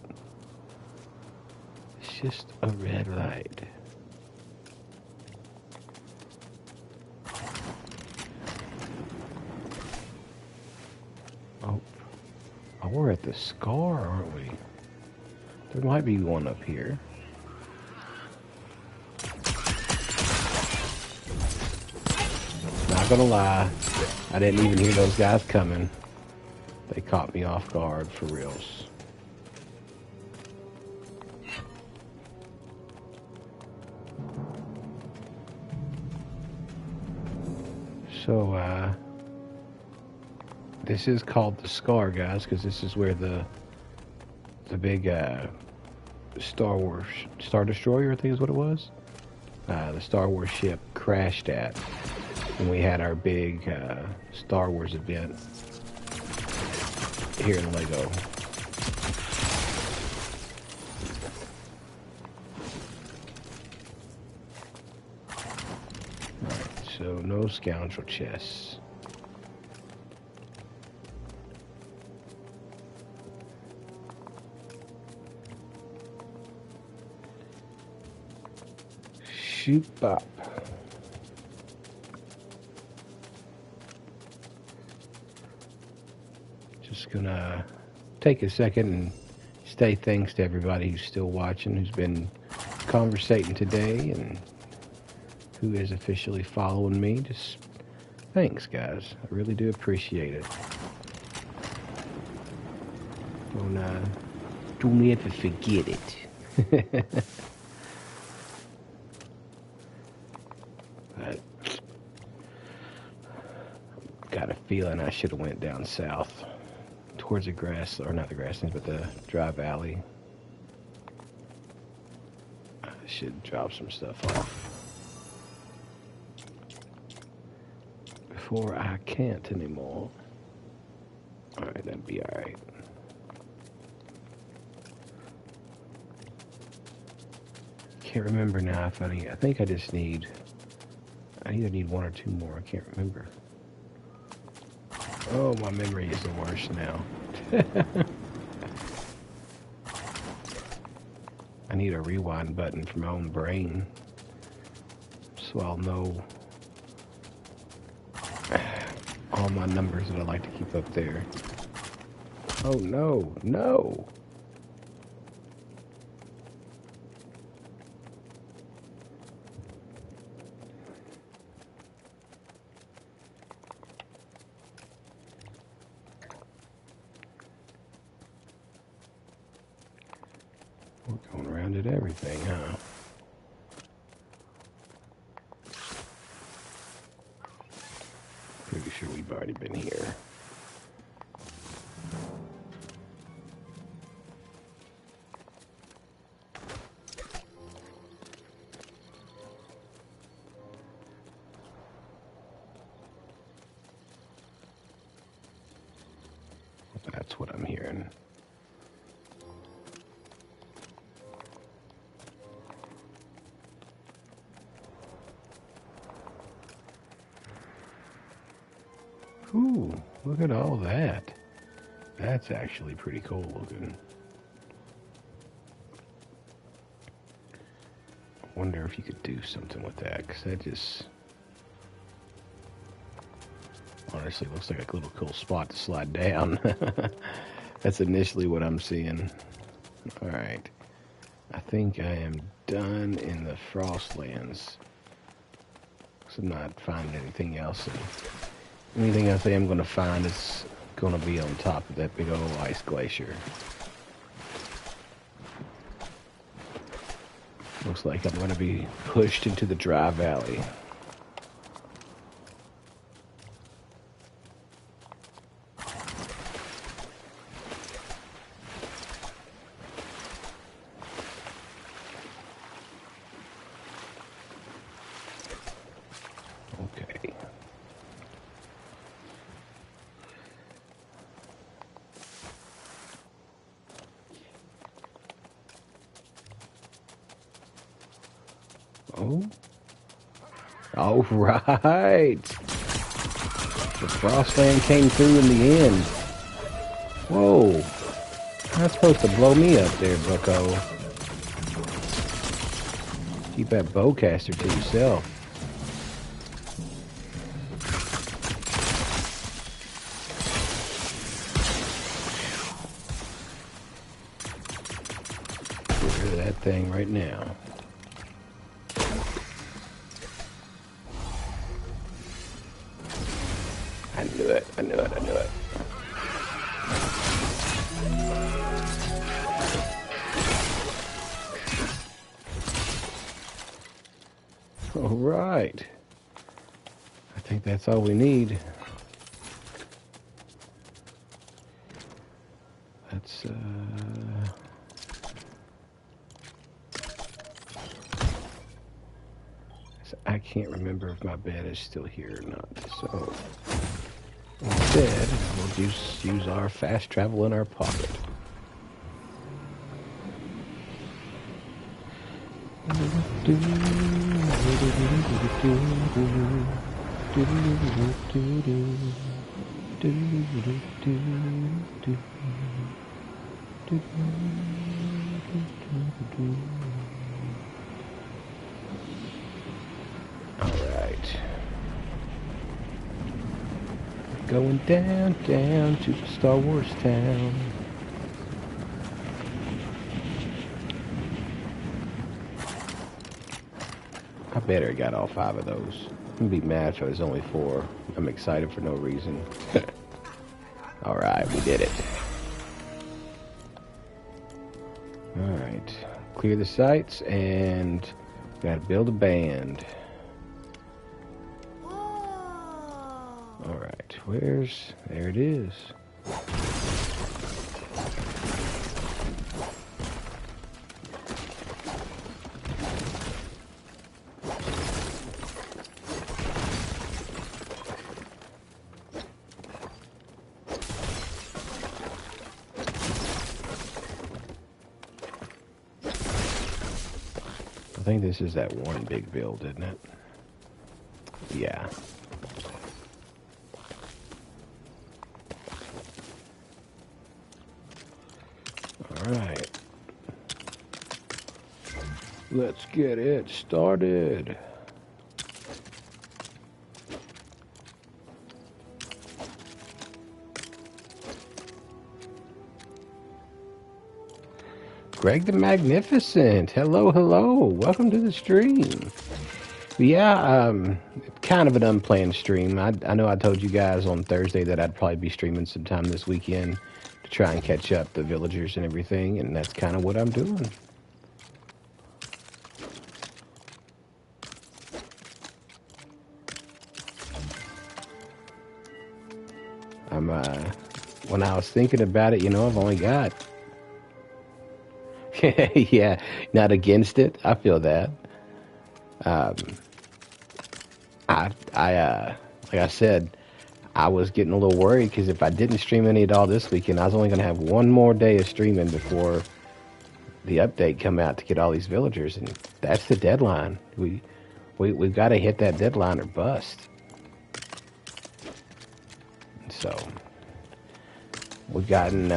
It's just a red light. we're at the Scar, aren't we? There might be one up here. Not gonna lie, I didn't even hear those guys coming. They caught me off guard for reals. So, this is called the Scar, guys, because this is where the big Star Wars Star Destroyer, I think is what it was. The Star Wars ship crashed at when we had our big Star Wars event here in Lego. Alright, so no scoundrel chests. Shoot bop. Just gonna take a second and say thanks to everybody who's still watching, who's been conversating today, and who is officially following me. Just thanks, guys. I really do appreciate it. Don't ever forget it. Got a feeling I should have went down south towards the grass, or not the grasslands, but the dry valley. I should drop some stuff off before I can't anymore. Alright, that'd be alright. Can't remember now if I think I either need one or two more. I can't remember. Oh, my memory is the worst now. I need a rewind button for my own brain, so I'll know all my numbers that I like to keep up there. Oh no, no! We're going around at everything, huh? Pretty sure we've already been here. That's what I'm hearing. Ooh, look at all that. That's actually pretty cool looking. I wonder if you could do something with that, because that just honestly looks like a little cool spot to slide down. That's initially what I'm seeing. Alright. I think I am done in the Frostlands. So I'm not finding anything else. Anything else I am going to find is going to be on top of that big old ice glacier. Looks like I'm going to be pushed into the dry valley. Okay. Oh. All right. The Frostland came through in the end. Whoa. That's supposed to blow me up there, bucko. Keep that bowcaster to yourself. to that thing right now. I knew it. I knew it. I knew it. All right. I think that's all we need. That's I can't remember if my bed is still here or not. So instead, we'll just use our fast travel in our pocket. Alright. Going down to the Star Wars town. I better got all 5 of those. I'm gonna be mad if it was only 4. I'm excited for no reason. Alright, we did it. Alright. Clear the sites and gotta build a band. Alright, there it is. I think this is that one big build, isn't it? Yeah. Alright. Let's get it started. Greg the Magnificent. Hello, hello. Welcome to the stream. Yeah, kind of an unplanned stream. I know I told you guys on Thursday that I'd probably be streaming sometime this weekend to try and catch up the villagers and everything, and that's kind of what I'm doing. When I was thinking about it, I've only got yeah, not against it. I feel that. Like I said, I was getting a little worried because if I didn't stream any at all this weekend, I was only going to have one more day of streaming before the update come out to get all these villagers, and that's the deadline. We've got to hit that deadline or bust. So we've gotten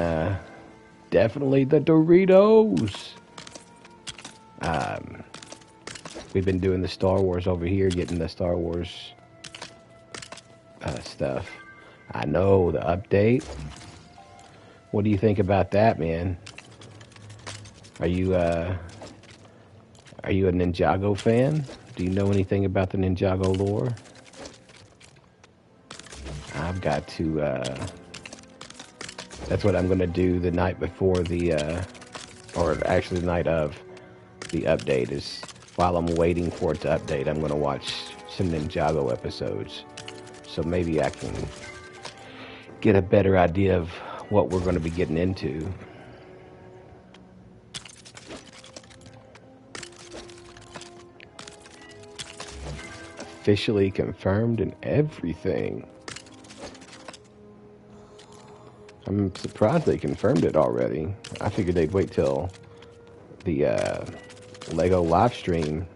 definitely the Doritos. We've been doing the Star Wars over here, getting the Star Wars stuff. I know, the update. What do you think about that, man? Are you a Ninjago fan? Do you know anything about the Ninjago lore? I've got to, that's what I'm going to do the night before or actually the night of the update, is while I'm waiting for it to update, I'm going to watch some Ninjago episodes. So maybe I can get a better idea of what we're going to be getting into. Officially confirmed and everything. I'm surprised they confirmed it already. I figured they'd wait till the Lego live stream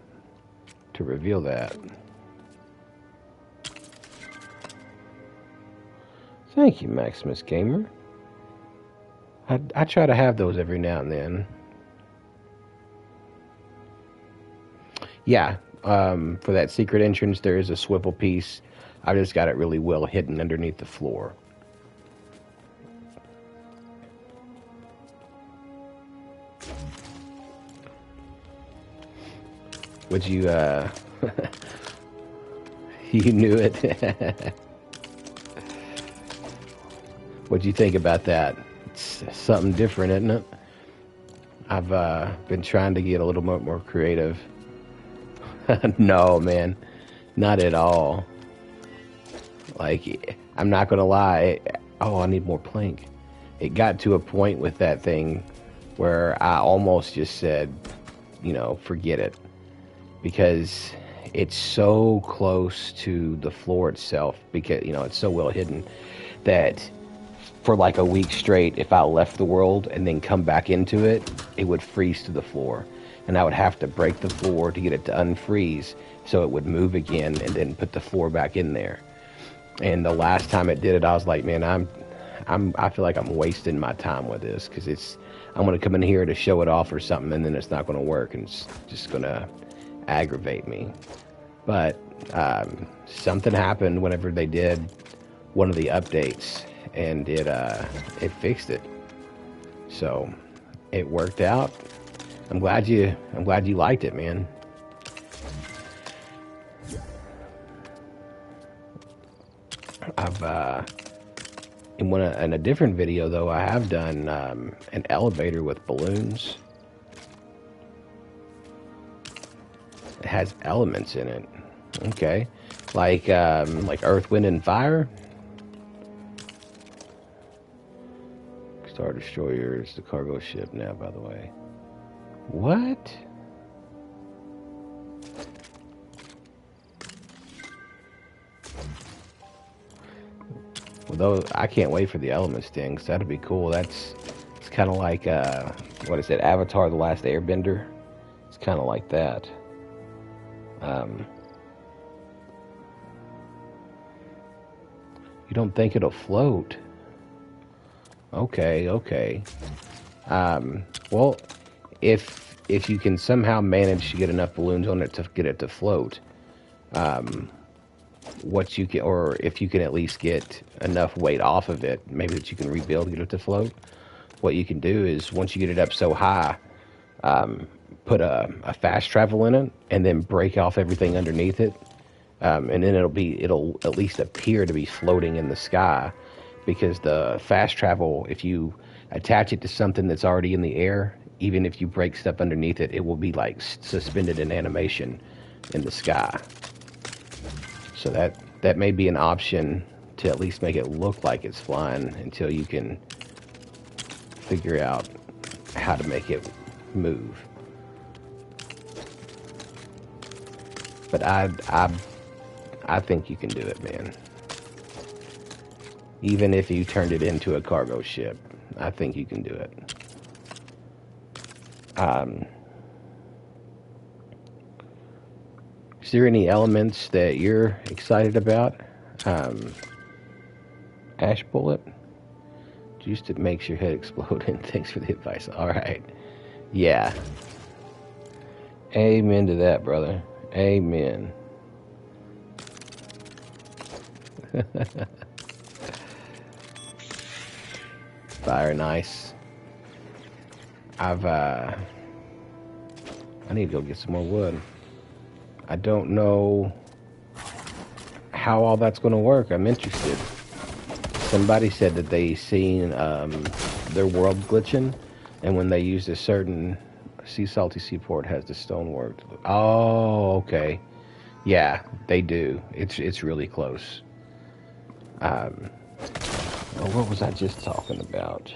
to reveal that. Thank you, Maximus Gamer. I try to have those every now and then. Yeah, for that secret entrance, there is a swivel piece. I just got it really well hidden underneath the floor. Would you, you knew it. What'd you think about that? It's something different, isn't it? I've been trying to get a little bit more creative. No, man, not at all. Like, I'm not gonna lie. Oh, I need more plank. It got to a point with that thing where I almost just said, forget it. Because it's so close to the floor itself, because, it's so well hidden that for like a week straight, if I left the world and then come back into it, it would freeze to the floor. And I would have to break the floor to get it to unfreeze so it would move again and then put the floor back in there. And the last time it did it, I was like, man, I feel like I'm wasting my time with this, because I'm going to come in here to show it off or something, and then it's not going to work, and it's just going to aggravate me. But something happened whenever they did one of the updates, and it fixed it. So it worked out. I'm glad you liked it, man. I've in a different video though, I have done an elevator with balloons. It has elements in it. Okay, like Earth, Wind, and Fire. Star Destroyer is the cargo ship now, by the way. What? Well, though, I can't wait for the elements thing, because that'd be cool. It's kind of like, what is it, Avatar The Last Airbender? It's kind of like that. You don't think it'll float? Okay. Well, if you can somehow manage to get enough balloons on it to get it to float, what you can, or if you can at least get enough weight off of it, maybe that you can rebuild, get it to float. What you can do is, once you get it up so high, put a fast travel in it, and then break off everything underneath it, and then it'll at least appear to be floating in the sky, because the fast travel, if you attach it to something that's already in the air, even if you break stuff underneath it, it will be like suspended in animation in the sky. So that may be an option to at least make it look like it's flying, until you can figure out how to make it move. But I think you can do it, man. Even if you turned it into a cargo ship, I think you can do it. Is there any elements that you're excited about? Ash Bullet? Just it makes your head explode, and thanks for the advice. Alright. Yeah. Amen to that, brother. Amen. Fire and ice. I need to go get some more wood. I don't know how all that's going to work. I'm interested. Somebody said that they seen their world glitching, and when they used a certain Sea Salty Seaport has the stonework. Oh, okay. Yeah, they do. It's really close. What was I just talking about?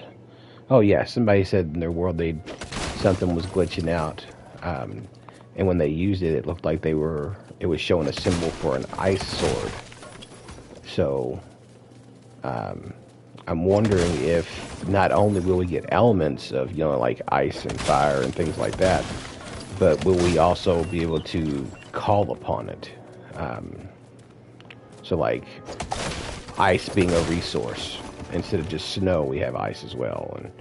Oh yeah, somebody said in their world something was glitching out, and when they used it, it looked like it was showing a symbol for an ice sword. So I'm wondering if not only will we get elements of like ice and fire and things like that, but will we also be able to call upon it? So like ice being a resource. Instead of just snow, we have ice as well. And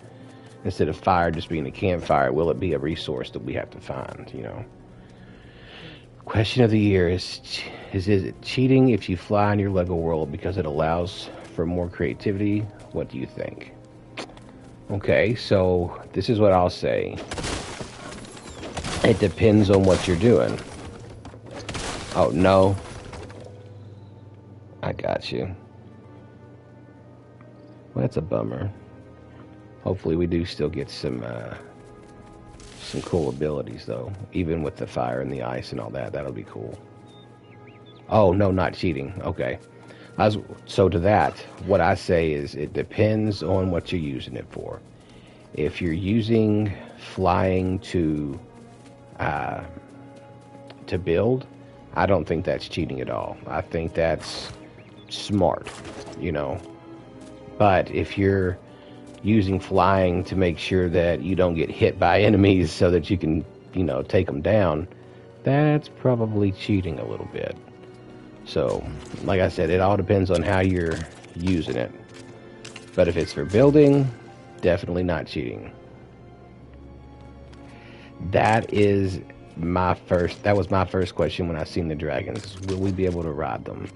instead of fire just being a campfire, will it be a resource that we have to find, Question of the year is it cheating if you fly in your Lego world because it allows for more creativity? What do you think? Okay, so this is what I'll say. It depends on what you're doing. Oh, no. I got you. Well, that's a bummer. Hopefully we do still get some cool abilities, though. Even with the fire and the ice and all that, that'll be cool. Oh, no, not cheating. Okay. So to that, what I say is it depends on what you're using it for. If you're using flying to build, I don't think that's cheating at all. I think that's smart, you know. But if you're using flying to make sure that you don't get hit by enemies so that you can, take them down, that's probably cheating a little bit. So, like I said, it all depends on how you're using it. But if it's for building, definitely not cheating. That was my first question when I seen the dragons. Will we be able to ride them?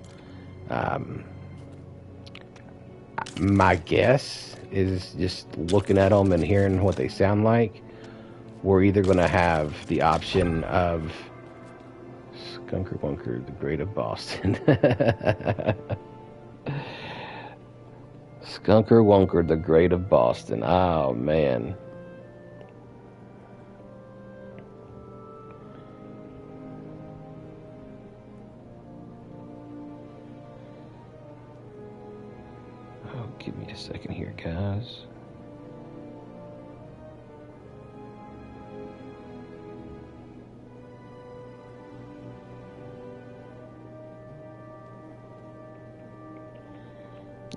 My guess is, just looking at them and hearing what they sound like, we're either going to have the option of Skunker Wunker, the Great of Boston. Skunker Wunker, the Great of Boston. Oh, man. Oh, give me a second here, guys.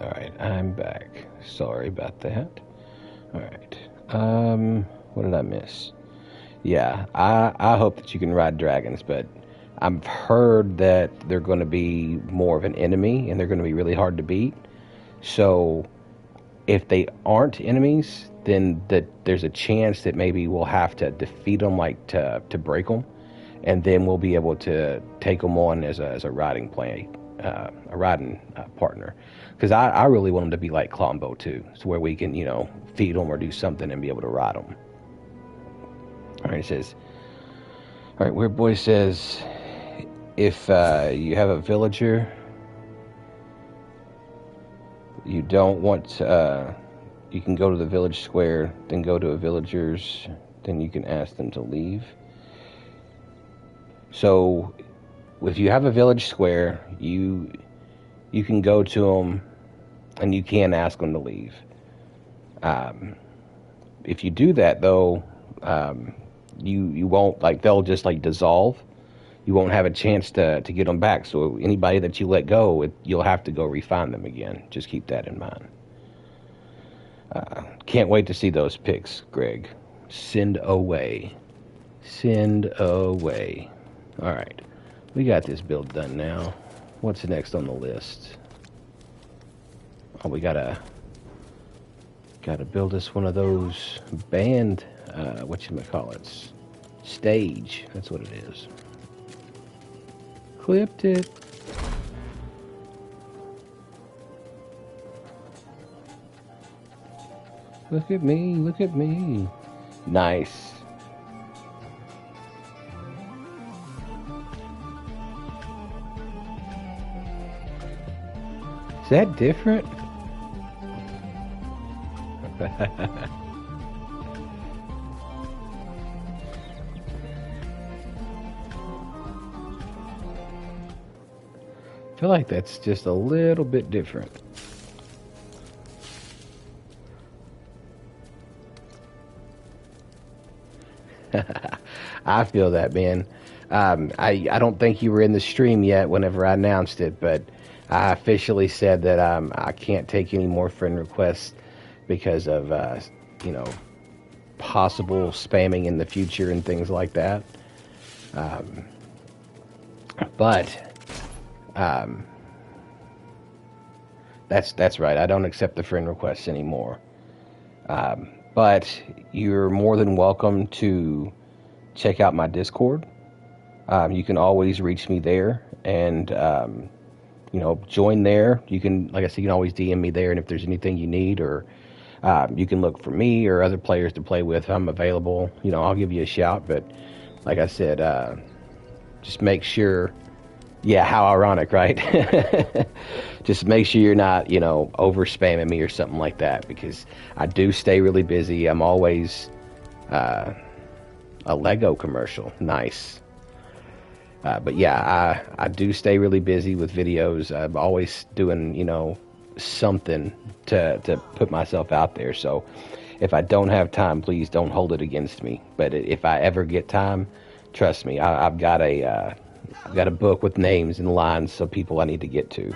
Alright, I'm back. Sorry about that. Alright. What did I miss? Yeah, I hope that you can ride dragons, but I've heard that they're going to be more of an enemy and they're going to be really hard to beat. So if they aren't enemies, then there's a chance that maybe we'll have to defeat them, like to break them, and then we'll be able to take them on as a riding partner. Because I really want them to be like Klombo too, so where we can feed them or do something and be able to ride them. All right, it says. All right, Weird Boy says, if you have a villager you don't want, you can go to the village square, then go to a villager's, then you can ask them to leave. So, if you have a village square, you can go to them, and you can ask them to leave. If you do that, though, you won't, they'll just dissolve. You won't have a chance to get them back. So anybody that you let go, you'll have to go refine them again. Just keep that in mind. Can't wait to see those pics, Greg. Send away. Send away. All right. We got this build done now. What's next on the list? Oh, we gotta build us one of those band, whatchamacallits, stage. That's what it is. Clipped it. Look at me, look at me. Nice. Is that different? I feel like that's just a little bit different. I feel that, man. I don't think you were in the stream yet whenever I announced it, but I officially said that I can't take any more friend requests because of possible spamming in the future and things like that. But that's right. I don't accept the friend requests anymore. But you're more than welcome to check out my Discord. You can always reach me there and join there. You can, like I said, you can always DM me there, and if there's anything you need, or you can look for me or other players to play with. If I'm available, I'll give you a shout. But like I said, just make sure Yeah, how ironic, right? Just make sure you're not, over spamming me or something like that because I do stay really busy. I'm always a Lego commercial. Nice. But yeah, I do stay really busy with videos. I'm always doing, something to put myself out there. So if I don't have time, please don't hold it against me. But if I ever get time, trust me, I've got a book with names and lines of people I need to get to.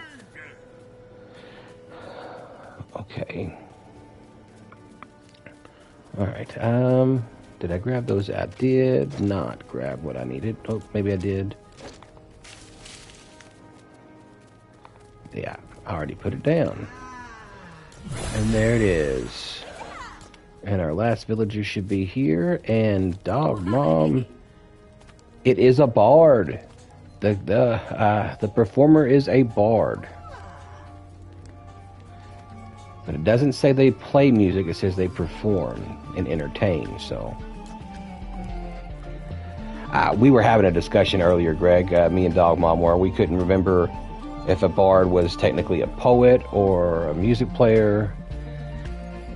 Okay. All right. Did I grab those? I did not grab what I needed. Oh, maybe I did. Yeah, I already put it down. And there it is. And our last villager should be here. And Dog Mom, it is a bard. The performer is a bard. But it doesn't say they play music, it says they perform and entertain, so. We were having a discussion earlier, Greg, me and Dog Mom, where we couldn't remember if a bard was technically a poet or a music player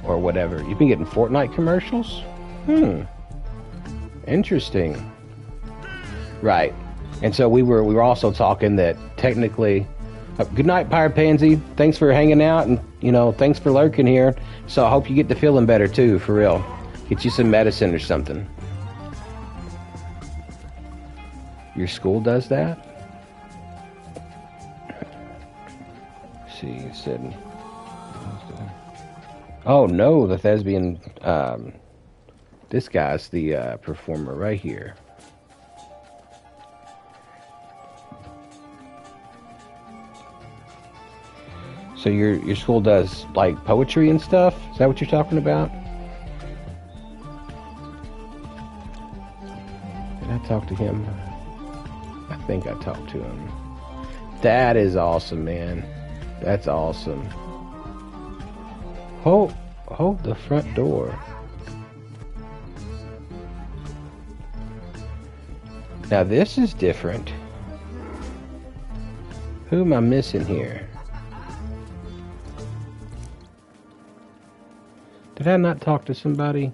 or whatever. You've been getting Fortnite commercials? Interesting. Right. And so we were also talking that technically, good night, Pirate Pansy. Thanks for hanging out and, thanks for lurking here. So I hope you get to feeling better too, for real. Get you some medicine or something. Your school does that? Let's see, you said. Oh no, the thespian. This guy's the performer right here. So your school does like poetry and stuff? Is that what you're talking about? Did I talk to him? I think I talked to him. That is awesome, man. That's awesome. Hold the front door. Now this is different. Who am I missing here? Did I not talk to somebody?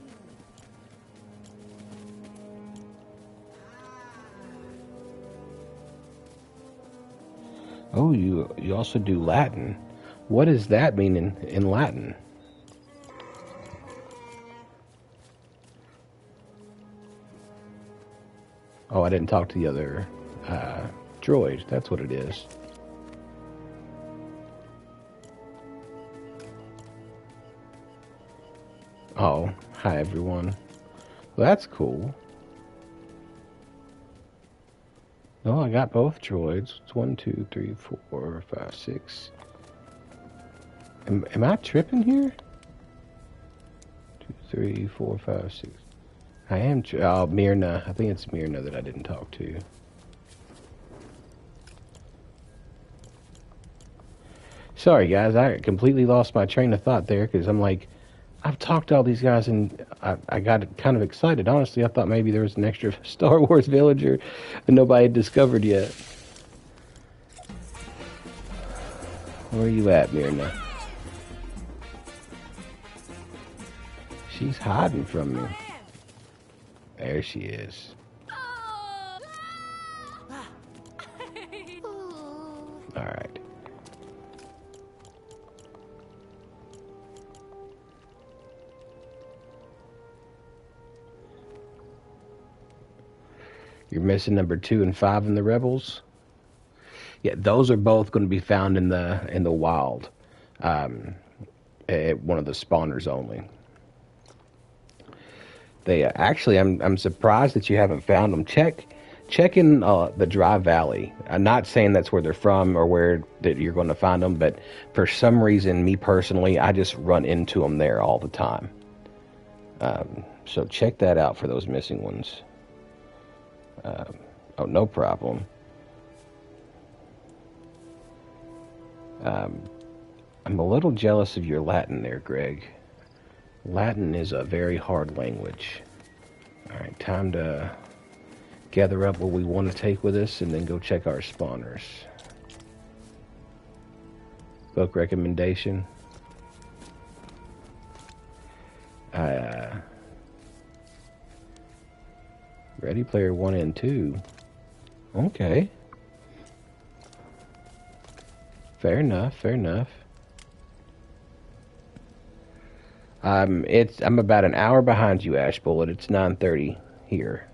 Oh, you also do Latin. What does that mean in Latin? Oh, I didn't talk to the other droid. That's what it is. Oh, hi everyone. Well, that's cool. No, I got both droids. It's 1, 2, 3, 4, 5, 6. Am I tripping here? 2, 3, 4, 5, 6. I am. Oh, Myrna. I think it's Myrna that I didn't talk to. Sorry, guys. I completely lost my train of thought there because I'm like, I've talked to all these guys and I got kind of excited. Honestly, I thought maybe there was an extra Star Wars villager that nobody had discovered yet. Where are you at, Myrna? She's hiding from me. There she is. All right. You're missing number 2 and 5 in the Rebels. Yeah, those are both going to be found in the wild, at one of the spawners only. They actually, I'm surprised that you haven't found them. Check in the Dry Valley. I'm not saying that's where they're from or where that you're going to find them, but for some reason, me personally, I just run into them there all the time. So check that out for those missing ones. Oh, no problem. I'm a little jealous of your Latin there, Greg. Latin is a very hard language. All right, time to gather up what we want to take with us, and then go check our spawners. Book recommendation. Ready Player 1 and 2. Okay. Fair enough, fair enough. I'm about an hour behind you, Ash Bullet. It's 9:30 here.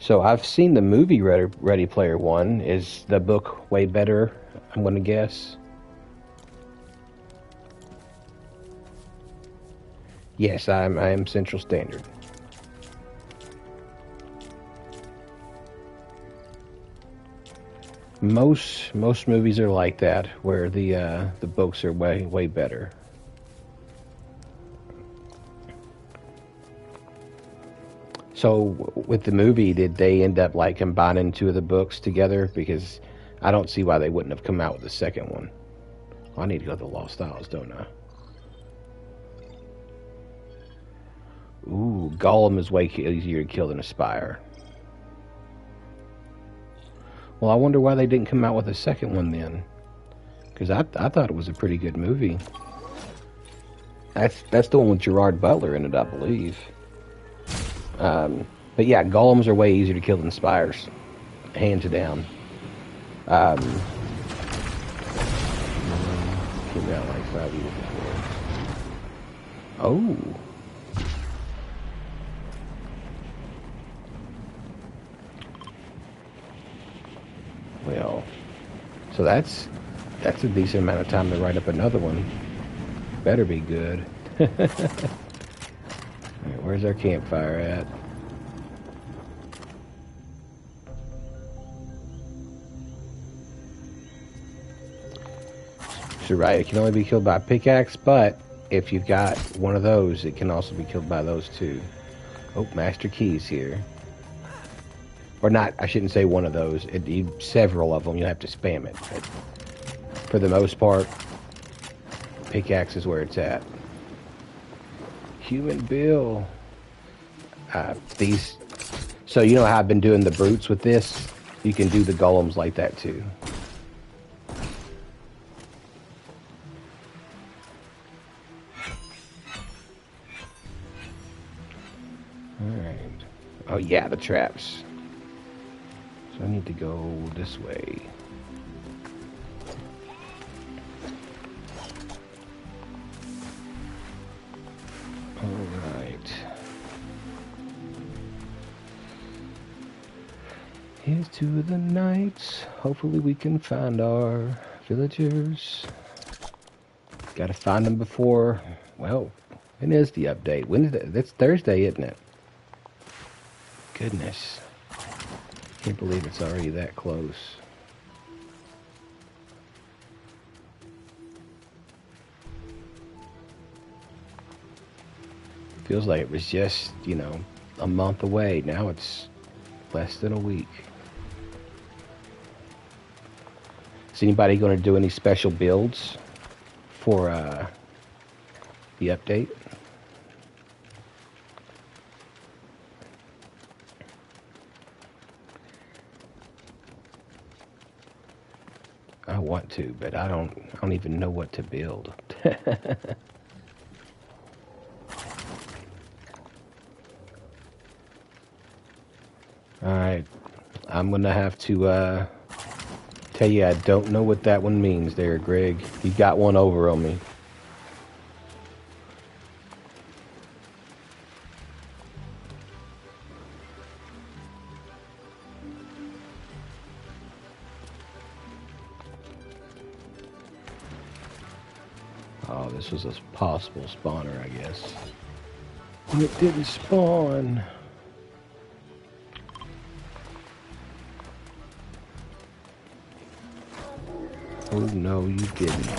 So I've seen the movie Ready Player One. Is the book way better? I'm gonna guess. Yes, I am Central Standard. Most movies are like that, where the books are way better. So with the movie, did they end up like combining two of the books together? Because I don't see why they wouldn't have come out with the second one. I need to go to the Lost Isles, don't I? Ooh, Gollum is way easier to kill than a Spire. Well, I wonder why they didn't come out with a second one then. Because I thought it was a pretty good movie. That's the one with Gerard Butler in it, I believe. But yeah, golems are way easier to kill than spires, hands down. Came out like 5 years before. Oh. Well, so that's a decent amount of time to write up another one. Better be good. Right, where's our campfire at? So right, it can only be killed by a pickaxe, but if you've got one of those, it can also be killed by those too. Oh, Master Key's here. Or not, I shouldn't say one of those. Several of them, you'll have to spam it. But for the most part, pickaxe is where it's at. Human Bill. So you know how I've been doing the brutes with this? You can do the golems like that too. Alright. Oh yeah, the traps. So I need to go this way. Alright. Here's to the night. Hopefully we can find our villagers. Gotta find them before, well, when is the update? When is it? That's Thursday, isn't it? Goodness. Can't believe it's already that close. Feels like it was just, a month away. Now it's less than a week. Is anybody going to do any special builds for the update? I want to, but I don't even know what to build. Alright, I'm gonna have to tell you I don't know what that one means there, Greg. You got one over on me. Oh, this was a possible spawner, I guess. And it didn't spawn. Oh no, you didn't.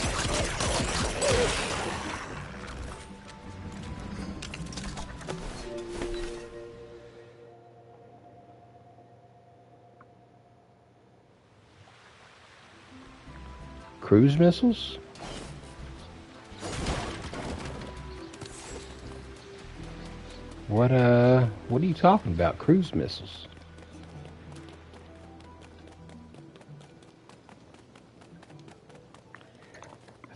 Cruise missiles? What are you talking about? Cruise missiles?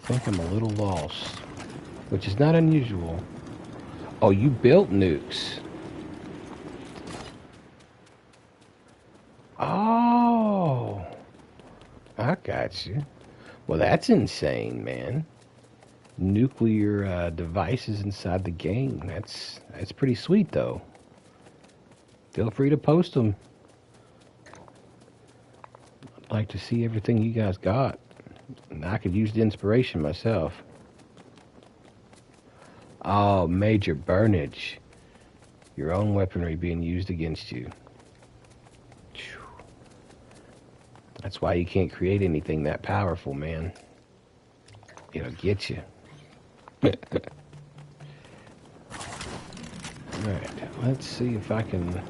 think I'm a little lost, which is not unusual. Oh, you built nukes. Oh, I got you. Well, that's insane, man. Nuclear devices inside the game. That's pretty sweet, though. Feel free to post them. I'd like to see everything you guys got. And I could use the inspiration myself. Oh, major burnage. Your own weaponry being used against you. That's why you can't create anything that powerful, man. It'll get you. Alright, let's see if I can...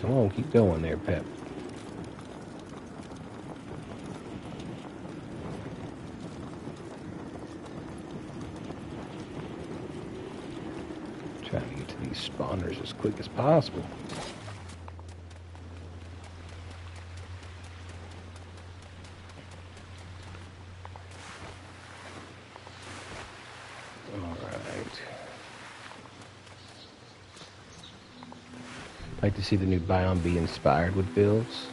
Come on, keep going there, Pep. Trying to get to these spawners as quick as possible. I'd like to see the new biome be inspired with builds.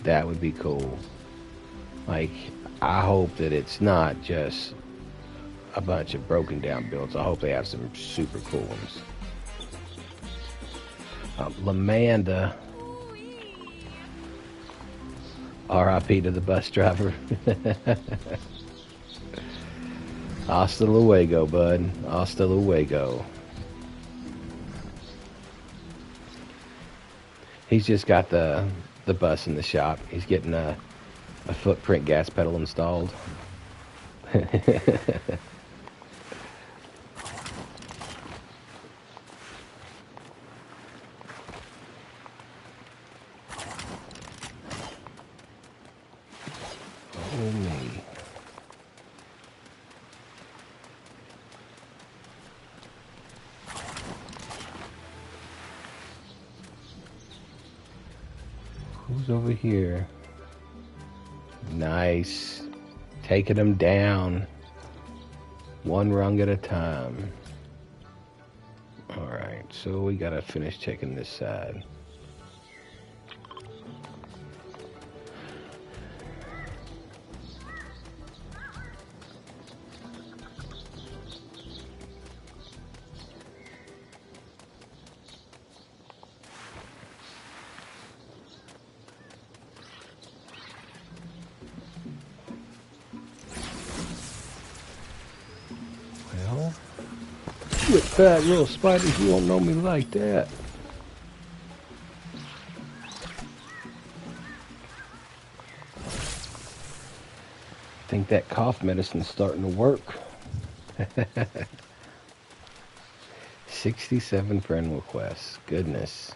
That would be cool. Like, I hope that it's not just a bunch of broken down builds. I hope they have some super cool ones. Lamanda. R.I.P. to the bus driver. Hasta luego, bud. Hasta luego. He's just got the bus in the shop. He's getting a footprint gas pedal installed. Oh me. Who's over here? Nice. Taking them down. One rung at a time. Alright, so we gotta finish checking this side. Quit that, little spiders. You won't know me like that. I think that cough medicine's starting to work. 67 friend requests. Goodness.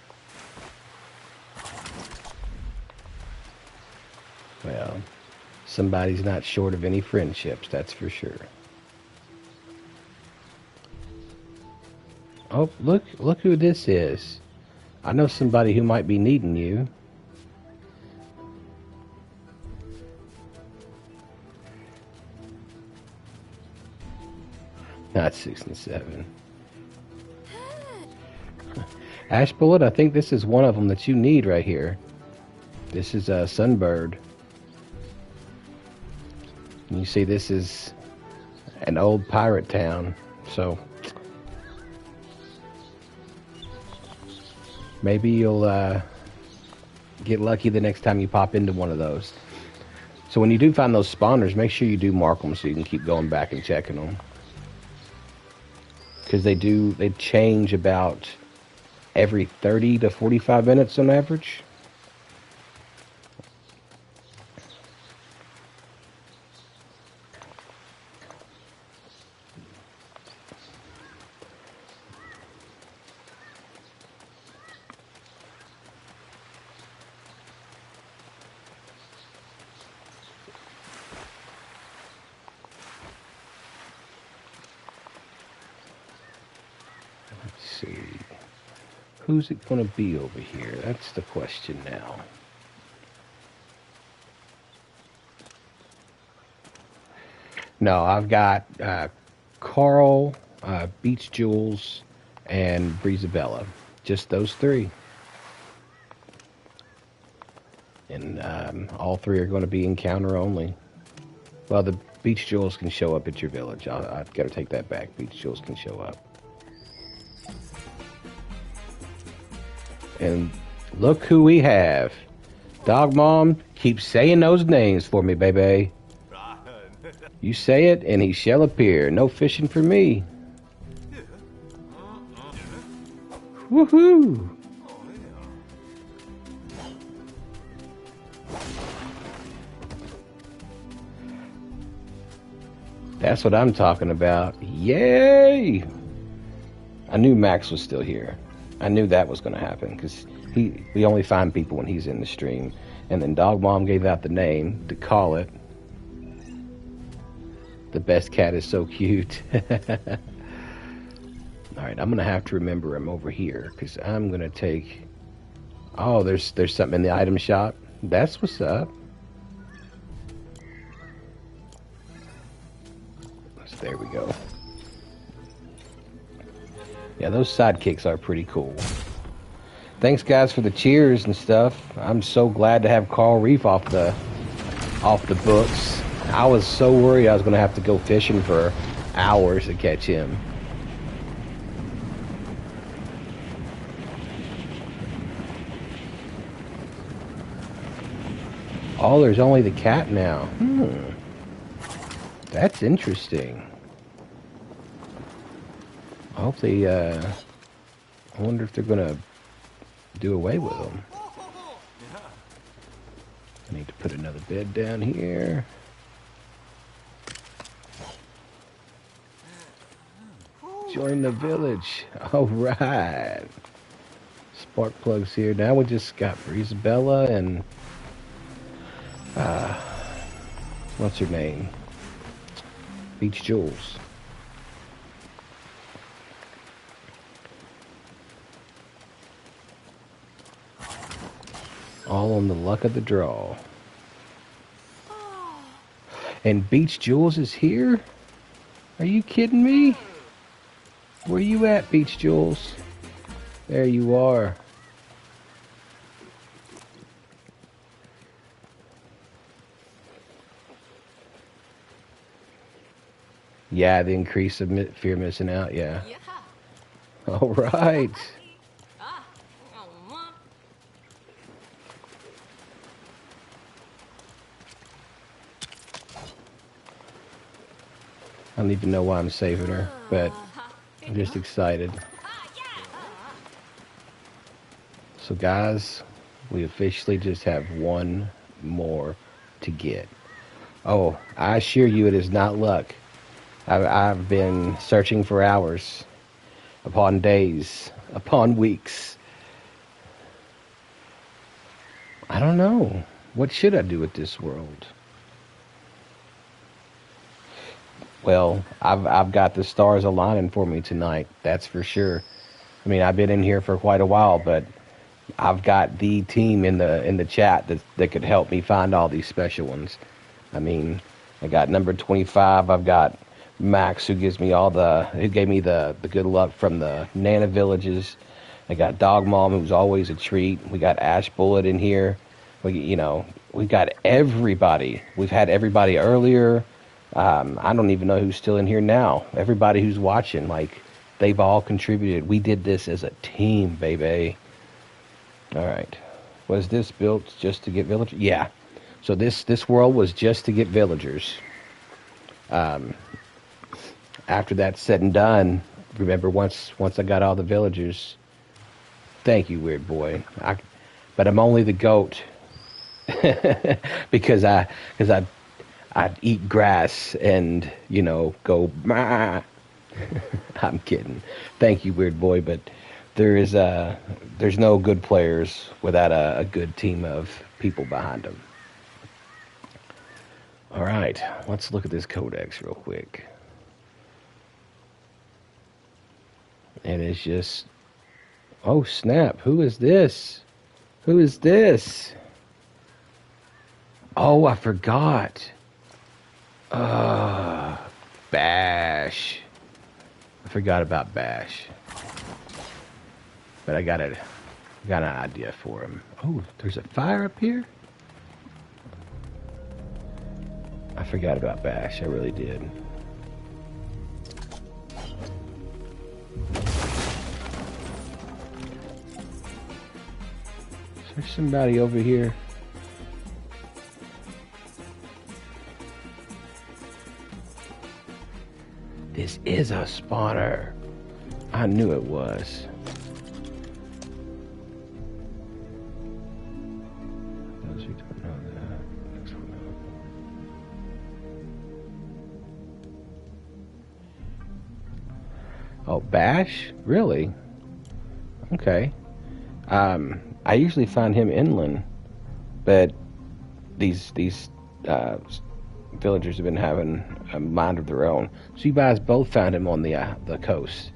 Well, somebody's not short of any friendships, that's for sure. Oh, look who this is. I know somebody who might be needing you. Not 6 and 7. Ash Bullet, I think this is one of them that you need right here. This is a Sunbird. And you see this is an old pirate town, so maybe you'll get lucky the next time you pop into one of those. So when you do find those spawners, make sure you do mark them so you can keep going back and checking them. Because they change about every 30 to 45 minutes on average. Let's see. Who's it going to be over here? That's the question now. No, I've got Carl, Beach Jules, and Breezabella. Just those three. And all three are going to be encounter only. Well, the Beach Jules can show up at your village. I've got to take that back. Beach Jules can show up. And look who we have. Dog Mom, keep saying those names for me, baby. You say it, and he shall appear. No fishing for me. Woohoo! That's what I'm talking about. Yay! I knew Max was still here. I knew that was going to happen because we only find people when he's in the stream. And then Dog Mom gave out the name to call it. The best cat is so cute. Alright, I'm going to have to remember him over here because I'm going to take... Oh, there's something in the item shop. That's what's up. So there we go. Yeah, those sidekicks are pretty cool. Thanks, guys, for the cheers and stuff. I'm so glad to have Carl Reef off the books. I was so worried I was going to have to go fishing for hours to catch him. Oh, there's only the cat now. That's interesting. I hope they, I wonder if they're going to do away with them. I need to put another bed down here. Join the village. All right. Spark plugs here. Now we just got Breezabella and what's her name? Beach Jules. All on the luck of the draw. And Beach Jules is here? Are you kidding me? Where you at, Beach Jules? There you are. Yeah, the increase of fear missing out, yeah. All right. I don't even know why I'm saving her, but I'm just excited. So guys, we officially just have one more to get. Oh, I assure you it is not luck. I've been searching for hours, upon days, upon weeks. I don't know. What should I do with this world? Well, I've got the stars aligning for me tonight. That's for sure. I mean, I've been in here for quite a while, but I've got the team in the chat that could help me find all these special ones. I mean, I got number 25. I've got Max, who gave me the good luck from the Nana villages. I got Dog Mom, who's always a treat. We got Ash Bullet in here. We've got everybody. We've had everybody earlier. I don't even know who's still in here now. Everybody who's watching, they've all contributed. We did this as a team, baby. All right. Was this built just to get villagers? Yeah. So this world was just to get villagers. After that's said and done, remember once I got all the villagers. Thank you, weird boy. But I'm only the goat because I eat grass and go. Mah. I'm kidding. Thank you, weird boy. But there's no good players without a good team of people behind them. All right, let's look at this codex real quick. And it's just, oh snap, who is this? Who is this? Oh, I forgot. Bash. I forgot about Bash. But I got an idea for him. Oh, there's a fire up here? I forgot about Bash. I really did. Is there somebody over here? This is a spawner. I knew it was. Those who don't know that. Next one up. Oh, Bash? Really? Okay. I usually find him inland, but these villagers have been having a mind of their own. So you guys both found him on the coast.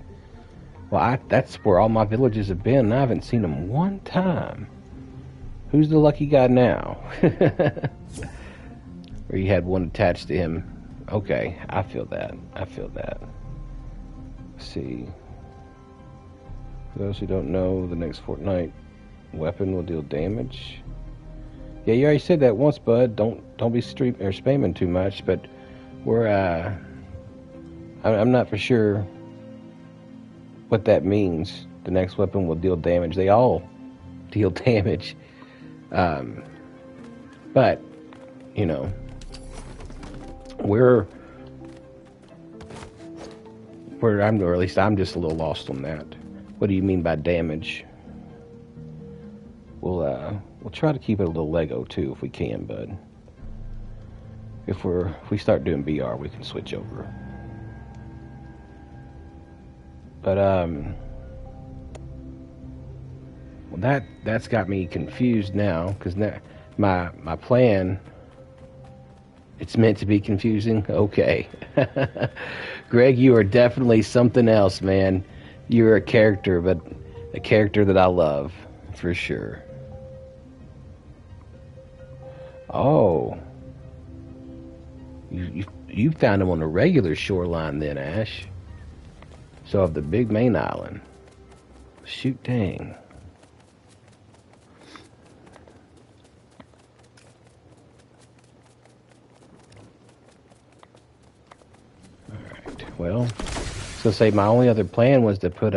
Well, that's where all my villages have been, and I haven't seen him one time. Who's the lucky guy now? Or you had one attached to him. Okay, I feel that. Let's see. For those who don't know, the next fortnight weapon will deal damage. Yeah, you already said that once, bud. Don't be spamming too much, but we're I'm not for sure what that means. The next weapon will deal damage. They all deal damage. But you know, or at least I'm just a little lost on that. What do you mean by damage? We'll try to keep it a little Lego too if we can, bud. If we start doing BR, we can switch over. But well, that's got me confused now, because my plan, it's meant to be confusing. Okay. Greg, you are definitely something else, man. You're a character, but a character that I love, for sure. Oh. You found him on a regular shoreline then, Ash. So of the big main island. Shoot dang. Alright, well, so say my only other plan was to put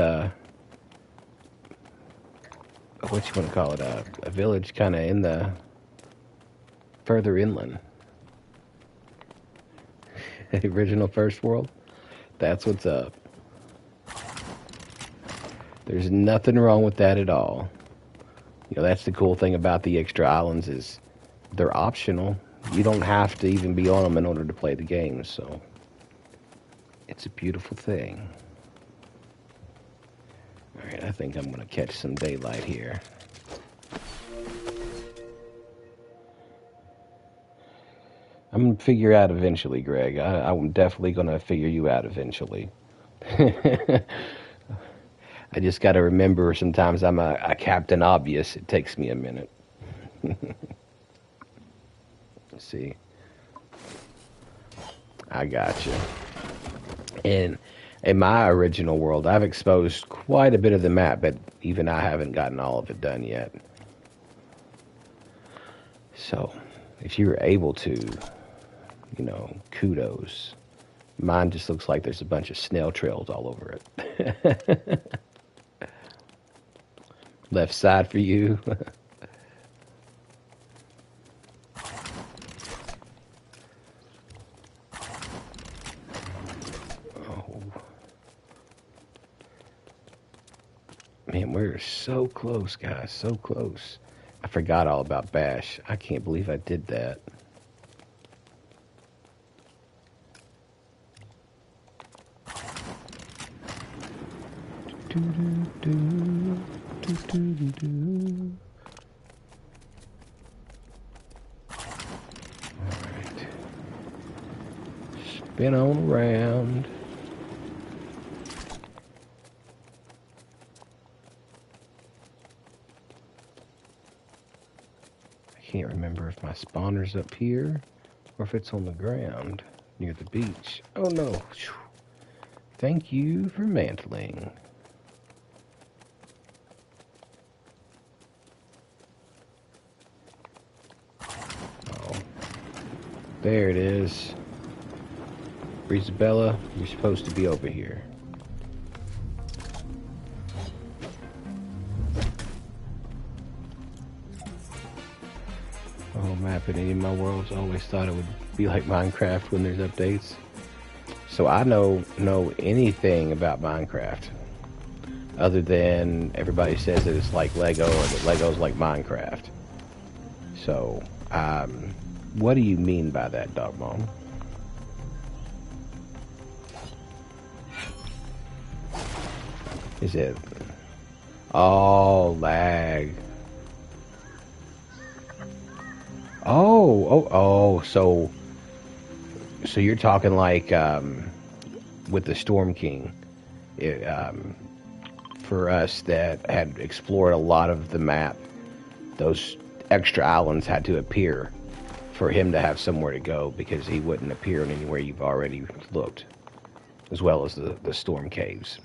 what you want to call it, a village kind of in the further inland. The original First World. That's what's up. There's nothing wrong with that at all. You know, that's the cool thing about the extra islands is they're optional. You don't have to even be on them in order to play the game, so it's a beautiful thing. Alright, I think I'm going to catch some daylight here. I'm going to figure out eventually, Greg. I'm definitely going to figure you out eventually. I just got to remember sometimes I'm a Captain Obvious. It takes me a minute. Let's see. I got you. And in my original world, I've exposed quite a bit of the map, but even I haven't gotten all of it done yet. So, if you're able to, you know, kudos. Mine just looks like there's a bunch of snail trails all over it. Left side for you. Oh. Man, we're so close, guys. So close. I forgot all about Bash. I can't believe I did that. Alright. Spin on around. I can't remember if my spawner's up here or if it's on the ground. near the beach. Oh no. Thank you for mantling. Oh. There it is. Isabella, you're supposed to be over here. Oh, map in any of my worlds. I always thought it would be like Minecraft when there's updates. So I don't know anything about Minecraft other than everybody says that it's like Lego or that Lego's like Minecraft. So, what do you mean by that, Dog Mom? Is it... Oh, lag. So you're talking like with the Storm King, for us that had explored a lot of the map, those extra islands had to appear for him to have somewhere to go because he wouldn't appear in anywhere you've already looked, as well as the Storm Caves.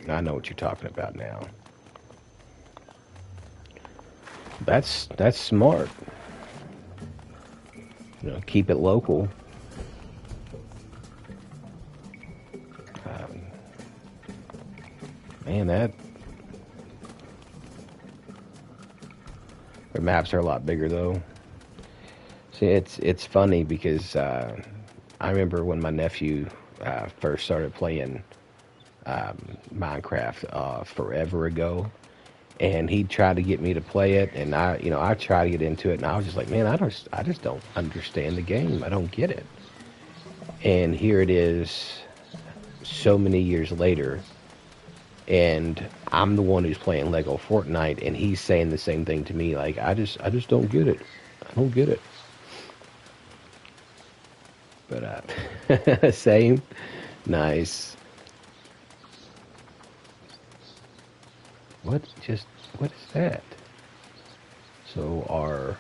And I know what you're talking about now. That's smart. You know, keep it local. Man, their maps are a lot bigger though. See, it's funny because I remember when my nephew first started playing Minecraft forever ago, and he tried to get me to play it, and I tried to get into it, and I was just like, man, I just don't understand the game. I don't get it. And here it is, so many years later, and I'm the one who's playing Lego Fortnite, and he's saying the same thing to me. Like, I just don't get it. I don't get it. But same, nice. What is that? So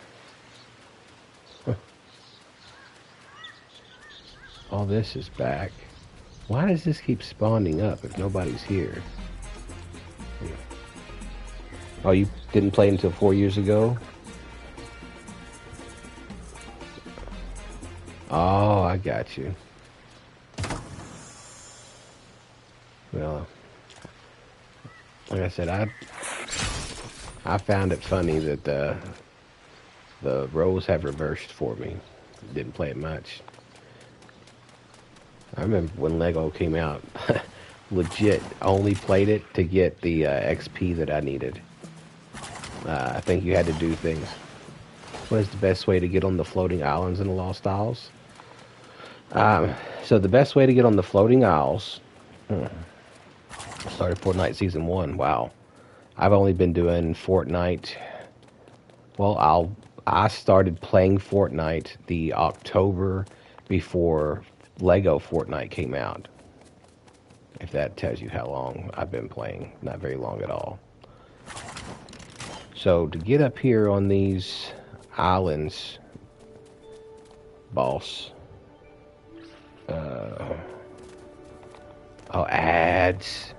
all this is back. Why does this keep spawning up if nobody's here? Oh, you didn't play until 4 years ago? Oh, I got you. Well, like I said, I found it funny that the roles have reversed for me. Didn't play it much. I remember when Lego came out, legit only played it to get the XP that I needed. I think you had to do things. What is the best way to get on the floating islands in the Lost Isles? So the best way to get on the floating isles... Started Fortnite Season 1. Wow. I've only been doing Fortnite... Well, I started playing Fortnite the October before Lego Fortnite came out. If that tells you how long I've been playing. Not very long at all. So to get up here on these islands, boss... oh, ads.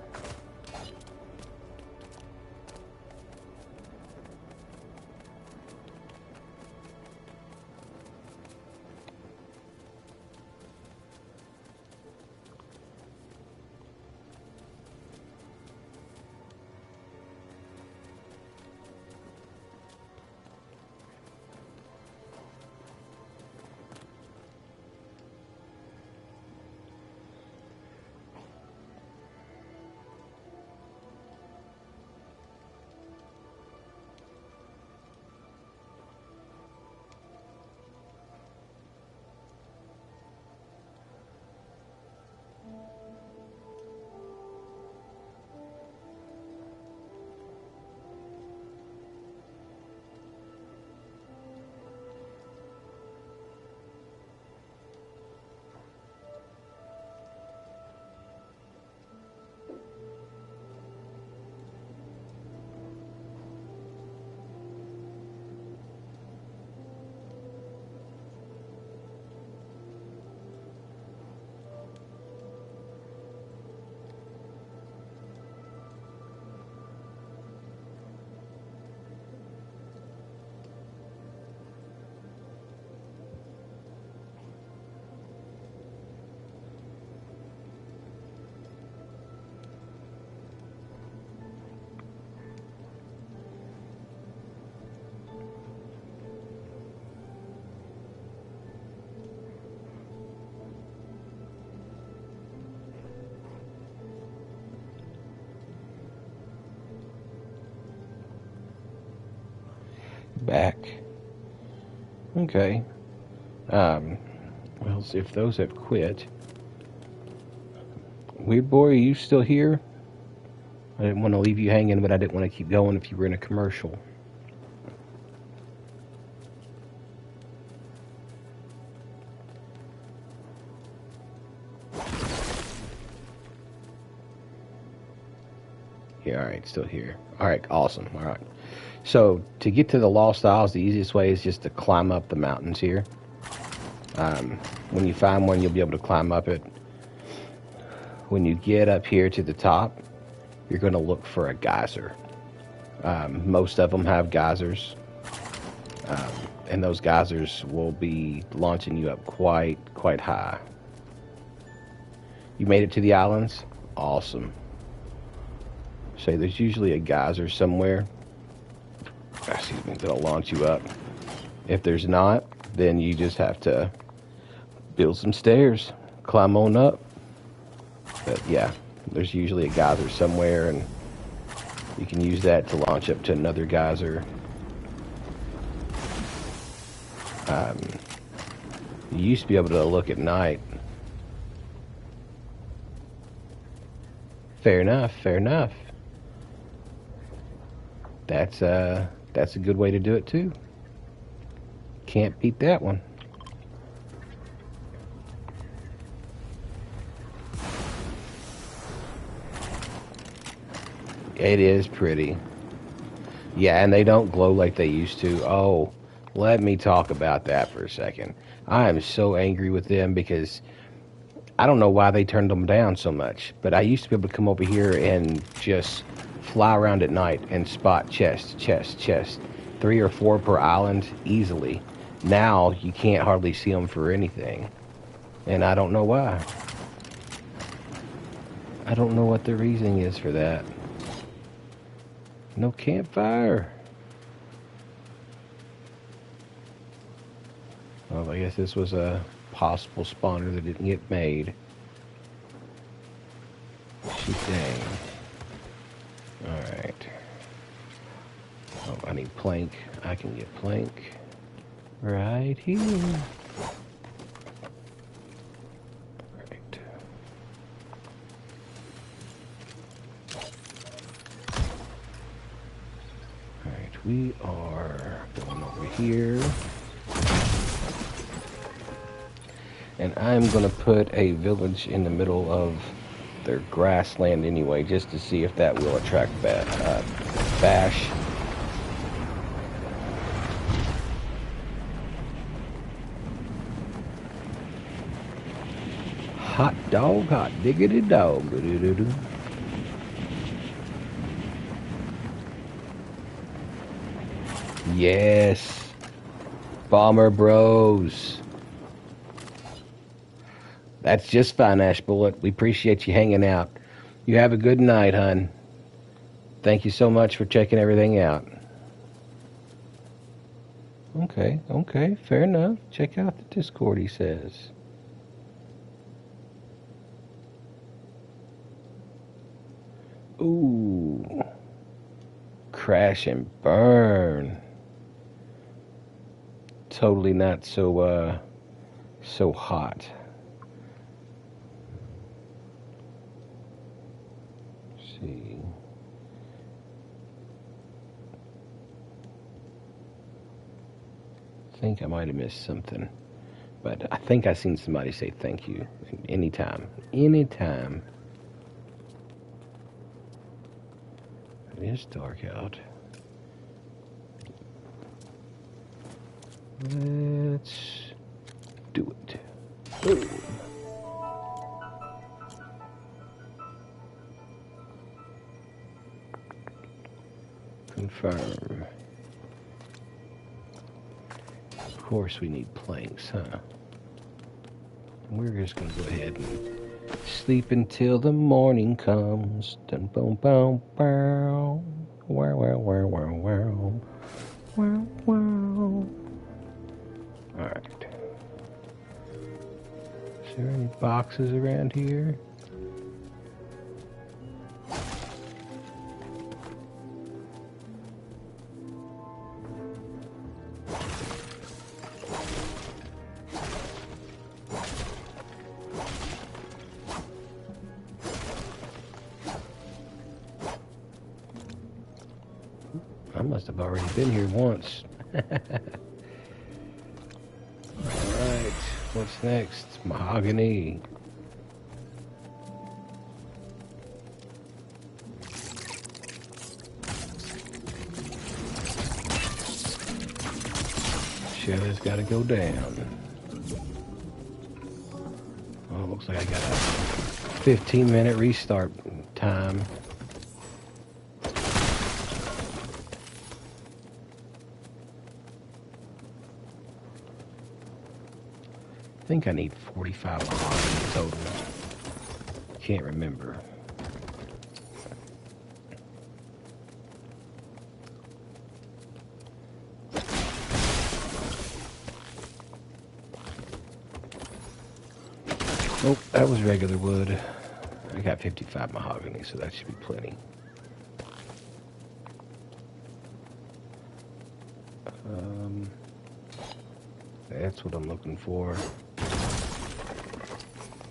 back. Okay. Well, if those have quit. Weird Boy, are you still here? I didn't want to leave you hanging, but I didn't want to keep going if you were in a commercial. Yeah, alright, still here. Alright, awesome. Alright. So, to get to the Lost Isles, the easiest way is just to climb up the mountains here. When you find one, you'll be able to climb up it. When you get up here to the top, you're going to look for a geyser. Most of them have geysers. And those geysers will be launching you up quite high. You made it to the islands? Awesome. So there's usually a geyser somewhere. Excuse me, that'll launch you up. If there's not, then you just have to build some stairs, climb on up. But yeah, there's usually a geyser somewhere, and you can use that to launch up to another geyser. You used to be able to look at night. Fair enough, fair enough. That's a good way to do it too. Can't beat that one. It is pretty. Yeah, and they don't glow like they used to. Oh, let me talk about that for a second. I am so angry with them because I don't know why they turned them down so much, but I used to be able to come over here and just fly around at night and spot chest, 3 or 4 per island easily. Now you can't hardly see them for anything, and I don't know why. I don't know what the reasoning is for that. No campfire. Well, I guess this was a possible spawner that didn't get made. Shoot, dang. Alright. Oh, I need plank. I can get plank right here. Right. Alright, we are going over here. And I'm going to put a village in the middle of their grassland anyway, just to see if that will attract bash. Hot dog, hot diggity dog. Doo-doo-doo-doo. Yes. Bomber Bros. That's just fine, Ash Bullet. We appreciate you hanging out. You have a good night, hun. Thank you so much for checking everything out. Okay, fair enough. Check out the Discord, he says. Ooh. Crash and burn. Totally not so hot. See. I think I might have missed something, but I think I seen somebody say thank you. Anytime. It is dark out. Let's do it. Boom. Confirm. Of course we need planks, huh? We're just gonna go ahead and sleep until the morning comes. Dun boom boom bow. Wow wow wow wow wow. Wow wow. Alright. Is there any boxes around here? must have already been here once. Alright, what's next? Mahogany. Shelly's gotta go down. Well, it looks like I got a 15-minute restart time. I think I need 45 mahogany total. Can't remember. Nope, that was regular wood. I got 55 mahogany, so that should be plenty. That's what I'm looking for.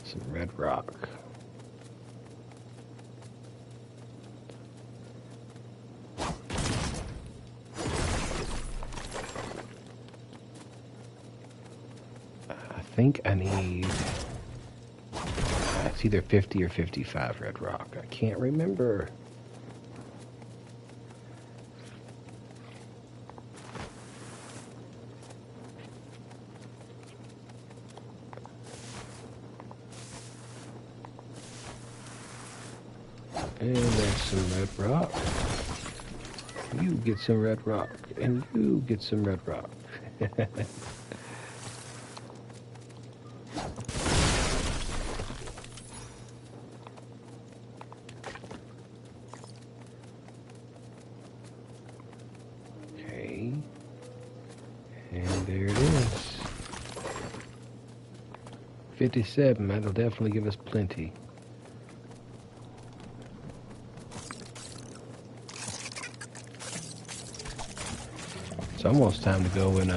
Some red rock. I think I need... It's either 50 or 55 red rock. I can't remember. And there's some red rock. You get some red rock. And you get some red rock. Okay. And there it is. 57. That'll definitely give us plenty. It's almost time to go and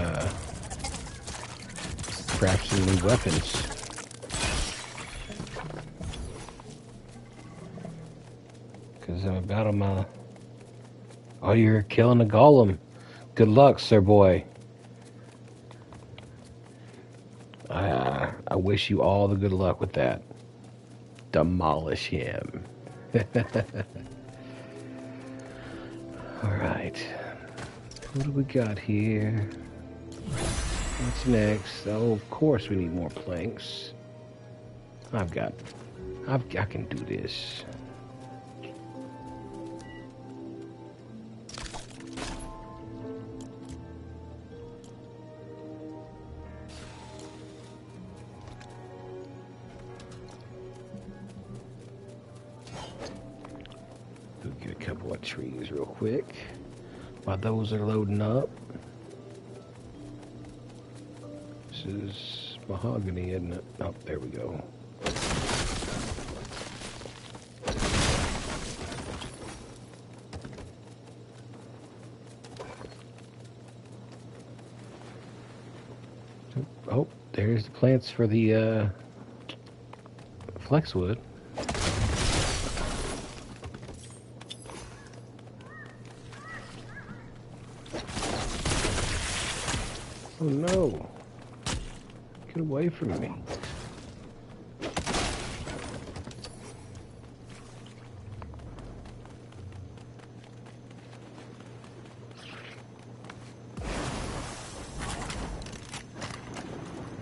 craft some new weapons. Because I'm about on my... Oh, you're killing a golem. Good luck, sir boy. I wish you all the good luck with that. Demolish him. Alright. What do we got here? What's next? Oh, of course we need more planks. I can do this. We'll get a couple of trees real quick while those are loading up. This is mahogany, isn't it? Oh, there we go. Oh, there's the plants for the flexwood. Oh no! Get away from me.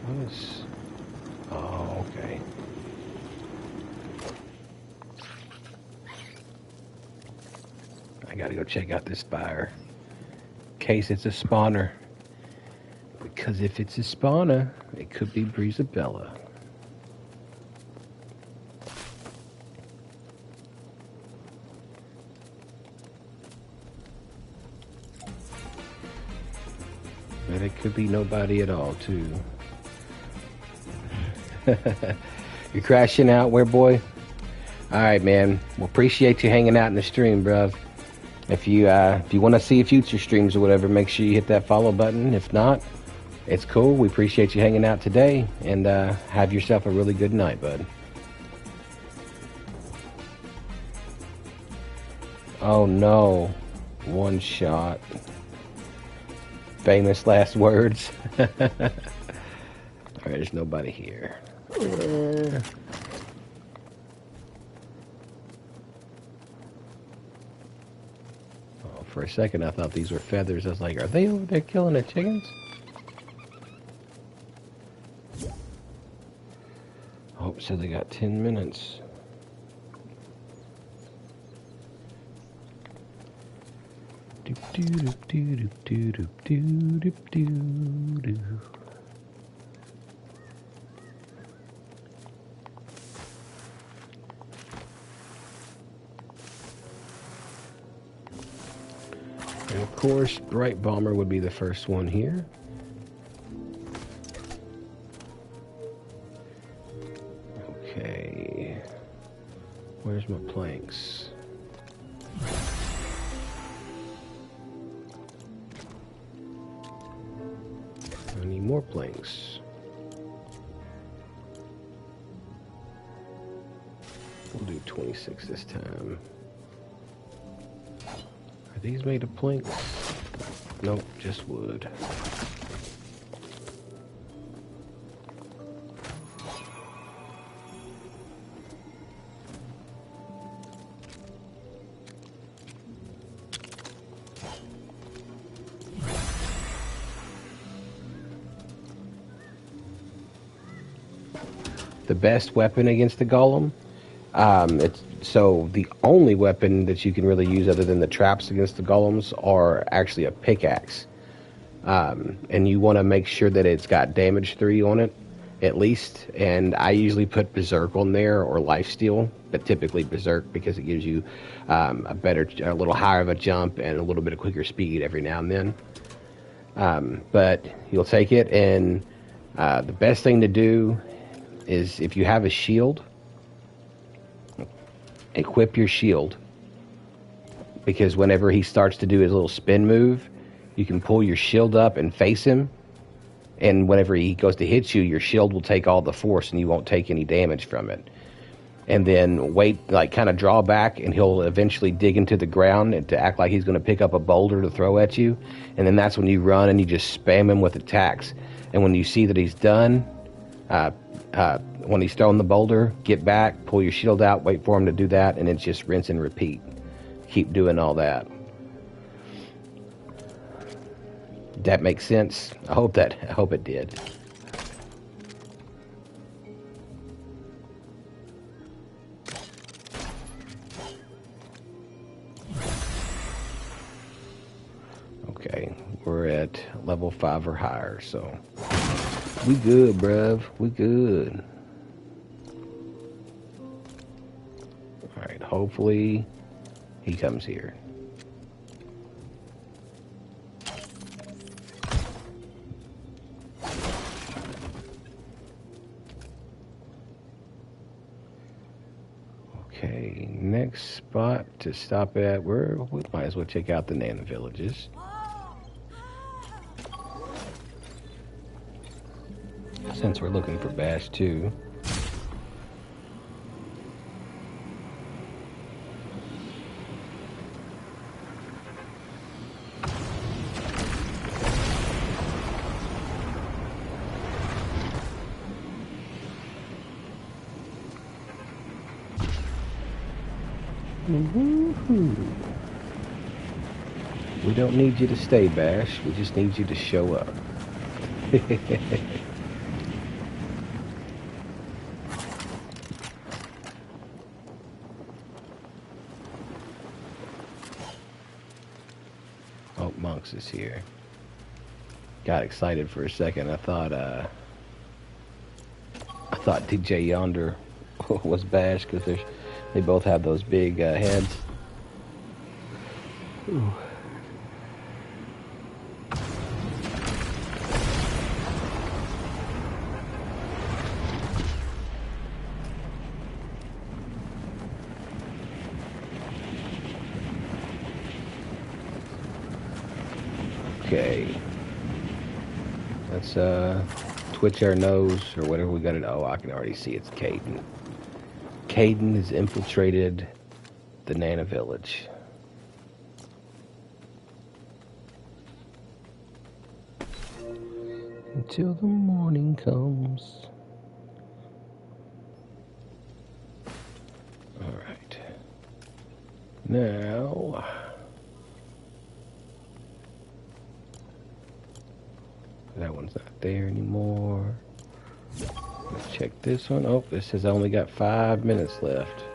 What is... Oh, okay. I gotta go check out this fire. In case it's a spawner. Because if it's a spawner, it could be Breezabella. And it could be nobody at all, too. You're crashing out, where boy? Alright, man. Well, appreciate you hanging out in the stream, bruv. If you want to see future streams or whatever, make sure you hit that follow button. If not, it's cool. We appreciate you hanging out today, and have yourself a really good night, bud. Oh no. One shot. Famous last words. Alright, there's nobody here. Oh, for a second I thought these were feathers. I was like, are they over there killing the chickens? Oh, so they got 10 minutes. And of course, Bright Bomber would be the first one here. Okay. Where's my planks? I need more planks. We'll do 26 this time. Are these made of planks? Nope, just wood. The best weapon against the golem. So the only weapon that you can really use other than the traps against the golems are actually a pickaxe. And you want to make sure that it's got damage 3 on it, at least. And I usually put Berserk on there or Lifesteal, but typically Berserk because it gives you a little higher of a jump and a little bit of quicker speed every now and then. But you'll take it, and the best thing to do is if you have a shield, equip your shield, because whenever he starts to do his little spin move, you can pull your shield up and face him, and whenever he goes to hit you, your shield will take all the force and you won't take any damage from it. And then wait, like kind of draw back, and he'll eventually dig into the ground and to act like he's going to pick up a boulder to throw at you, and then that's when you run and you just spam him with attacks. And when you see that he's done, when he's throwing the boulder, get back, pull your shield out, wait for him to do that, and it's just rinse and repeat. Keep doing all that. That makes sense? I hope it did. Okay, we're at level 5 or higher, so we good, bruv. We good. Alright, hopefully he comes here. Okay, next spot to stop at, we might as well check out the Nana villages. Since we're looking for Bash too. We don't need you to stay, Bash. We just need you to show up. Oh, Monks is here. Got excited for a second. I thought DJ Yonder was Bash because they both have those big heads. Ooh. Okay. Let's twitch our nose or whatever we got it. Oh, I can already see it's Caden. Caden has infiltrated the Nana village. until the morning comes. All right. Now, that one's not there anymore. Let's check this one. Oh, this says I only got 5 minutes left.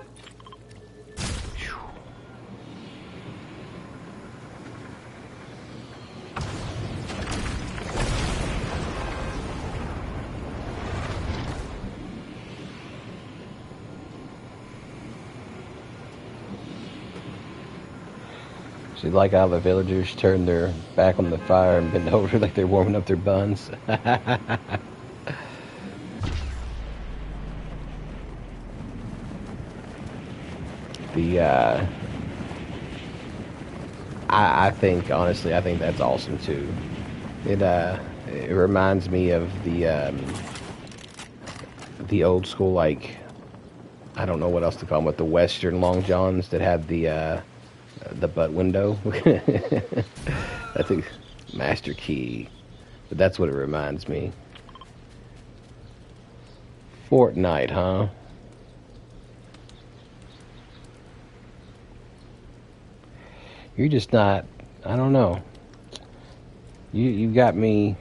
See, like how the villagers turn their back on the fire and bend over like they're warming up their buns. The I think honestly, I think that's awesome too. It reminds me of the old school, like, I don't know what else to call them, but the Western long johns that had the butt window. I think Master Key, but that's what it reminds me. Fortnite, huh? You're just not. I don't know. You got me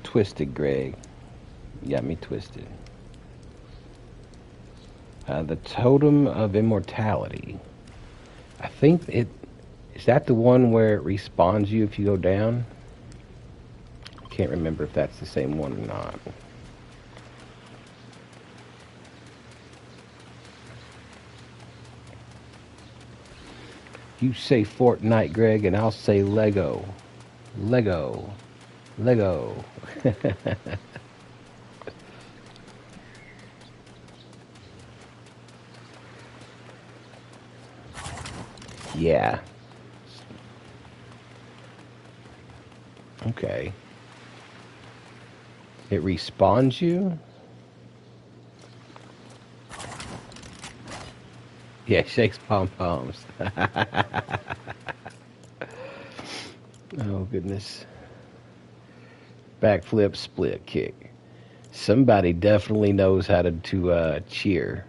twisted, Greg. You got me twisted. The Totem of Immortality. I think it is that the one where it respawns you if you go down. I can't remember if that's the same one or not. You say Fortnite, Greg, and I'll say Lego. Lego. Lego. Yeah. Okay. It respawns you? Yeah, shakes pom-poms. Oh, goodness. Backflip, split kick. Somebody definitely knows how to cheer.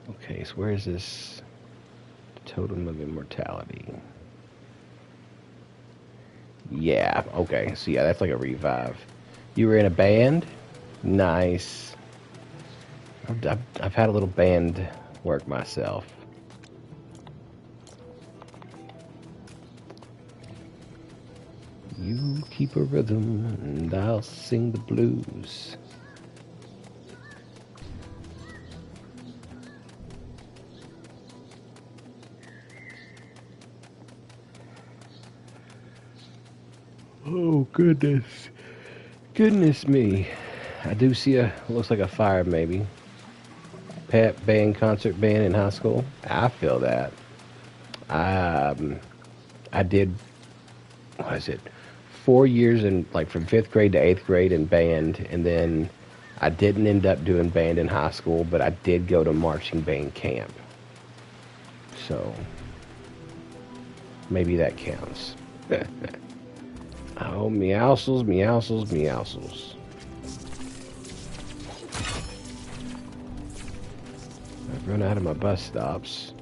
Okay, so where is this Totem of Immortality? Yeah, okay. So yeah, that's like a revive. You were in a band? Nice. I've had a little band work myself. You keep a rhythm and I'll sing the blues. Oh, goodness. Goodness me. I do see looks like a fire maybe. Pep band, concert band in high school. I feel that. I did, what is it, 4 years in, like, from 5th grade to 8th grade in band, and then I didn't end up doing band in high school, but I did go to marching band camp. So, maybe that counts. Oh, meowsles, meowsles, meowsles. I've run out of my bus stops.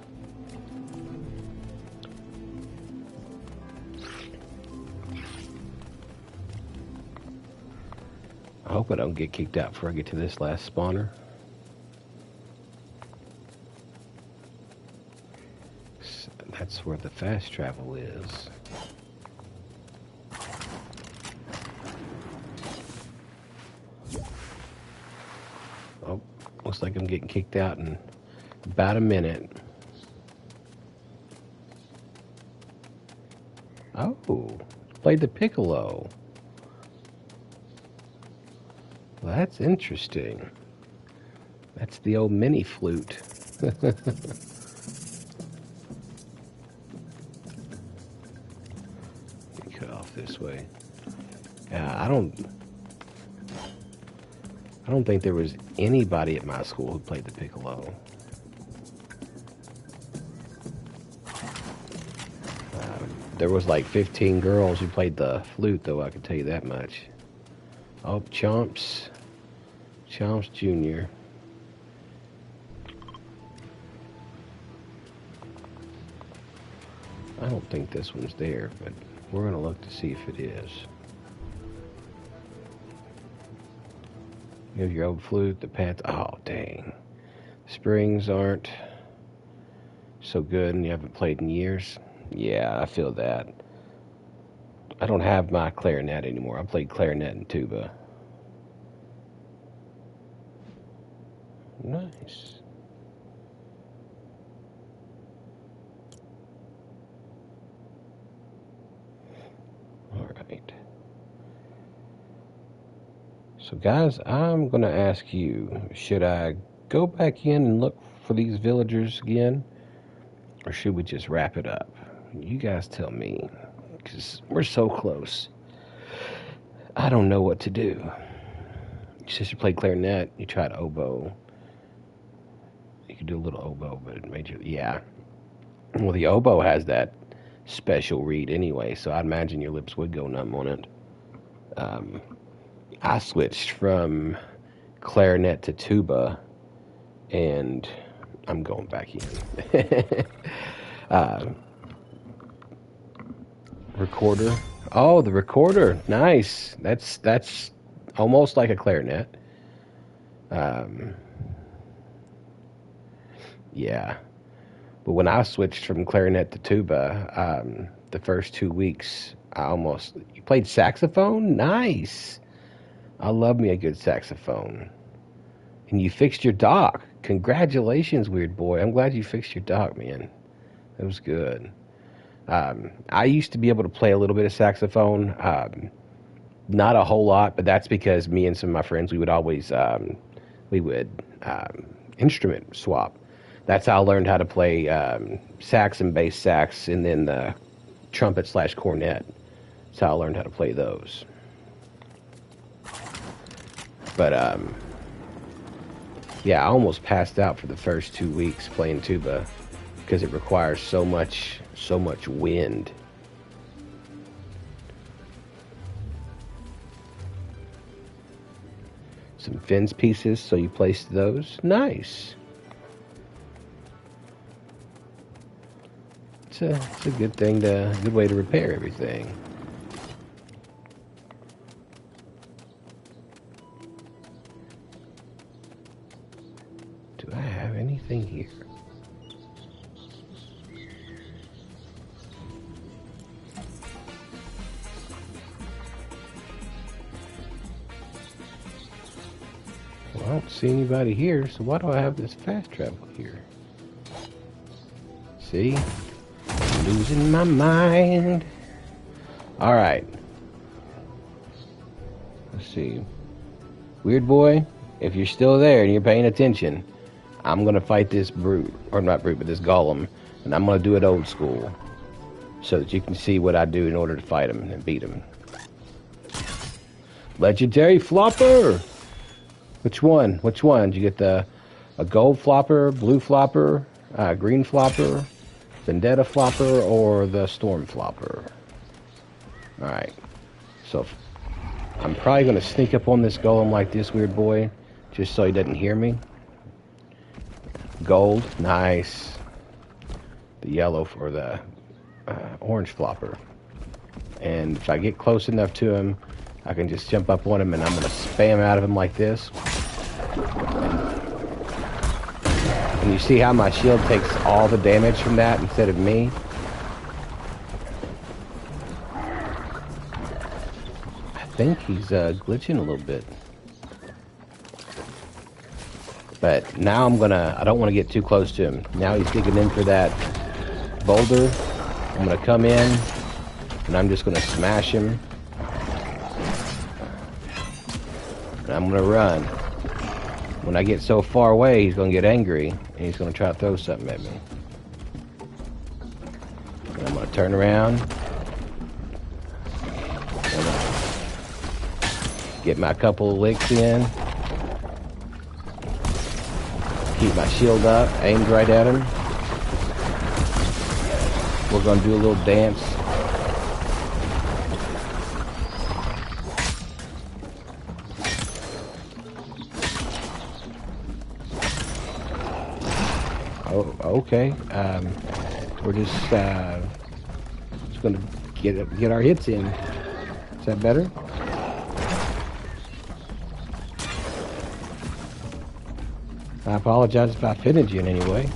I hope I don't get kicked out before I get to this last spawner. That's where the fast travel is. Oh, looks like I'm getting kicked out in about a minute. Oh, played the piccolo. Well, that's interesting. That's the old mini flute. Cut off this way. I don't think there was anybody at my school who played the piccolo. There was like 15 girls who played the flute, though, I can tell you that much. Oh, Chomps Jr. I don't think this one's there, but we're going to look to see if it is. You have your old flute, the pads. Oh, dang. Springs aren't so good and you haven't played in years. Yeah, I feel that. I don't have my clarinet anymore. I played clarinet and tuba. Nice. All right. So guys, I'm going to ask you, should I go back in and look for these villagers again? Or should we just wrap it up? You guys tell me, because we're so close. I don't know what to do. Your sister played clarinet, you tried oboe. You could do a little oboe, but it made you, yeah. Well, the oboe has that special reed anyway, so I'd imagine your lips would go numb on it. I switched from clarinet to tuba, and I'm going back in. Recorder. Oh, the recorder. Nice. That's almost like a clarinet. Yeah. But when I switched from clarinet to tuba, the first 2 weeks, you played saxophone? Nice. I love me a good saxophone. And you fixed your dock. Congratulations, weird boy. I'm glad you fixed your dock, man. That was good. I used to be able to play a little bit of saxophone. Not a whole lot, but that's because me and some of my friends, we would always, instrument swap. That's how I learned how to play sax and bass sax, and then the trumpet/cornet. That's how I learned how to play those. But, yeah, I almost passed out for the first 2 weeks playing tuba because it requires so much wind. Some fins pieces, so you placed those. Nice. It's a good way to repair everything. Do I have anything here? Well, I don't see anybody here, so why do I have this fast travel here? See? I'm losing my mind. Alright. Let's see. Weird boy, if you're still there and you're paying attention, I'm going to fight this brute, or not brute, but this golem, and I'm going to do it old school, so that you can see what I do in order to fight him and beat him. Legendary flopper! Which one? Which one? Did you get a gold flopper, blue flopper, green flopper, vendetta flopper, or the storm flopper? Alright, so I'm probably going to sneak up on this golem like this, weird boy, just so he doesn't hear me. Gold, nice. The yellow for the orange flopper. And if I get close enough to him, I can just jump up on him and I'm going to spam out of him like this. And you see how my shield takes all the damage from that instead of me? I think he's glitching a little bit. But now I don't want to get too close to him. Now he's digging in for that boulder. I'm going to come in, and I'm just going to smash him. And I'm going to run. When I get so far away, he's going to get angry, and he's going to try to throw something at me. And I'm going to turn around. Get my couple of licks in. Keep my shield up, aimed right at him. We're going to do a little dance Oh, okay. We're just gonna get our hits in. Is that better? I apologize if I offended you in any way.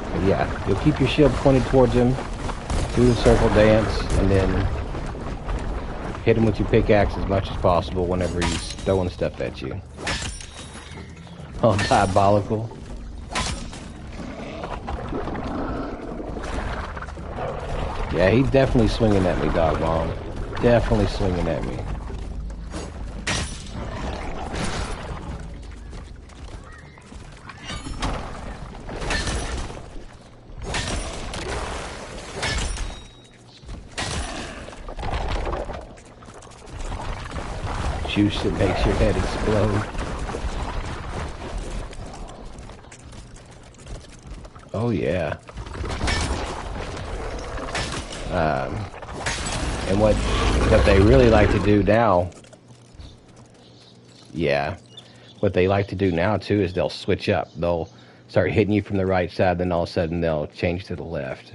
But yeah, you'll keep your shield pointed towards him, do the circle dance, and then hit him with your pickaxe as much as possible whenever he's throwing stuff at you. Oh, diabolical. Yeah, he's definitely swinging at me, Dog Mom. Definitely swinging at me. Juice that makes your head explode. Oh yeah. And what they really like to do now, yeah, what they like to do now too is they'll switch up. They'll start hitting you from the right side, then all of a sudden they'll change to the left.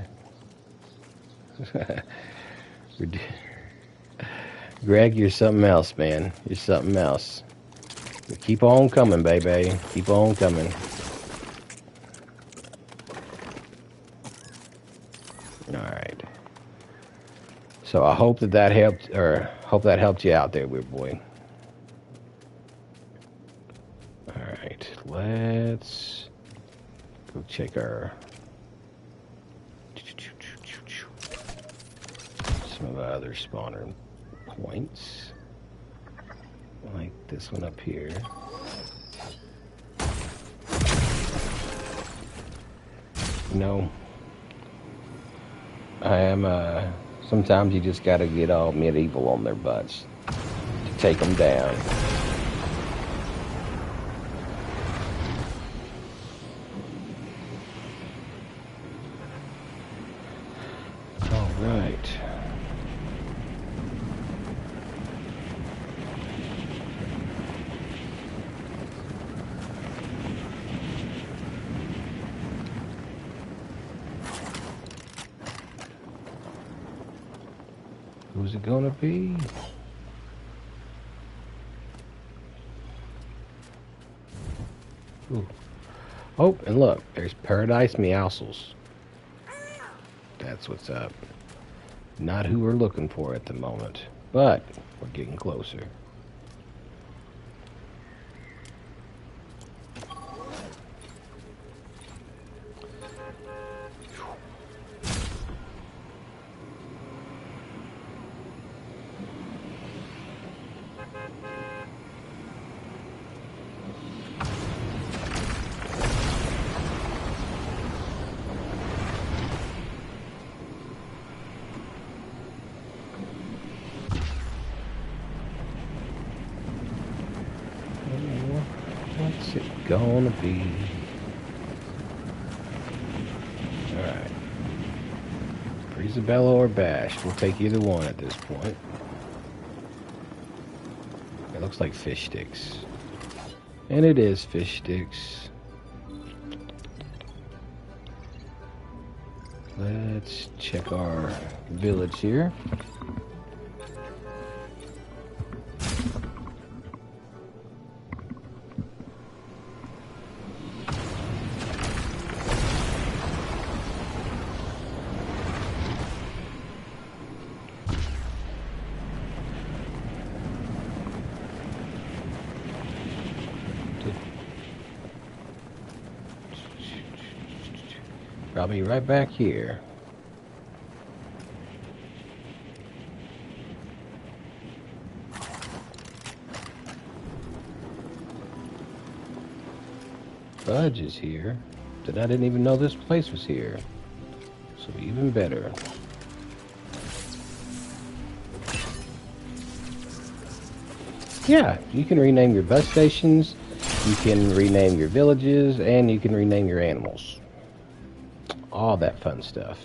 Greg, you're something else, man. You're something else. Keep on coming, baby. Keep on coming. All right. So I hope that helped, or hope that helped you out there, weird boy. All right, let's go check our some of our other spawner points, like this one up here. No, I am. Sometimes you just gotta get all medieval on their butts to take them down. All right. Who's it gonna be? Ooh. Oh, and look, there's Paradise Meowscles. That's what's up. Not who we're looking for at the moment, but we're getting closer. What's it gonna be? Alright. Isabella or Bash. We'll take either one at this point. It looks like fish sticks. And it is fish sticks. Let's check our village here. Probably right back here. Fudge is here. Then I didn't even know this place was here. So even better. Yeah, you can rename your bus stations, you can rename your villages, and you can rename your animals. All that fun stuff.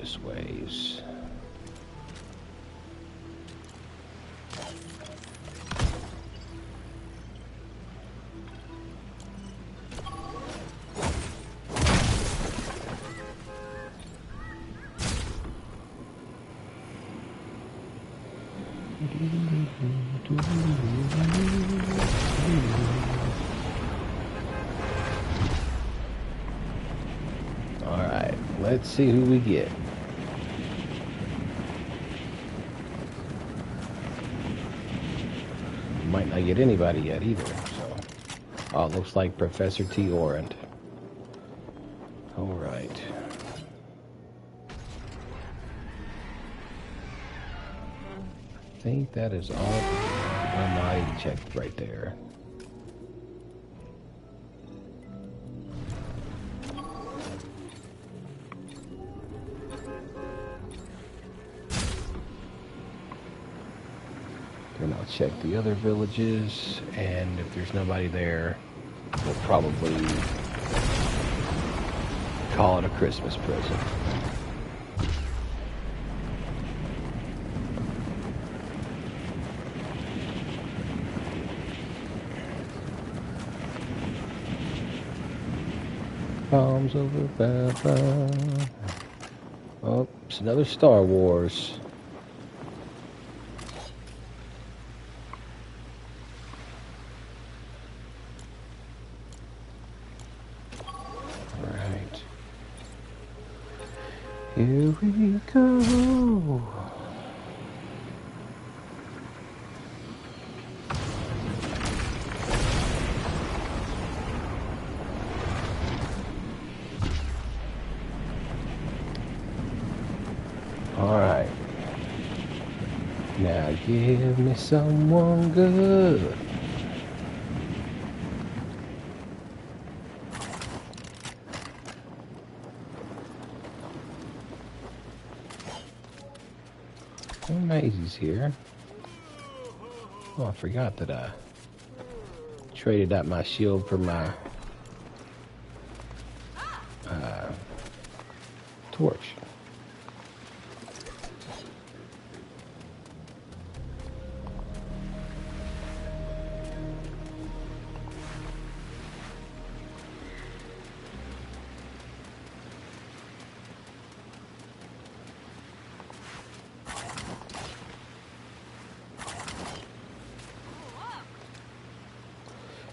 this ways. Alright, let's see who we get. Might not get anybody yet either, so. Oh, looks like Professor T. Orant. Alright. I think that is all I checked right there. Then I'll check the other villages, and if there's nobody there, we'll probably call it a Christmas present. Bombs over Baba. Oh, it's another Star Wars. Alright. Here we go. Alright. Now give me someone good. Oh, Maisie's here. Oh, I forgot that I traded out my shield for my torch.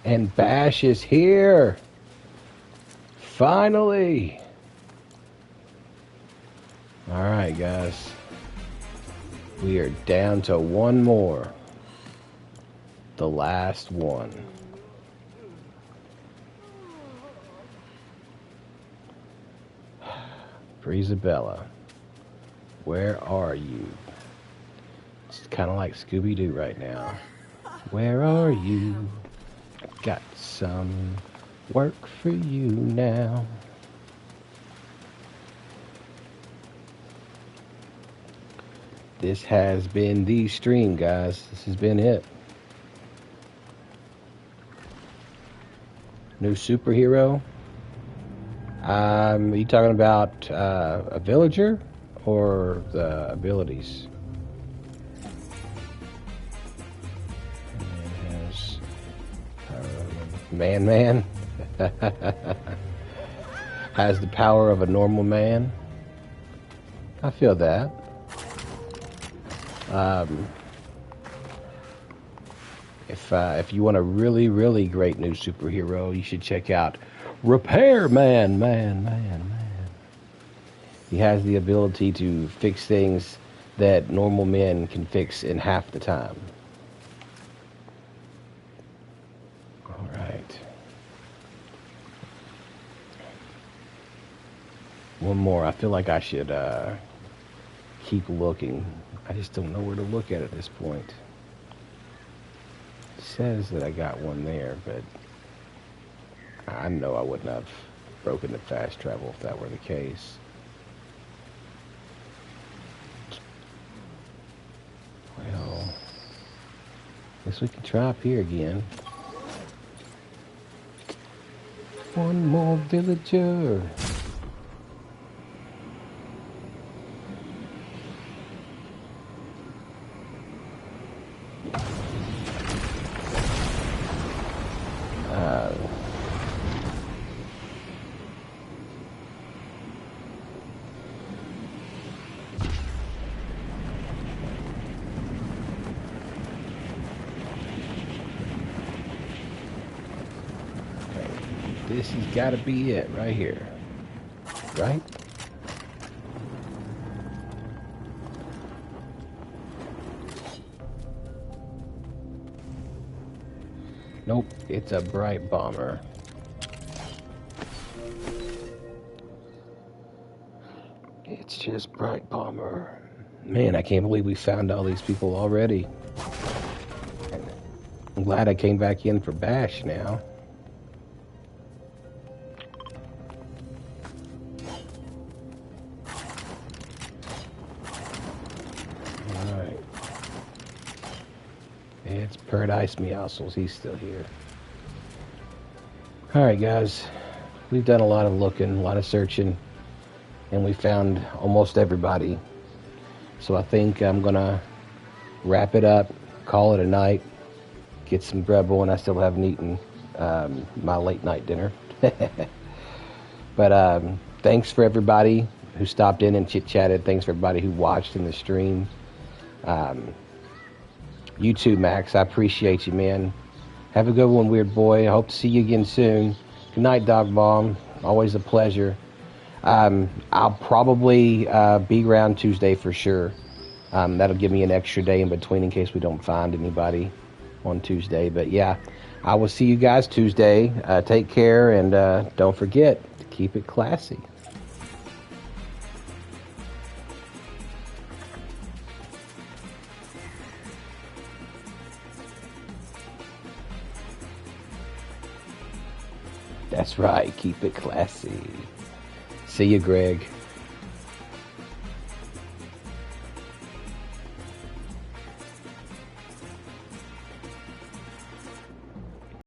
And Bash is here. Finally. All right, guys. We are down to one more. The last one. Brizabella, where are you? It's kind of like Scooby-Doo right now. Where are you? I've got some work for you now. This has been the stream, guys. This has been it. New superhero. Are you talking about a villager or the abilities? Man has the power of a normal man. I feel that. If you want a really great new superhero, you should check out Repairman. Man. He has the ability to fix things that normal men can fix in half the time. All right. One more. I feel like I should keep looking. I just don't know where to look at this point. It says that I got one there, but I know I wouldn't have broken the fast travel if that were the case. Well, guess we can try up here again. One more villager. This has got to be it right here. Right? Nope, it's a Bright Bomber. It's just Bright Bomber. Man, I can't believe we found all these people already. I'm glad I came back in for Bash now. Alright. It's Paradise Meowscles. He's still here. Alright, guys. We've done a lot of looking, a lot of searching, and we found almost everybody. So I think I'm going to wrap it up, call it a night, get some grub on. I still haven't eaten my late night dinner. But thanks for everybody who stopped in and chit-chatted. Thanks for everybody who watched in the stream. You too, Max. I appreciate you, man. Have a good one, weird boy. I hope to see you again soon. Good night, Dog Bomb. Always a pleasure. I'll probably be around Tuesday for sure. That'll give me an extra day in between in case we don't find anybody on Tuesday. But yeah, I will see you guys Tuesday. Take care, and don't forget to keep it classy. That's right. Keep it classy. See you, Greg.